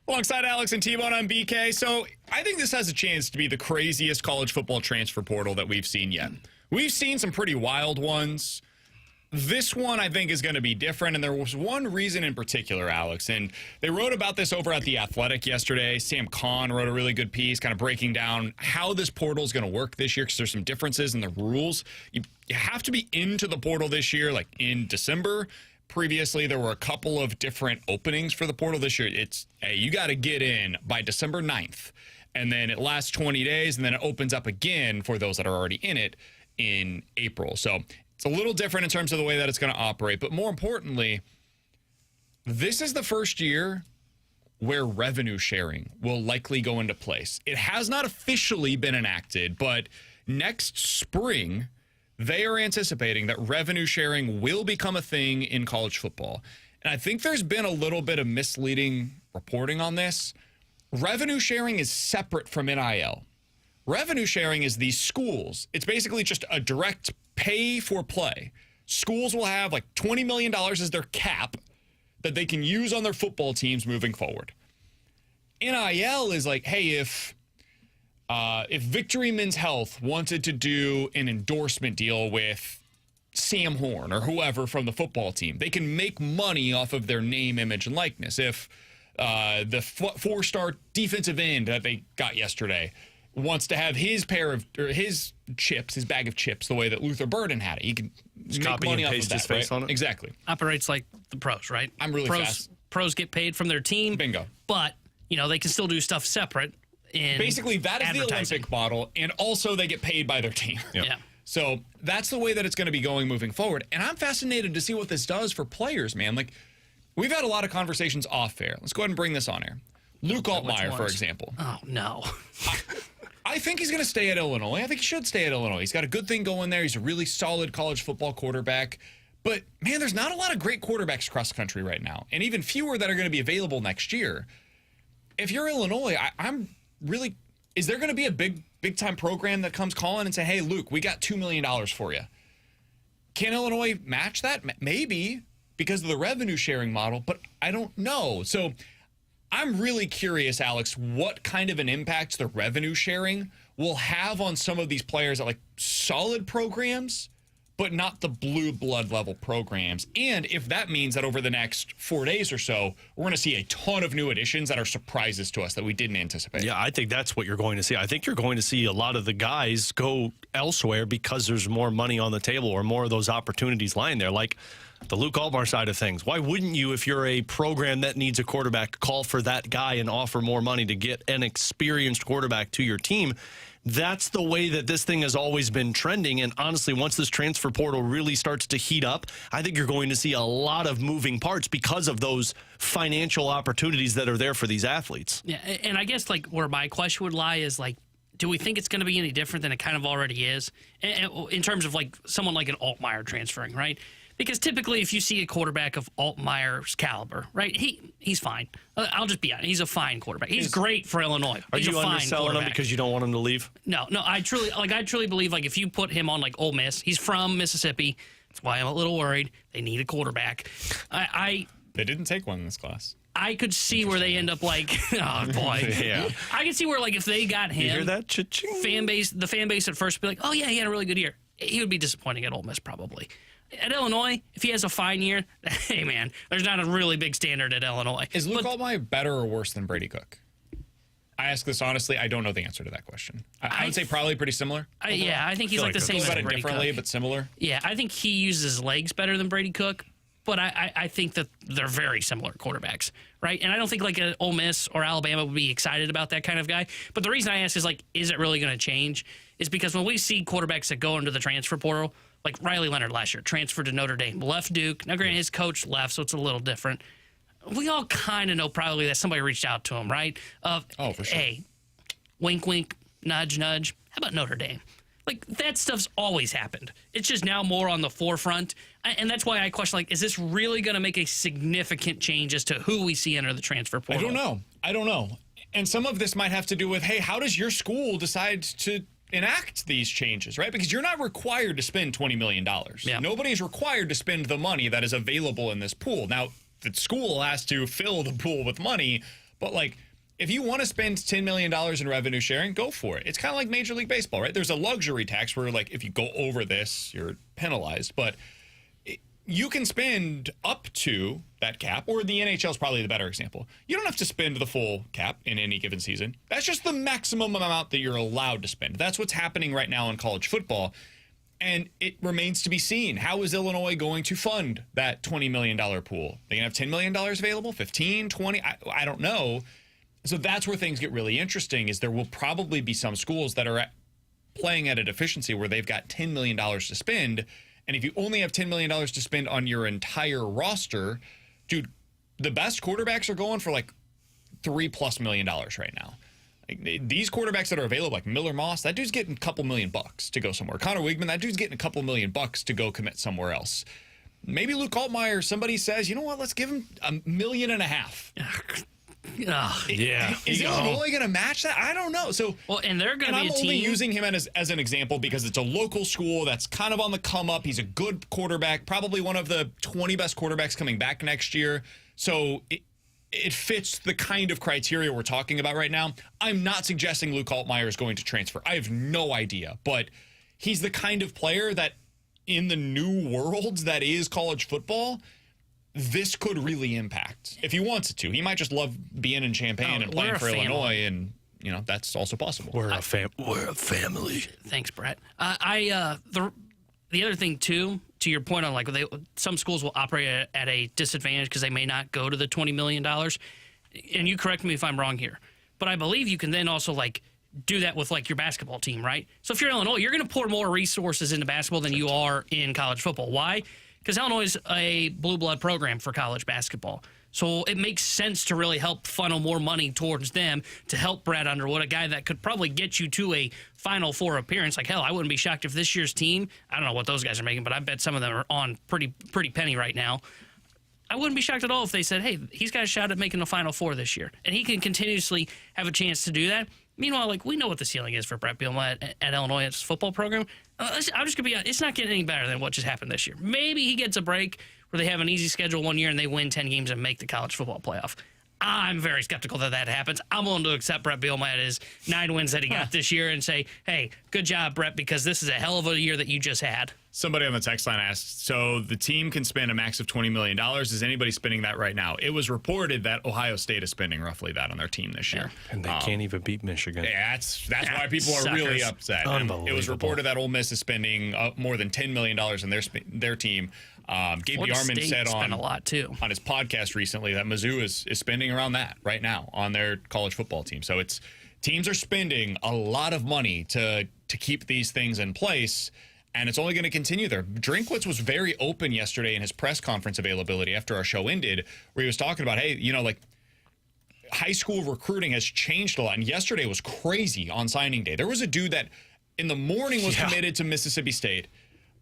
Alongside Alex and T-Bone on BK. So I think this has a chance to be the craziest college football transfer portal that we've seen yet. We've seen some pretty wild ones. This one, I think, is going to be different, and there was one reason in particular, Alex, and they wrote about this over at The Athletic yesterday. Sam Kahn wrote a really good piece kind of breaking down how this portal is going to work this year because there's some differences in the rules. You have to be into the portal this year, like in December. Previously, there were a couple of different openings for the portal this year. It's, hey, you got to get in by December 9th, and then it lasts 20 days, and then it opens up again for those that are already in it in April. So it's a little different in terms of the way that it's going to operate. But more importantly, this is the first year where revenue sharing will likely go into place. It has not officially been enacted, but next spring, they are anticipating that revenue sharing will become a thing in college football. And I think there's been a little bit of misleading reporting on this. Revenue sharing is separate from NIL. Revenue sharing is these schools. It's basically just a direct pay for play. Schools will have like $20 million as their cap that they can use on their football teams moving forward. NIL is like, hey, if Victory Men's Health wanted to do an endorsement deal with Sam Horn or whoever from the football team, they can make money off of their name, image, and likeness. If the four-star defensive end that they got yesterday wants to have his his chips, his bag of chips, the way that Luther Burden had it, he can just make copy money and off paste of that, his face right? on it. Exactly. Operates like the pros, right? I'm really fast. Pros get paid from their team. Bingo. But, they can still do stuff separate. Basically, that is the Olympic model, and also they get paid by their team. Yeah. So that's the way that it's going to be going moving forward. And I'm fascinated to see what this does for players, man. Like, we've had a lot of conversations off air. Let's go ahead and bring this on air. Luke Altmaier, for example. Oh, no. I think he's going to stay at Illinois. I think he should stay at Illinois. He's got a good thing going there. He's a really solid college football quarterback. But, man, there's not a lot of great quarterbacks across the country right now, and even fewer that are going to be available next year. If you're Illinois, I'm really – is there going to be a big-time program that comes calling and say, hey, Luke, we got $2 million for you? Can Illinois match that? Maybe, because of the revenue-sharing model, but I don't know. So I'm really curious, Alex, what kind of an impact the revenue sharing will have on some of these players at like solid programs, but not the blue blood level programs. And if that means that over the next 4 days or so, we're going to see a ton of new additions that are surprises to us that we didn't anticipate. Yeah, I think that's what you're going to see. I think you're going to see a lot of the guys go elsewhere because there's more money on the table or more of those opportunities lying there. Like the Luke Altmaier side of things. Why wouldn't you, if you're a program that needs a quarterback, call for that guy and offer more money to get an experienced quarterback to your team? That's the way that this thing has always been trending. And honestly, once this transfer portal really starts to heat up, I think you're going to see a lot of moving parts because of those financial opportunities that are there for these athletes. Yeah, and I guess like where my question would lie is like, do we think it's going to be any different than it kind of already is in terms of like someone like an Altmaier transferring, right? Because typically, if you see a quarterback of Altmaier's caliber, right, he's fine. I'll just be honest. He's a fine quarterback. He's great for Illinois. Are He's you a fine underselling him because you don't want him to leave? No. I truly believe like if you put him on like Ole Miss, he's from Mississippi. That's why I'm a little worried. They need a quarterback. They didn't take one in this class. I could see where they end up like, oh boy. Yeah. I could see where like if they got him, you hear that? Cha-ching. the fan base at first would be like, oh yeah, he had a really good year. He would be disappointing at Ole Miss probably. At Illinois, if he has a fine year, hey, man, there's not a really big standard at Illinois. Is Luke Altmaier better or worse than Brady Cook? I ask this honestly. I don't know the answer to that question. I would say probably pretty similar. Yeah, I think he's like the same as About it Brady differently, Cook. but similar. Yeah, I think he uses his legs better than Brady Cook, but I think that they're very similar quarterbacks, right? And I don't think like an Ole Miss or Alabama would be excited about that kind of guy. But the reason I ask is like, is it really going to change? Is because when we see quarterbacks that go into the transfer portal, like Riley Leonard last year, transferred to Notre Dame, left Duke. Now, granted, his coach left, so it's a little different. We all kind of know probably that somebody reached out to him, right? For sure. Hey, wink, wink, nudge, nudge. How about Notre Dame? Like, that stuff's always happened. It's just now more on the forefront. And that's why I question, like, is this really going to make a significant change as to who we see enter the transfer portal? I don't know. And some of this might have to do with, hey, how does your school decide to enact these changes, right? Because you're not required to spend $20 million. Yeah. Nobody is required to spend the money that is available in this pool. Now, the school has to fill the pool with money, But, like, if you want to spend $10 million in revenue sharing, go for it. It's kind of like Major League Baseball, right? There's a luxury tax where, like, if you go over this, you're penalized. But you can spend up to that cap, or the NHL is probably the better example. You don't have to spend the full cap in any given season. That's just the maximum amount that you're allowed to spend. That's what's happening right now in college football. And it remains to be seen. How is Illinois going to fund that $20 million pool? They going to have $10 million available? 15, 20? I don't know. So that's where things get really interesting, is there will probably be some schools that are playing at a deficiency where they've got $10 million to spend. And if you only have $10 million to spend on your entire roster, dude, the best quarterbacks are going for like $3+ million right now. Like, these quarterbacks that are available, like Miller Moss, that dude's getting a couple $1 million to go somewhere. Connor Wigman, that dude's getting a couple $1 million to go commit somewhere else. Maybe Luke Altmaier, somebody says, you know what, let's give him $1.5 million. Is Illinois going to match that? I don't know. So, and they're going to be I'm a team. only using him as an example because it's a local school that's kind of on the come up. He's a good quarterback, probably one of the 20 best quarterbacks coming back next year. So it fits the kind of criteria we're talking about right now. I'm not suggesting Luke Altmaier is going to transfer. I have no idea, but he's the kind of player that in the new world that is college football, this could really impact if he wants it to. He might just love being in Champaign and playing for Illinois, and you know that's also possible. We're a family. Thanks, Brett. The other thing too, to your point on like some schools will operate at a disadvantage because they may not go to the $20 million. And you correct me if I'm wrong here, but I believe you can then also like do that with like your basketball team, right? So if you're Illinois, you're going to pour more resources into basketball than you are in college football. Why? Because Illinois is a blue blood program for college basketball. So it makes sense to really help funnel more money towards them to help Brad Underwood, a guy that could probably get you to a Final Four appearance. Like, hell, I wouldn't be shocked if this year's team, I don't know what those guys are making, but I bet some of them are on pretty penny right now. I wouldn't be shocked at all if they said, hey, he's got a shot at making the Final Four this year. And he can continuously have a chance to do that. Meanwhile, like, we know what the ceiling is for Brett Bielema at Illinois' football program. I'm just going to be honest, it's not getting any better than what just happened this year. Maybe he gets a break where they have an easy schedule one year and they win 10 games and make the college football playoff. I'm very skeptical that happens. I'm willing to accept Brett Bielema at his 9 wins that he got this year and say, hey, good job, Brett, because this is a hell of a year that you just had. Somebody on the text line asked, so the team can spend a max of $20 million. Is anybody spending that right now? It was reported that Ohio State is spending roughly that on their team this year. And they can't even beat Michigan. Yeah, that's why people are really upset. It was reported that Ole Miss is spending more than $10 million in their team. Gabe Yarman said a lot too on his podcast recently that Mizzou is spending around that right now on their college football team. So teams are spending a lot of money to keep these things in place, and it's only going to continue there. Drinkwitz was very open yesterday in his press conference availability after our show ended, where he was talking about, hey, you know, like high school recruiting has changed a lot, and yesterday was crazy on signing day. There was a dude that in the morning was committed to Mississippi State.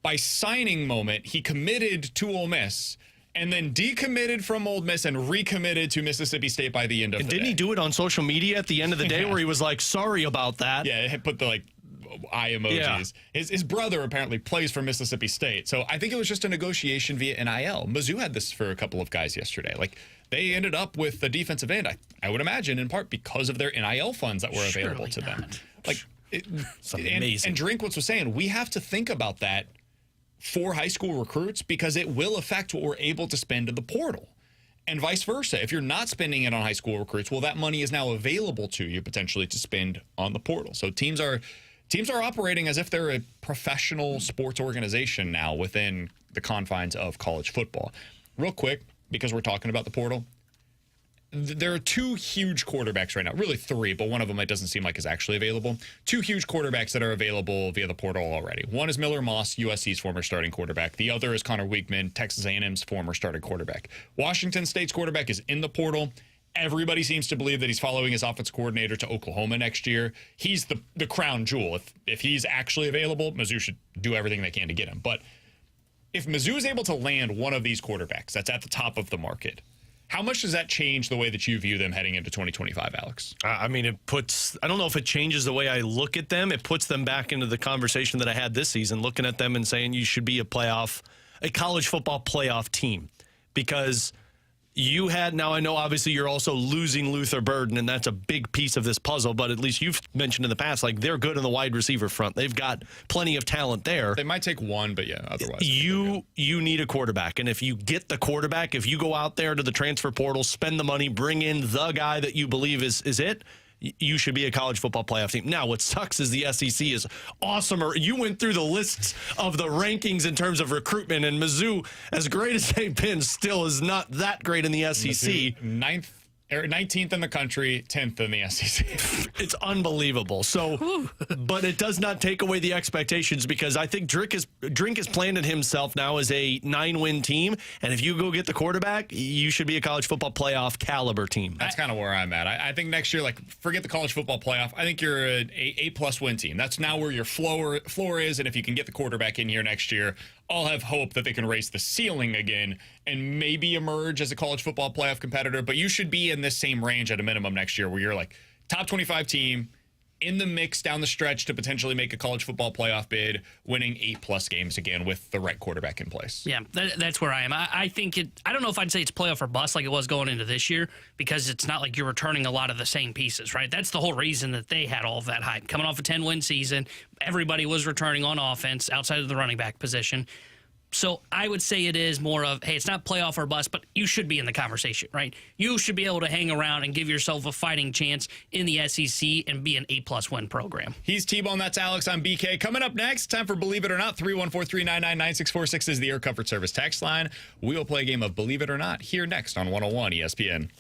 By signing moment, he committed to Ole Miss and then decommitted from Ole Miss and recommitted to Mississippi State by the end of the day. Didn't he do it on social media at the end of the day where he was like, sorry about that? Yeah, he put the like eye emojis. Yeah. His brother apparently plays for Mississippi State. So I think it was just a negotiation via NIL. Mizzou had this for a couple of guys yesterday. Like they ended up with the defensive end, I would imagine, in part because of their NIL funds that were available to them. Like it's amazing. And Drinkwitz was saying, we have to think about that for high school recruits because it will affect what we're able to spend in the portal and vice versa. If you're not spending it on high school recruits, well, that money is now available to you potentially to spend on the portal. So teams are operating as if they're a professional sports organization now within the confines of college football. Real quick, because we're talking about the portal, there are 2 huge quarterbacks right now, really 3, but one of them it doesn't seem like is actually available. 2 huge quarterbacks that are available via the portal already. One is Miller Moss, USC's former starting quarterback. The other is Connor Wigman, Texas A&M's former starting quarterback. Washington State's quarterback is in the portal. Everybody seems to believe that he's following his offensive coordinator to Oklahoma next year. He's the crown jewel. If he's actually available, Mizzou should do everything they can to get him. But if Mizzou is able to land one of these quarterbacks that's at the top of the market, how much does that change the way that you view them heading into 2025, Alex? I mean, I don't know if it changes the way I look at them. It puts them back into the conversation that I had this season, looking at them and saying you should be a college football playoff team. Because Now I know obviously you're also losing Luther Burden, and that's a big piece of this puzzle, but at least you've mentioned in the past, like, they're good in the wide receiver front. They've got plenty of talent there. They might take one, but yeah, otherwise. You need a quarterback, and if you get the quarterback, if you go out there to the transfer portal, spend the money, bring in the guy that you believe is it, you should be a college football playoff team. Now, what sucks is the SEC is awesomer. You went through the lists of the rankings in terms of recruitment, and Mizzou, as great as they've been, still is not that great in the SEC. 19th in the country, 10th in the SEC. It's unbelievable. So, but it does not take away the expectations, because I think Drink has planted himself now as a 9-win team, and if you go get the quarterback, you should be a college football playoff caliber team. That's kind of where I'm at. I think next year, like, forget the college football playoff. I think you're an A+ win team. That's now where your floor is, and if you can get the quarterback in here next year, I'll have hope that they can raise the ceiling again and maybe emerge as a college football playoff competitor. But you should be in this same range at a minimum next year, where you're like top 25 team in the mix down the stretch to potentially make a college football playoff bid, winning 8+ games again with the right quarterback in place. Yeah, that's where I am. I think I don't know if I'd say it's playoff or bust like it was going into this year, because it's not like you're returning a lot of the same pieces, right? That's the whole reason that they had all of that hype. Coming off a 10-win season, everybody was returning on offense outside of the running back position. So I would say it is more of, hey, it's not playoff or bust, but you should be in the conversation, right? You should be able to hang around and give yourself a fighting chance in the SEC and be an A+ win program. He's T-Bone, that's Alex, I'm BK. Coming up next, time for Believe It or Not. 314-399-9646 is the Air Comfort Service text line. We will play a game of Believe It or Not here next on 101 ESPN.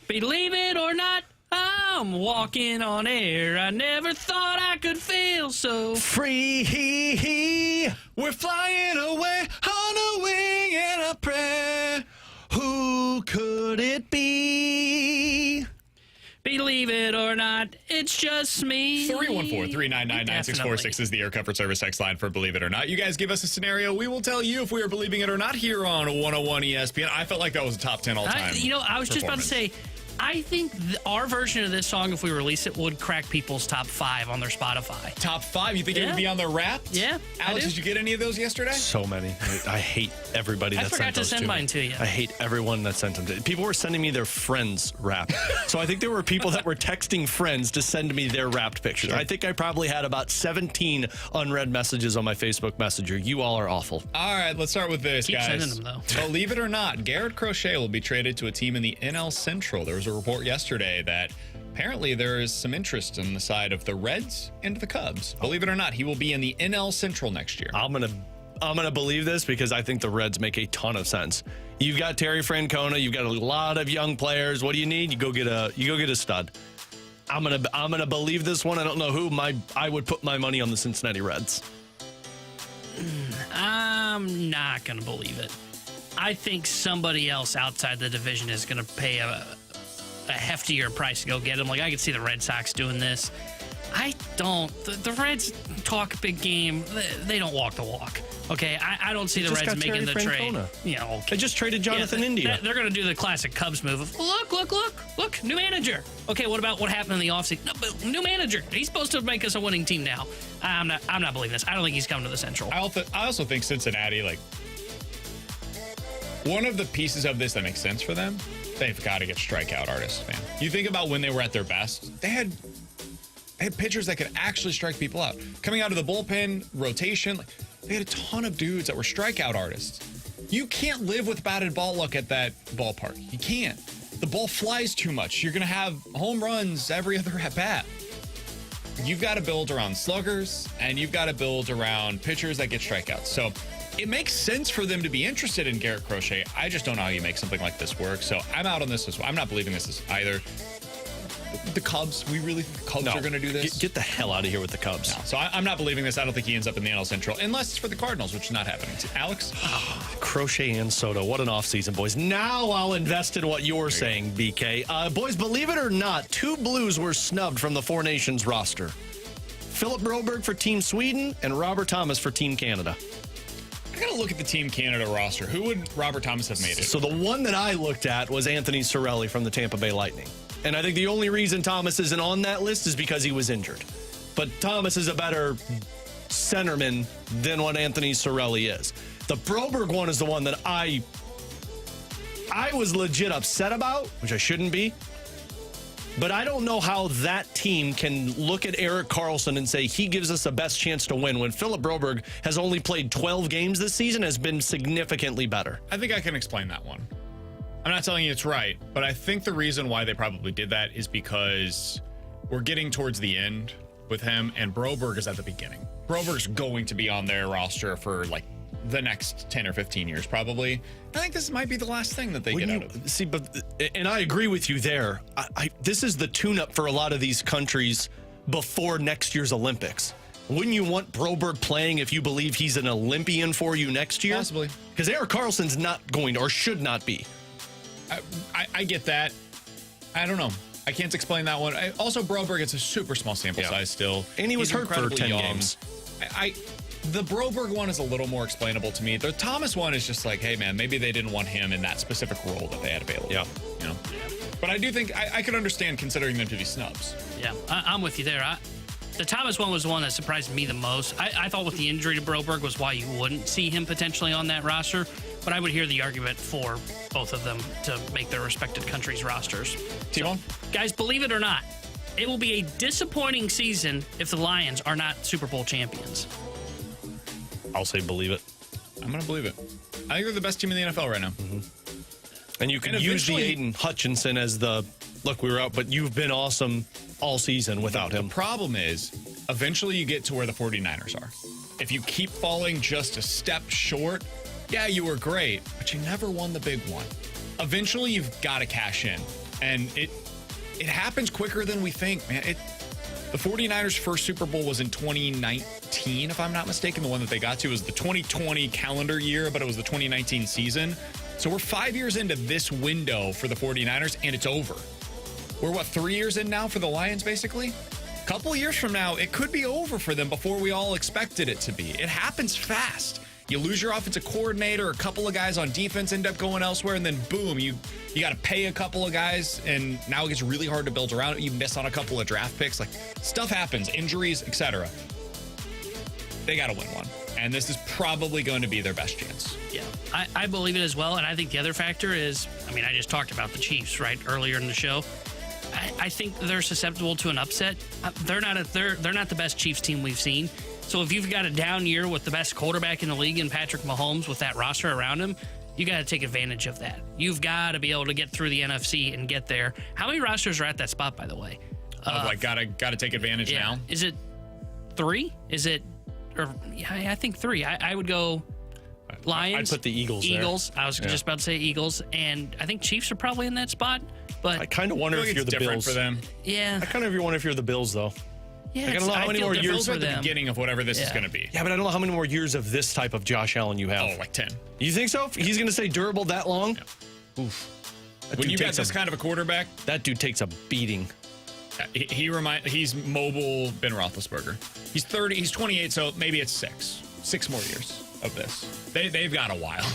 Believe it or not, I'm walking on air. I never thought I could feel so free. We're flying away on a wing and a prayer. Who could it be? Believe it or not, it's just me. 314-399-9646 is the Air Comfort Service text line for Believe It or Not. You guys give us a scenario. We will tell you if we are believing it or not here on 101 ESPN. I felt like that was a top 10 all-time I was just about to say, I think our version of this song, if we release it, would crack people's top 5 on their Spotify. Top 5? You think it would be on their Wrapped? Yeah. Alex, did you get any of those yesterday? So many. I hate everybody that sent those to me. I forgot to send mine to you. I hate everyone that sent them to me. People were sending me their friends' Wrapped. So I think there were people that were texting friends to send me their Wrapped pictures. Sure. I think I probably had about 17 unread messages on my Facebook Messenger. You all are awful. All right, let's start with this, Keep guys. sending them, though. Believe it or not, Garrett Crochet will be traded to a team in the NL Central. There was a report yesterday that apparently there is some interest on the side of the Reds and the Cubs. Believe it or not, he will be in the NL Central next year. I'm gonna believe this because I think the Reds make a ton of sense. You've got Terry Francona, you've got a lot of young players. What do you need? You go get a stud. I'm gonna believe this one. I don't know who. I would put my money on the Cincinnati Reds. I'm not gonna believe it. I think somebody else outside the division is gonna pay a heftier price to go get him. Like, I could see the Red Sox doing this. I don't. The Reds talk a big game. They don't walk the walk. Okay, I don't see the Reds making the trade. You know, they just traded Jonathan India. They're going to do the classic Cubs move of, look, new manager. Okay, what about what happened in the offseason? No, but new manager. He's supposed to make us a winning team now. I'm not believing this. I don't think he's coming to the Central. I also think Cincinnati, like, one of the pieces of this that makes sense for them, they've got to get strikeout artists, man. You think about when they were at their best, they had pitchers that could actually strike people out. Coming out of the bullpen, rotation, they had a ton of dudes that were strikeout artists. You can't live with batted ball luck at that ballpark. You can't. The ball flies too much. You're going to have home runs every other at bat. You've got to build around sluggers, and you've got to build around pitchers that get strikeouts. So it makes sense for them to be interested in Garrett Crochet. I just don't know how you make something like this work. So I'm out on this as well. I'm not believing this is either. The Cubs, we really think the Cubs are going to do this? Get the hell out of here with the Cubs. No. So I'm not believing this. I don't think he ends up in the NL Central, unless it's for the Cardinals, which is not happening. Alex? Crochet and Soto. What an offseason, boys. Now I'll invest in what you're saying, BK. Boys, believe it or not, 2 Blues were snubbed from the Four Nations roster. Philip Broberg for Team Sweden and Robert Thomas for Team Canada. I got to look at the Team Canada roster. Who would Robert Thomas have made it? So the one that I looked at was Anthony Cirelli from the Tampa Bay Lightning. And I think the only reason Thomas isn't on that list is because he was injured. But Thomas is a better centerman than what Anthony Cirelli is. The Broberg one is the one that I was legit upset about, which I shouldn't be. But I don't know how that team can look at Erik Karlsson and say he gives us the best chance to win when Philip Broberg has only played 12 games this season, has been significantly better. I think I can explain that one. I'm not telling you it's right, but I think the reason why they probably did that is because we're getting towards the end with him, and Broberg is at the beginning. Broberg's going to be on their roster for like the next 10 or 15 years, probably. I think this might be the last thing that they get out of. See, and I agree with you there. This is the tune-up for a lot of these countries before next year's Olympics. Wouldn't you want Broberg playing if you believe he's an Olympian for you next year? Possibly. Because Erik Karlsson's not going to, or should not be. I get that. I don't know. I can't explain that one. Also, Broberg, it's a super small sample size still. And he was hurt for 10 games. The Broberg one is a little more explainable to me. The Thomas one is just like, hey, man, maybe they didn't want him in that specific role that they had available. Yeah. You know? But I do think I could understand considering them to be snubs. Yeah, I'm with you there. The Thomas one was the one that surprised me the most. I thought with the injury to Broberg was why you wouldn't see him potentially on that roster. But I would hear the argument for both of them to make their respected countries' rosters. T-Bone? So, guys, believe it or not, it will be a disappointing season if the Lions are not Super Bowl champions. I'll say believe it. I'm going to believe it. I think they're the best team in the NFL right now. Mm-hmm. And you can use the Aiden Hutchinson as the, look, we were out, but you've been awesome all season without him. The problem is, eventually you get to where the 49ers are. If you keep falling just a step short, yeah, you were great, but you never won the big one. Eventually, you've got to cash in. And it happens quicker than we think, man. The 49ers' first Super Bowl was in 2019, if I'm not mistaken. The one that they got to was the 2020 calendar year, but it was the 2019 season. So we're 5 years into this window for the 49ers, and it's over. We're, 3 years in now for the Lions, basically? A couple of years from now, it could be over for them before we all expected it to be. It happens fast. You lose your offensive coordinator, a couple of guys on defense end up going elsewhere, and then boom, you got to pay a couple of guys, and now it gets really hard to build around it. You miss on a couple of draft picks. Like, stuff happens, injuries, etc. They got to win one, and this is probably going to be their best chance. Yeah, I believe it as well, and I think the other factor is, I just talked about the Chiefs, right, earlier in the show. I think they're susceptible to an upset. They're not the best Chiefs team we've seen. So if you've got a down year with the best quarterback in the league in Patrick Mahomes with that roster around him, you got to take advantage of that. You've got to be able to get through the NFC and get there. How many rosters are at that spot, by the way? Gotta take advantage now. Is it 3? I think 3. I would go Lions. I'd put the Eagles there. I was just about to say Eagles, and I think Chiefs are probably in that spot. But I kind of wonder if you're the Bills. For them. Yeah. I kind of wonder if you're the Bills, though. Yeah, I don't know how many more years at the beginning of whatever this is going to be. Yeah, but I don't know how many more years of this type of Josh Allen you have. Oh, like 10. You think so? He's going to stay durable that long? Yeah. Oof. When you got this kind of a quarterback, that dude takes a beating. He's mobile Ben Roethlisberger. He's 30. He's 28, so maybe it's 6 more years of this. They've got a while.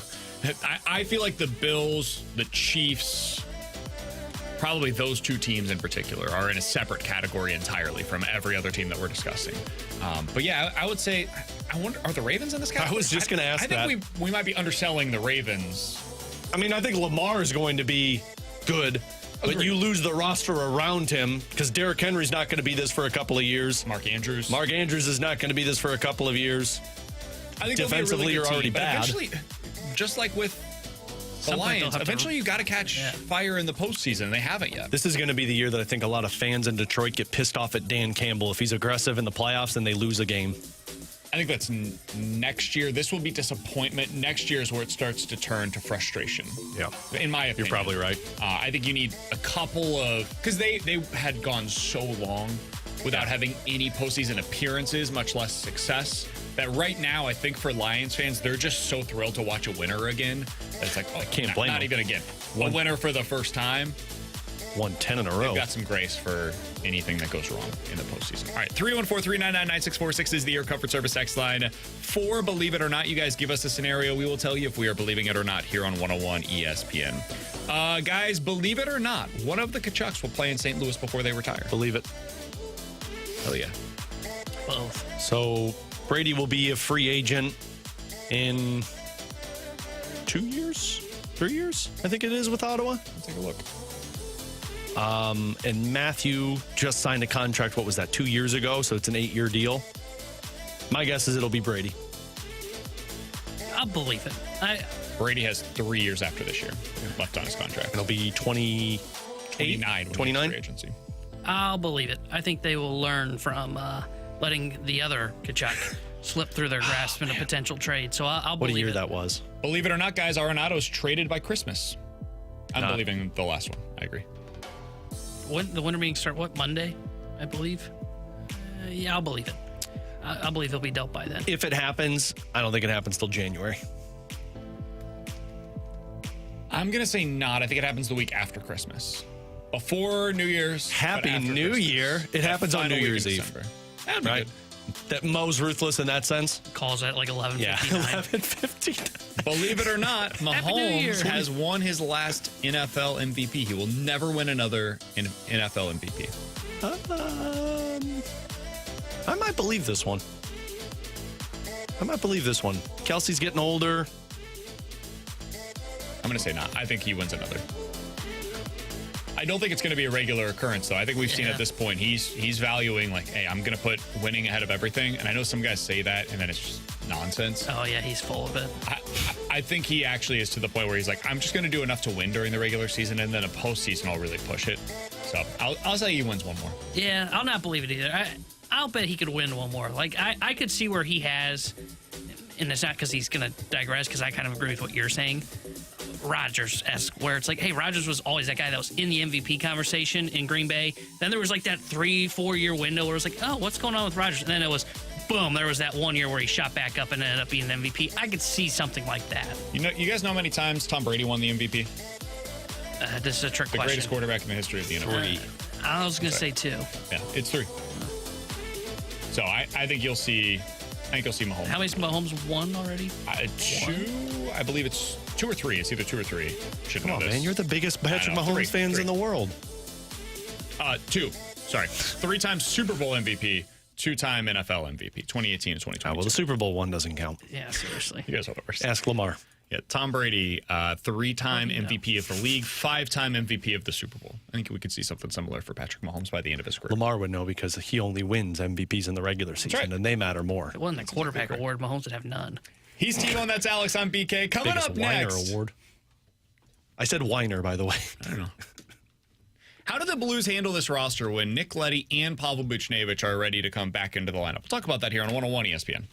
I feel like the Bills, the Chiefs, probably those two teams in particular are in a separate category entirely from every other team that we're discussing. But yeah, I would say, I wonder, are the Ravens in this category? I was just going to ask that. I think we might be underselling the Ravens. I think Lamar is going to be good, but you lose the roster around him because Derrick Henry's not going to be this for a couple of years. Mark Andrews is not going to be this for a couple of years. I think defensively, really you're already team, bad. Eventually, just like with the Lions, eventually you got to catch fire in the postseason. They haven't yet. This is going to be the year that I think a lot of fans in Detroit get pissed off at Dan Campbell. If he's aggressive in the playoffs, then they lose a game. I think that's next year. This will be disappointment. Next year is where it starts to turn to frustration. Yeah. In my opinion. You're probably right. I think you need a couple of... Because they had gone so long without having any postseason appearances, much less success, that right now, I think for Lions fans, they're just so thrilled to watch a winner again. That it's like, I can't blame them. Not even again. A winner for the first time. Won 10 in a row. They've got some grace for anything that goes wrong in the postseason. All right, 314-399-9646 is the Air Comfort Service text line. For Believe It or Not, you guys give us a scenario. We will tell you if we are believing it or not here on 101 ESPN. Guys, believe it or not, one of the Kachucks will play in St. Louis before they retire. Believe it. Hell yeah. Both. So Brady will be a free agent in 2 years? 3 years? I think it is with Ottawa. Let's take a look. And Matthew just signed a contract, what was that, 2 years ago? So it's an 8-year deal. My guess is it'll be Brady. I'll believe it. Brady has 3 years after this year left on his contract. It'll be 29. 29 free agency. I'll believe it. I think they will learn from letting the other Kachuk slip through their grasp in a potential trade. So I'll believe it. What a year that was. Believe it or not, guys, Arenado's traded by Christmas. I'm believing the last one. I agree. When the winter meetings start, what, Monday, I believe? Yeah, I'll believe it. I'll believe he'll be dealt by then. If it happens, I don't think it happens till January. I'm going to say not. I think it happens the week after Christmas. Before New Year's. Happy New Christmas. Year. It happens on New Year's Eve. That'd be right? good. That Mo's ruthless in that sense. Calls at like 11:59. Yeah, 11:59. Believe it or not, Mahomes has won his last NFL MVP. He will never win another NFL MVP. I might believe this one. Kelsey's getting older. I'm going to say not. I think he wins another. I don't think it's going to be a regular occurrence, though. I think we've seen at this point, he's valuing like, hey, I'm going to put winning ahead of everything. And I know some guys say that, and then it's just nonsense. Oh, yeah, he's full of it. I think he actually is to the point where he's like, I'm just going to do enough to win during the regular season, and then a postseason I'll really push it. So I'll say he wins one more. Yeah, I'll not believe it either. I'll bet he could win one more. Like, I could see where he has, and it's not because he's going to digress, because I kind of agree with what you're saying. Rodgers-esque, where it's like, hey, Rodgers was always that guy that was in the MVP conversation in Green Bay. Then there was like that 3-4 year window where it was like, oh, what's going on with Rodgers? And then it was, boom, there was that 1 year where he shot back up and ended up being an MVP. I could see something like that. You guys know how many times Tom Brady won the MVP? This is a trick The question. greatest quarterback in the history of the NFL. I was going to say 2. Yeah, it's 3. So I think you'll see. I think you'll see Mahomes. How many Mahomes won already? 2. I believe it's 2 or 3. It's either 2 or 3. Should know Come on, this. man. You're the biggest Patrick Mahomes fans in the world. 2. Sorry. 3-time Super Bowl MVP, 2-time NFL MVP, 2018 and 2020. Well, the Super Bowl one doesn't count. Yeah, seriously. You guys are the worst. Ask Lamar. Yeah, Tom Brady, 3-time MVP of the league, 5-time MVP of the Super Bowl. I think we could see something similar for Patrick Mahomes by the end of his career. Lamar would know because he only wins MVPs in the regular season, and they matter more. If it wasn't the quarterback award, Mahomes would have none. He's T-Bone, that's Alex on BK. Coming Biggest up whiner next. award. I said whiner, by the way. I don't know. How do the Blues handle this roster when Nick Leddy and Pavel Buchnevich are ready to come back into the lineup? We'll talk about that here on 101 ESPN.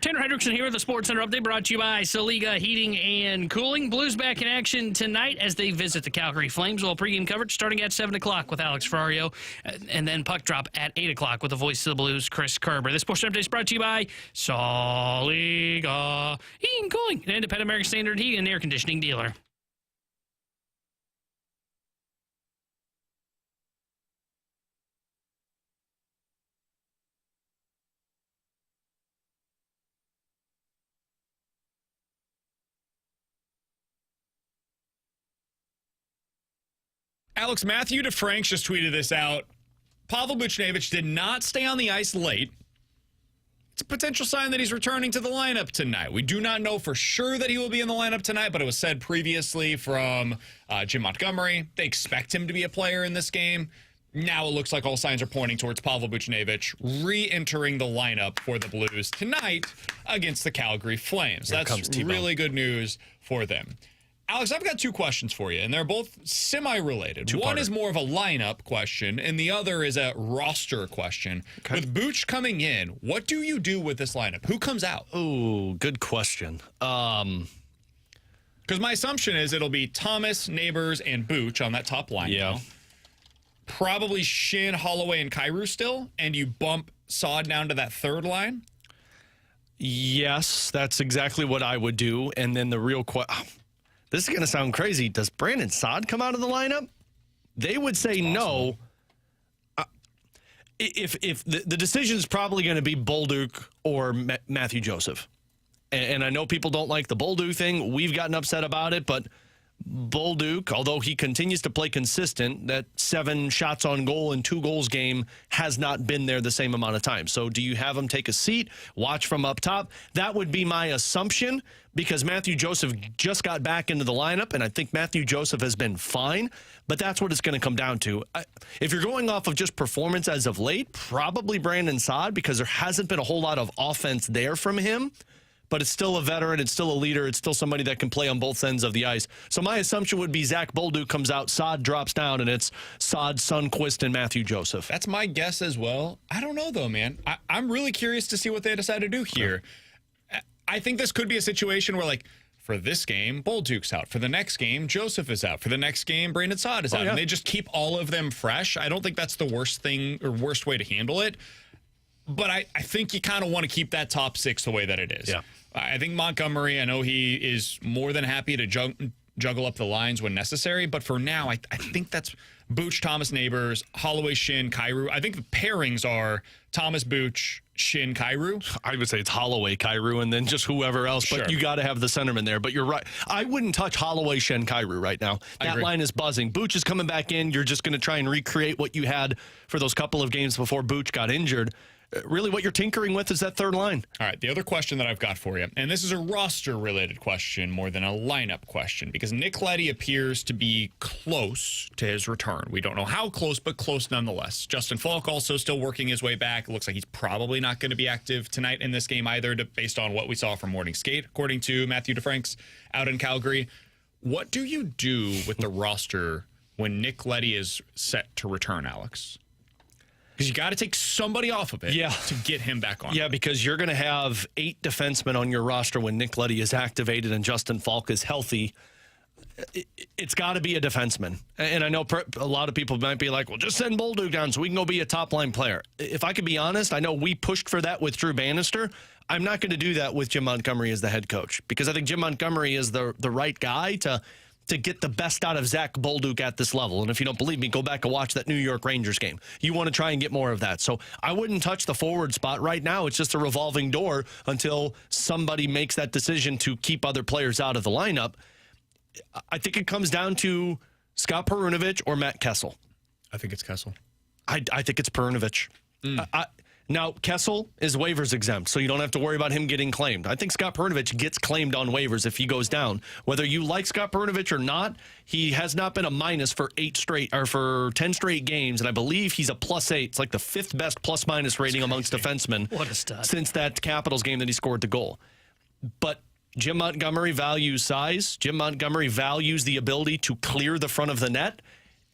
Tanner Hendrickson here with the Sports Center update brought to you by Soliga Heating and Cooling. Blues back in action tonight as they visit the Calgary Flames. Well, pregame coverage starting at 7 o'clock with Alex Ferrario, and then puck drop at 8 o'clock with the voice of the Blues, Chris Kerber. This Sports Center update is brought to you by Soliga Heating and Cooling, an independent American Standard heating and air conditioning dealer. Alex, Matthew DeFranks just tweeted this out. Pavel Buchnevich did not stay on the ice late. It's a potential sign that he's returning to the lineup tonight. We do not know for sure that he will be in the lineup tonight, but it was said previously from Jim Montgomery. They expect him to be a player in this game. Now it looks like all signs are pointing towards Pavel Buchnevich re-entering the lineup for the Blues tonight against the Calgary Flames. That's really good news for them. Alex, I've got two questions for you, and they're both semi-related. One is more of a lineup question, and the other is a roster question. Okay. With Buch coming in, what do you do with this lineup? Who comes out? Oh, good question. Because my assumption is it'll be Thomas, Neighbors, and Buch on that top line. Yeah. Now. Probably Shin, Holloway, and Kyrou still, and you bump Saad down to that third line? Yes, that's exactly what I would do. And then the real question... This is going to sound crazy. Does Brandon Saad come out of the lineup? They would say no. If the decision is probably going to be Bolduc or Matthew Joseph. And I know people don't like the Bolduc thing. We've gotten upset about it, but Bolduc, although he continues to play consistent, that 7 shots on goal and 2 goals game has not been there the same amount of time. So do you have him take a seat, watch from up top? That would be my assumption, because Matthew Joseph just got back into the lineup, and I think Matthew Joseph has been fine, but that's what it's going to come down to. If you're going off of just performance as of late, probably Brandon Saad, because there hasn't been a whole lot of offense there from him. But it's still a veteran, it's still a leader, it's still somebody that can play on both ends of the ice. So my assumption would be Zach Bolduc comes out, Saad drops down, and it's Saad, Sundqvist, and Matthew Joseph. That's my guess as well. I don't know, though, man. I'm really curious to see what they decide to do here. I think this could be a situation where, like, for this game, Bolduc's out. For the next game, Joseph is out. For the next game, Brandon Saad is out. Yeah. And they just keep all of them fresh. I don't think that's the worst thing or worst way to handle it. But I think you kind of want to keep that top 6 the way that it is. Yeah. I think Montgomery, I know he is more than happy to juggle up the lines when necessary. But for now, I think that's Buch, Thomas, Neighbors, Holloway, Shin, Kyrou. I think the pairings are Thomas, Buch, Shin, Kyrou. I would say it's Holloway, Kyrou, and then just whoever else. But you got to have the centerman there. But you're right. I wouldn't touch Holloway, Shin, Kyrou right now. That line is buzzing. Buch is coming back in. You're just going to try and recreate what you had for those couple of games before Buch got injured. Really what you're tinkering with is that third line. All right, the other question that I've got for you, and this is a roster-related question more than a lineup question, because Nick Leddy appears to be close to his return. We don't know how close, but close nonetheless. Justin Falk also still working his way back. It looks like he's probably not going to be active tonight in this game either, based on what we saw from morning skate, according to Matthew DeFranks out in Calgary. What do you do with the roster when Nick Leddy is set to return, Alex? Because you got to take somebody off of it to get him back on. Yeah, because you're going to have 8 defensemen on your roster when Nick Leddy is activated and Justin Falk is healthy. It's got to be a defenseman. And I know a lot of people might be like, well, just send Bolduc down so we can go be a top-line player. If I could be honest, I know we pushed for that with Drew Bannister. I'm not going to do that with Jim Montgomery as the head coach, because I think Jim Montgomery is the right guy to get the best out of Zach Bolduc at this level. And if you don't believe me, go back and watch that New York Rangers game. You want to try and get more of that. So I wouldn't touch the forward spot right now. It's just a revolving door until somebody makes that decision to keep other players out of the lineup. I think it comes down to Scott Perunovich or Matt Kessel. I think it's Kessel. I think it's Perunovich. Now, Kessel is waivers exempt, so you don't have to worry about him getting claimed. I think Scott Perunovich gets claimed on waivers if he goes down. Whether you like Scott Perunovich or not, he has not been a minus for 10 straight games, and I believe he's a +8. It's like the 5th best plus-minus rating amongst defensemen. What a stud. Since that Capitals game that he scored the goal. But Jim Montgomery values size. Jim Montgomery values the ability to clear the front of the net.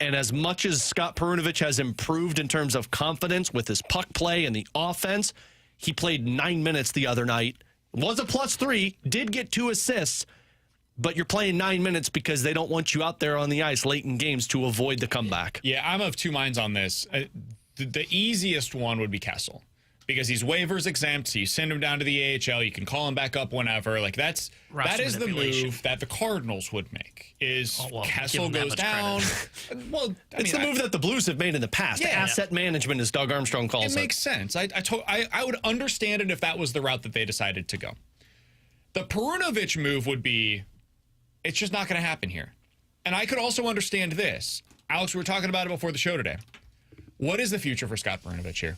And as much as Scott Perunovich has improved in terms of confidence with his puck play and the offense, he played 9 minutes the other night Was a +3, did get 2 assists, but you're playing 9 minutes because they don't want you out there on the ice late in games to avoid the comeback. Yeah, I'm of two minds on this. The easiest one would be Kessel, because he's waivers exempt, so you send him down to the AHL. You can call him back up whenever. Like that is the move that the Cardinals would make. Kessel goes down. Well, it's the move that the Blues have made in the past. Asset management, as Doug Armstrong calls it. It makes sense. I would understand it if that was the route that they decided to go. The Perunovic move would be, it's just not going to happen here. And I could also understand this. Alex, we were talking about it before the show today. What is the future for Scott Perunovic here?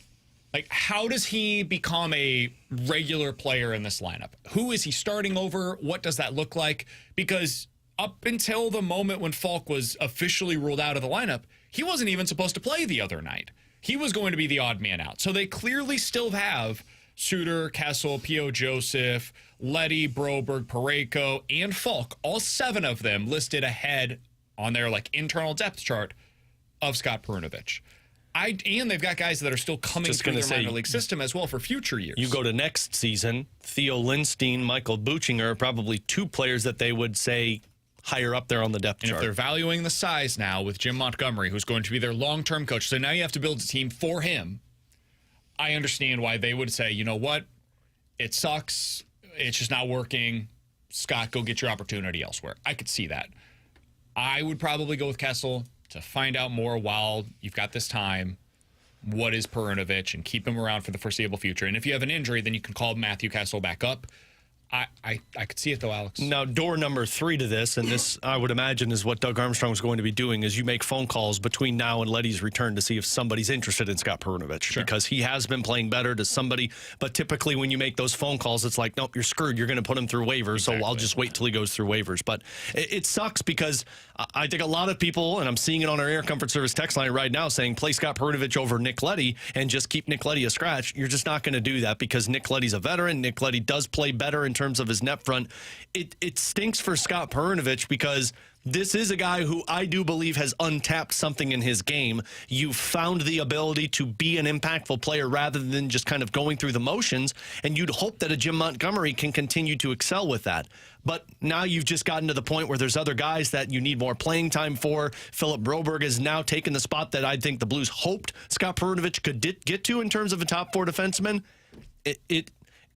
Like, how does he become a regular player in this lineup? Who is he starting over? What does that look like? Because up until the moment when Falk was officially ruled out of the lineup, he wasn't even supposed to play the other night. He was going to be the odd man out. So they clearly still have Suter, Kessel, P.O. Joseph, Leddy, Broberg, Parayko, and Falk, all 7 of them listed ahead on their internal depth chart of Scott Perunovic. And they've got guys that are still coming through their minor league system as well for future years. You go to next season, Theo Lindstein, Michael Buchinger are probably 2 players that they would say higher up there on the depth chart. And if they're valuing the size now with Jim Montgomery, who's going to be their long-term coach, so now you have to build a team for him, I understand why they would say, you know what, it sucks, it's just not working, Scott, go get your opportunity elsewhere. I could see that. I would probably go with Kessel to find out more while you've got this time. What is Perunovic, and keep him around for the foreseeable future. And if you have an injury, then you can call Matthew Kessel back up. I could see it, though, Alex. Now, door number 3 to this, and this, I would imagine, is what Doug Armstrong is going to be doing, is you make phone calls between now and Leddy's return to see if somebody's interested in Scott Perunovic. Sure. Because he has been playing better to somebody. But typically when you make those phone calls, it's like, nope, you're screwed. You're going to put him through waivers, exactly. So I'll just wait till he goes through waivers. But it sucks because I think a lot of people, and I'm seeing it on our Air Comfort Service text line right now, saying play Scott Perunovic over Nick Leddy and just keep Nick Leddy a scratch. You're just not going to do that because Nick Leddy's a veteran. Nick Leddy does play better in terms of his net front. It stinks for Scott Perunovic because this is a guy who I do believe has untapped something in his game. You found the ability to be an impactful player rather than just kind of going through the motions, and you'd hope that a Jim Montgomery can continue to excel with that. But now you've just gotten to the point where there's other guys that you need more playing time for. Philip Broberg has now taken the spot that I think the Blues hoped Scott Perunovic could get to in terms of a top 4 defenseman.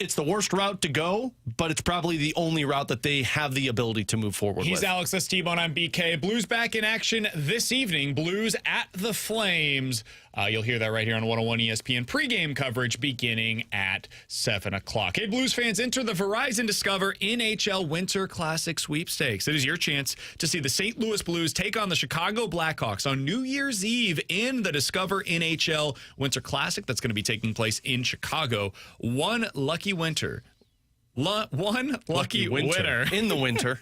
It's the worst route to go, but it's probably the only route that they have the ability to move forward with. He's Alex, that's T-Bone, I'm BK. Blues back in action this evening. Blues at the Flames. You'll hear that right here on 101 ESPN. Pregame coverage beginning at 7 o'clock. Hey, Blues fans, enter the Verizon Discover NHL Winter Classic Sweepstakes. It is your chance to see the St. Louis Blues take on the Chicago Blackhawks on New Year's Eve in the Discover NHL Winter Classic that's going to be taking place in Chicago. One lucky winner in the winter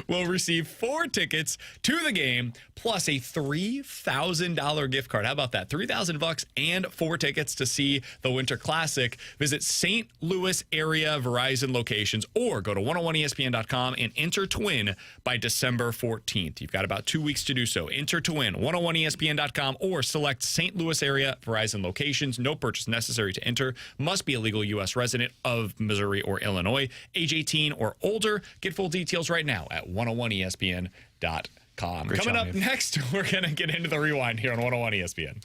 will receive 4 tickets to the game plus a $3,000 gift card. How about that? $3,000 and 4 tickets to see the Winter Classic. Visit St. Louis area Verizon locations or go to 101ESPN.com and enter to win by December 14th. You've got about 2 weeks to do so. Enter to win 101ESPN.com or select St. Louis area Verizon locations. No purchase necessary to enter. Must be a legal U.S. resident of Missouri or Illinois. Age 18 or older. Get full details right now at 101ESPN.com. Coming up next, we're going to get into the rewind here on 101 ESPN.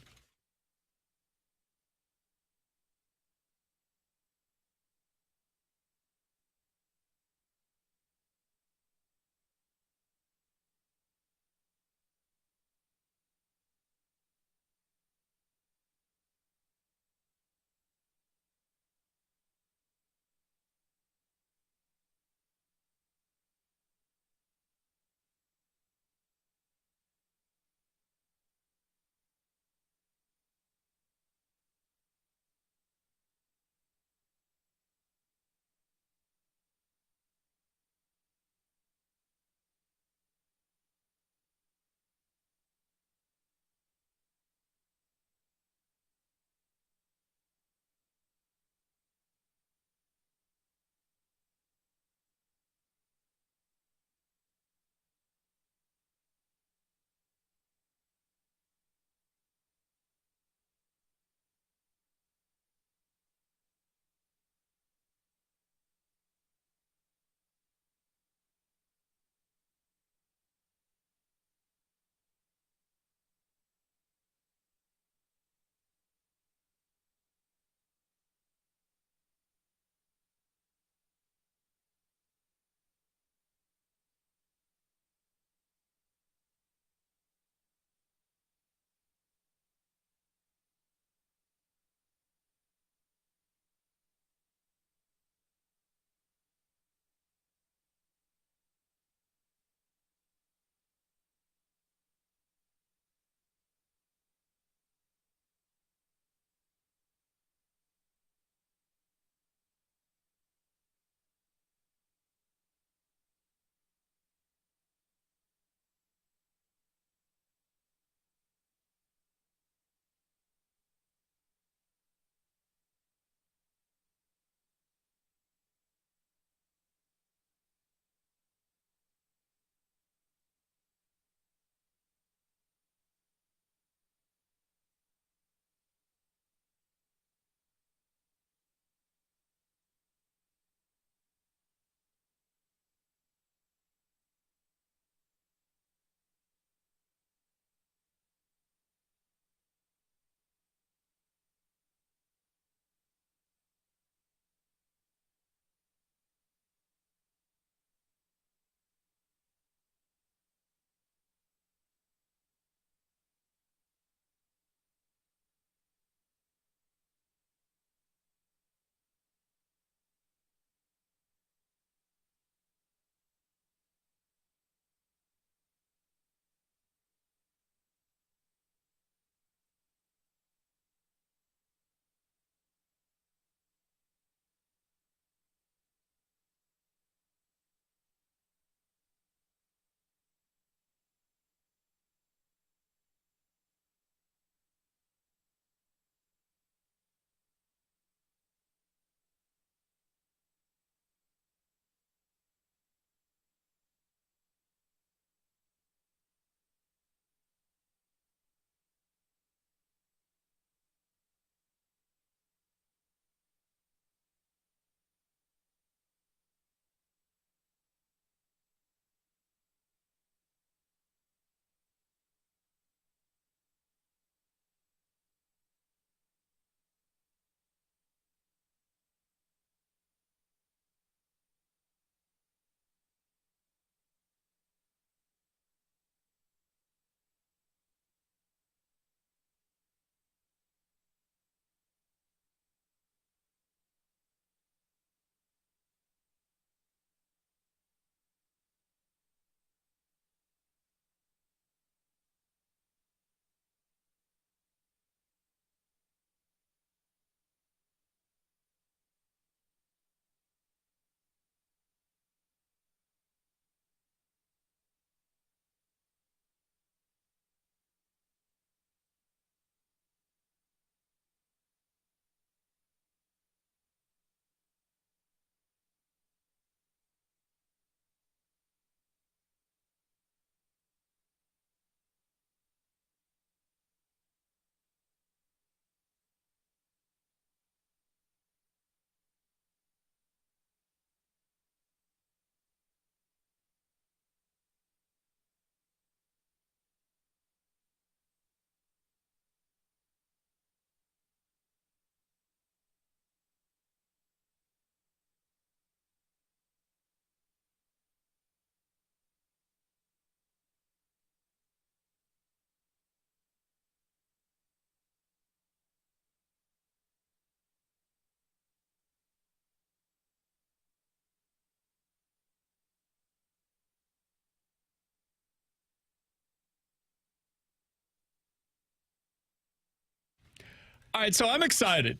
All right, so I'm excited.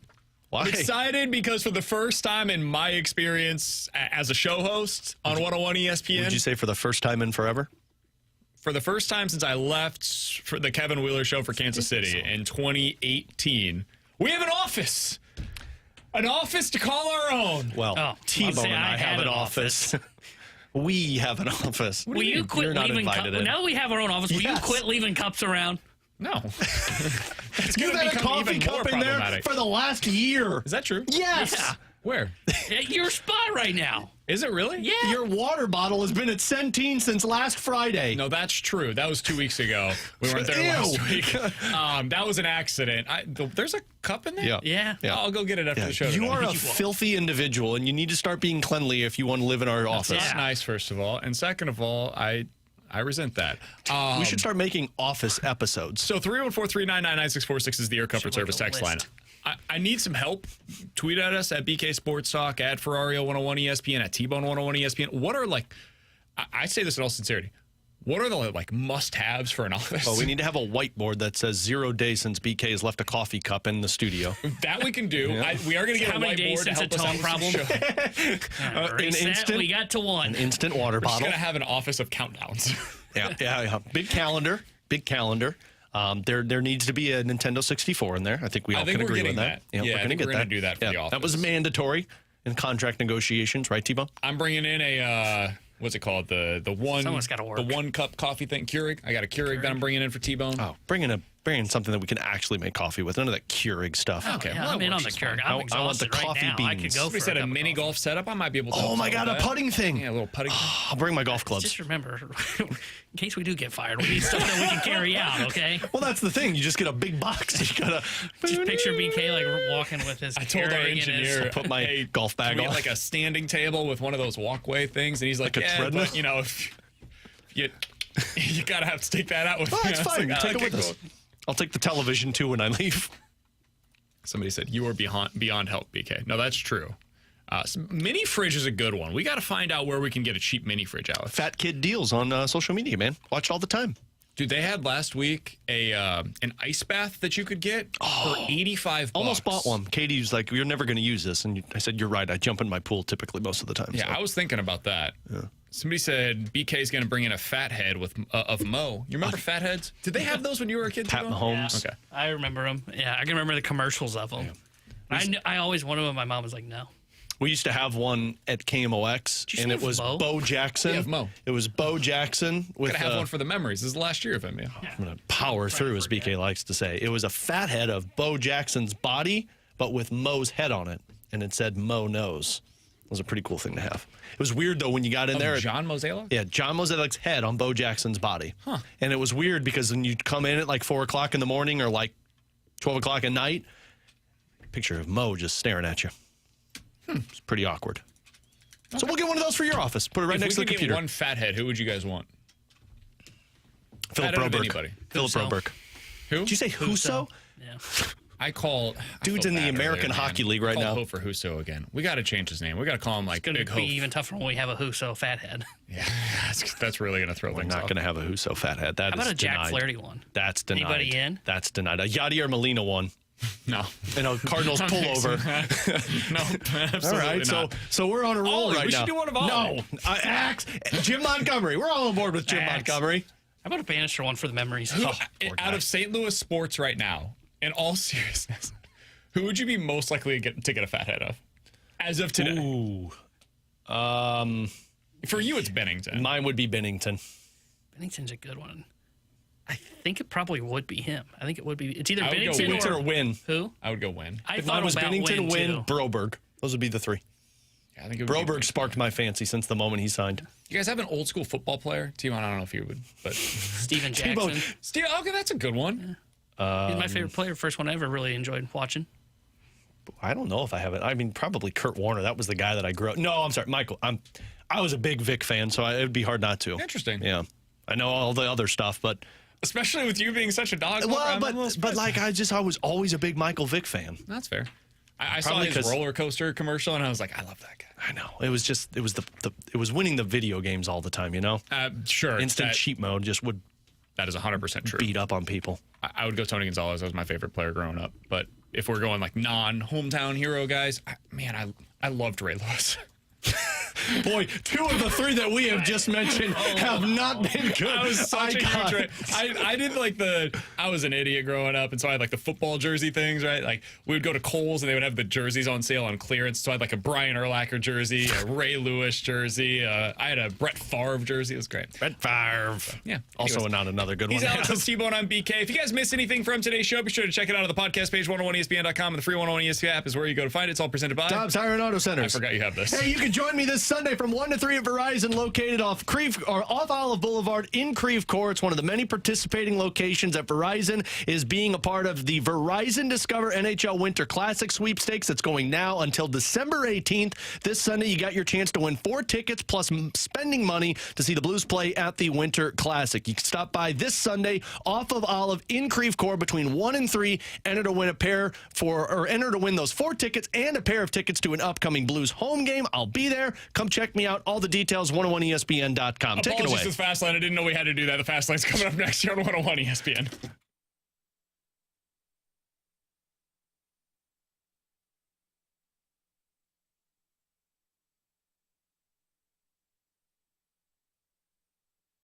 Why? I'm excited because for the first time in my experience as a show host on 101 ESPN. Would you say for the first time in forever? For the first time since I left for the Kevin Wheeler show for Kansas City in 2018, we have an office. An office to call our own. Well, T-Bone and I have an office. We have an office. Will you quit You're not leaving invited in. Now that we have our own office, will you Yes. quit leaving cups around? No. It's You've going to had a become coffee even more cup in there problematic. for the last year. Is that true? Yes. Yeah. Where? At your spot right now. Is it really? Yeah. Your water bottle has been at Centene since last Friday. No, that's true. That was 2 weeks ago. We weren't there last week. That was an accident. There's a cup in there? Yeah. I'll go get it after the show. You today. are a filthy individual, and you need to start being cleanly if you want to live in our office. That's nice, first of all. And second of all, I resent that. We should start making office episodes. So 314-399-9646 is the Air Comfort Service text line. I need some help. Tweet at us at BK Sports Talk, at Ferrario 101 ESPN, at T-Bone 101 ESPN. What are, like, I say this in all sincerity, what are the, like, must-haves for an office? Well, we need to have a whiteboard that says 0 days since BK has left a coffee cup in the studio. That we can do. We are going to get How a many days whiteboard to since a help us tone out with the problem? show. Reset, we got to one. An instant water We're just bottle. going to have an office of countdowns. Yeah. Big calendar. There needs to be a Nintendo 64 in there. I think we all can agree on that. Yeah, we're going to get we're that. gonna do that for the office. That was mandatory in contract negotiations, right, T-Bone? I'm bringing in a what's it called? The one. Someone's gotta work. The 1 cup coffee thing. Keurig. I got a Keurig that I'm bringing in for T-Bone. Oh, bringing something that we can actually make coffee with. None of that Keurig stuff. Okay, Yeah, well, I'm in on the works just Keurig. fine. I'm exhausted the right coffee now. I could beans. go for We said a cup of mini coffee. golf setup. I might be able to. Oh my God, a putting thing. Yeah, a little putting. I'll bring my golf clubs. Just remember, in case we do get fired, we need stuff that we can carry out, okay? Well, that's the thing. You just get a big box. You gotta Just picture BK like walking with his I told our Keurig and his- engineer, put my golf bag we on. have like a standing table with one of those walkway things, and he's like, Like a yeah, treadmill? but, you know, if you gotta have to take that out with Oh, you. that's I was fine. like, Take it okay, with us. cool. I'll take the television too when I leave. Somebody said you are beyond help, BK. No, that's true. Mini fridge is a good one. We got to find out where we can get a cheap mini fridge, Alex. Fat kid deals on social media, man. Watch all the time. Dude, they had last week an ice bath that you could get for $85. Almost bought one. Katie's like, "You're never going to use this," and I said, "You're right. I jump in my pool typically most of the time." Yeah, so. I was thinking about that. Yeah. Somebody said BK's going to bring in a fathead of Mo. You remember fatheads? Did they have those when you were a kid? Pat too? Mahomes. Okay. I remember them. Yeah, I can remember the commercials of them. Yeah. I always wanted them. My mom was like, no. We used to have one at KMOX, Did you and say it was Bo? Bo Jackson. Yeah, Mo. It was Bo Jackson with. Gotta have one for the memories. This is the last year of him. Yeah. I'm gonna power through, as BK likes to say. It was a fathead of Bo Jackson's body, but with Mo's head on it, and it said Mo knows. It was a pretty cool thing to have. It was weird though when you got in there. John Mozeliak? Yeah, John Mozelek's head on Bo Jackson's body. Huh. And it was weird because when you'd come in at like 4 o'clock in the morning or like 12 o'clock at night, picture of Mo just staring at you. It's pretty awkward. Okay. So we'll get one of those for your office. Put it right next to the If we could computer. get one fathead, who would you guys want? Philip Fathead of Broberg. anybody. Philip Huso. Broberg. Who? Did you say Huso? Yeah. I call Dude's in the American Hockey League right now. Call Ho for Huso again. We got to change his name. We got to call him like It's going Big to Ho. be even tougher when we have a Huso fathead. Yeah, that's really going to throw We're things not off. going to have a Huso fathead. That How is about a Jack denied. Flaherty one? That's denied. Anybody in? That's denied. A Yadier Molina one. No. And a Cardinals pullover. No, absolutely All right, not. so we're on a roll Ollie, right we now. should do one of Ollie. No, Axe, Jim Montgomery. We're all on board with Jim Axe. Montgomery. How about a Bannister one for the memories? Who, poor out guy. of St. Louis sports right now, in all seriousness, who would you be most likely to get a fathead of? As of today. Ooh. For you, it's Bennington. Mine would be Bennington. Bennington's a good one. I think it probably would be him. I think it would be. It's either I would go Bennington Winter or or Win. who? I would go Win. I If thought mine was about Bennington, Win, Win, too. Broberg. Those would be the three. Yeah, I think it would be Broberg sparked my fancy since the moment he signed. You guys have an old school football player? T-Mon, I don't know if you would, but Steven T-Bone. Jackson. Steve, okay, that's a good one. He's my favorite player. First one I ever really enjoyed watching. I don't know if I have it. I mean, probably Kurt Warner. That was the guy that I grew up. No, I'm sorry, Michael. I was a big Vic fan, so it would be hard not to. Interesting. Yeah, I know all the other stuff, but Especially with you being such a dog. well, lover, but like I was always a big Michael Vick fan. That's fair. I saw Probably his 'cause- roller coaster commercial, and I was like, I love that guy. I know it was just it was winning the video games all the time. You know, Sure. instant cheat mode just would That is 100% true. beat up on people. I would go Tony Gonzalez. That was my favorite player growing up. But if we're going like non-hometown hero guys, I loved Ray Lewis. Boy, 2 of the 3 that we have just mentioned have not been good. I was such a huge I did I was an idiot growing up, and so I had like the football jersey things, right? Like we would go to Kohl's and they would have the jerseys on sale on clearance. So I had like a Brian Urlacher jersey, a Ray Lewis jersey. I had a Brett Favre jersey. It was great. Brett Favre. Yeah. Also not another good one. He's Alex and T-Bone on BK. If you guys missed anything from today's show, be sure to check it out on the podcast page, 101ESPN.com, and the free 101 ESPN app is where you go to find it. It's all presented by Dobbs Tire and Auto Centers. I forgot you have this. Hey, you can join me this Sunday from 1 to 3 at Verizon, located off Olive Boulevard in Creve Coeur. It's one of the many participating locations at Verizon is being a part of the Verizon Discover NHL Winter Classic sweepstakes that's going now until December 18th. This Sunday, you got your chance to win 4 tickets plus spending money to see the Blues play at the Winter Classic. You can stop by this Sunday off of Olive in Creve Coeur between 1 and 3. Enter to win those 4 tickets and a pair of tickets to an upcoming Blues home game. I'll be there. Come check me out. All the details, 101ESPN.com. Take it away. Apologies to the Fast Lane. I didn't know we had to do that. The Fast Lane's coming up next here on 101 ESPN.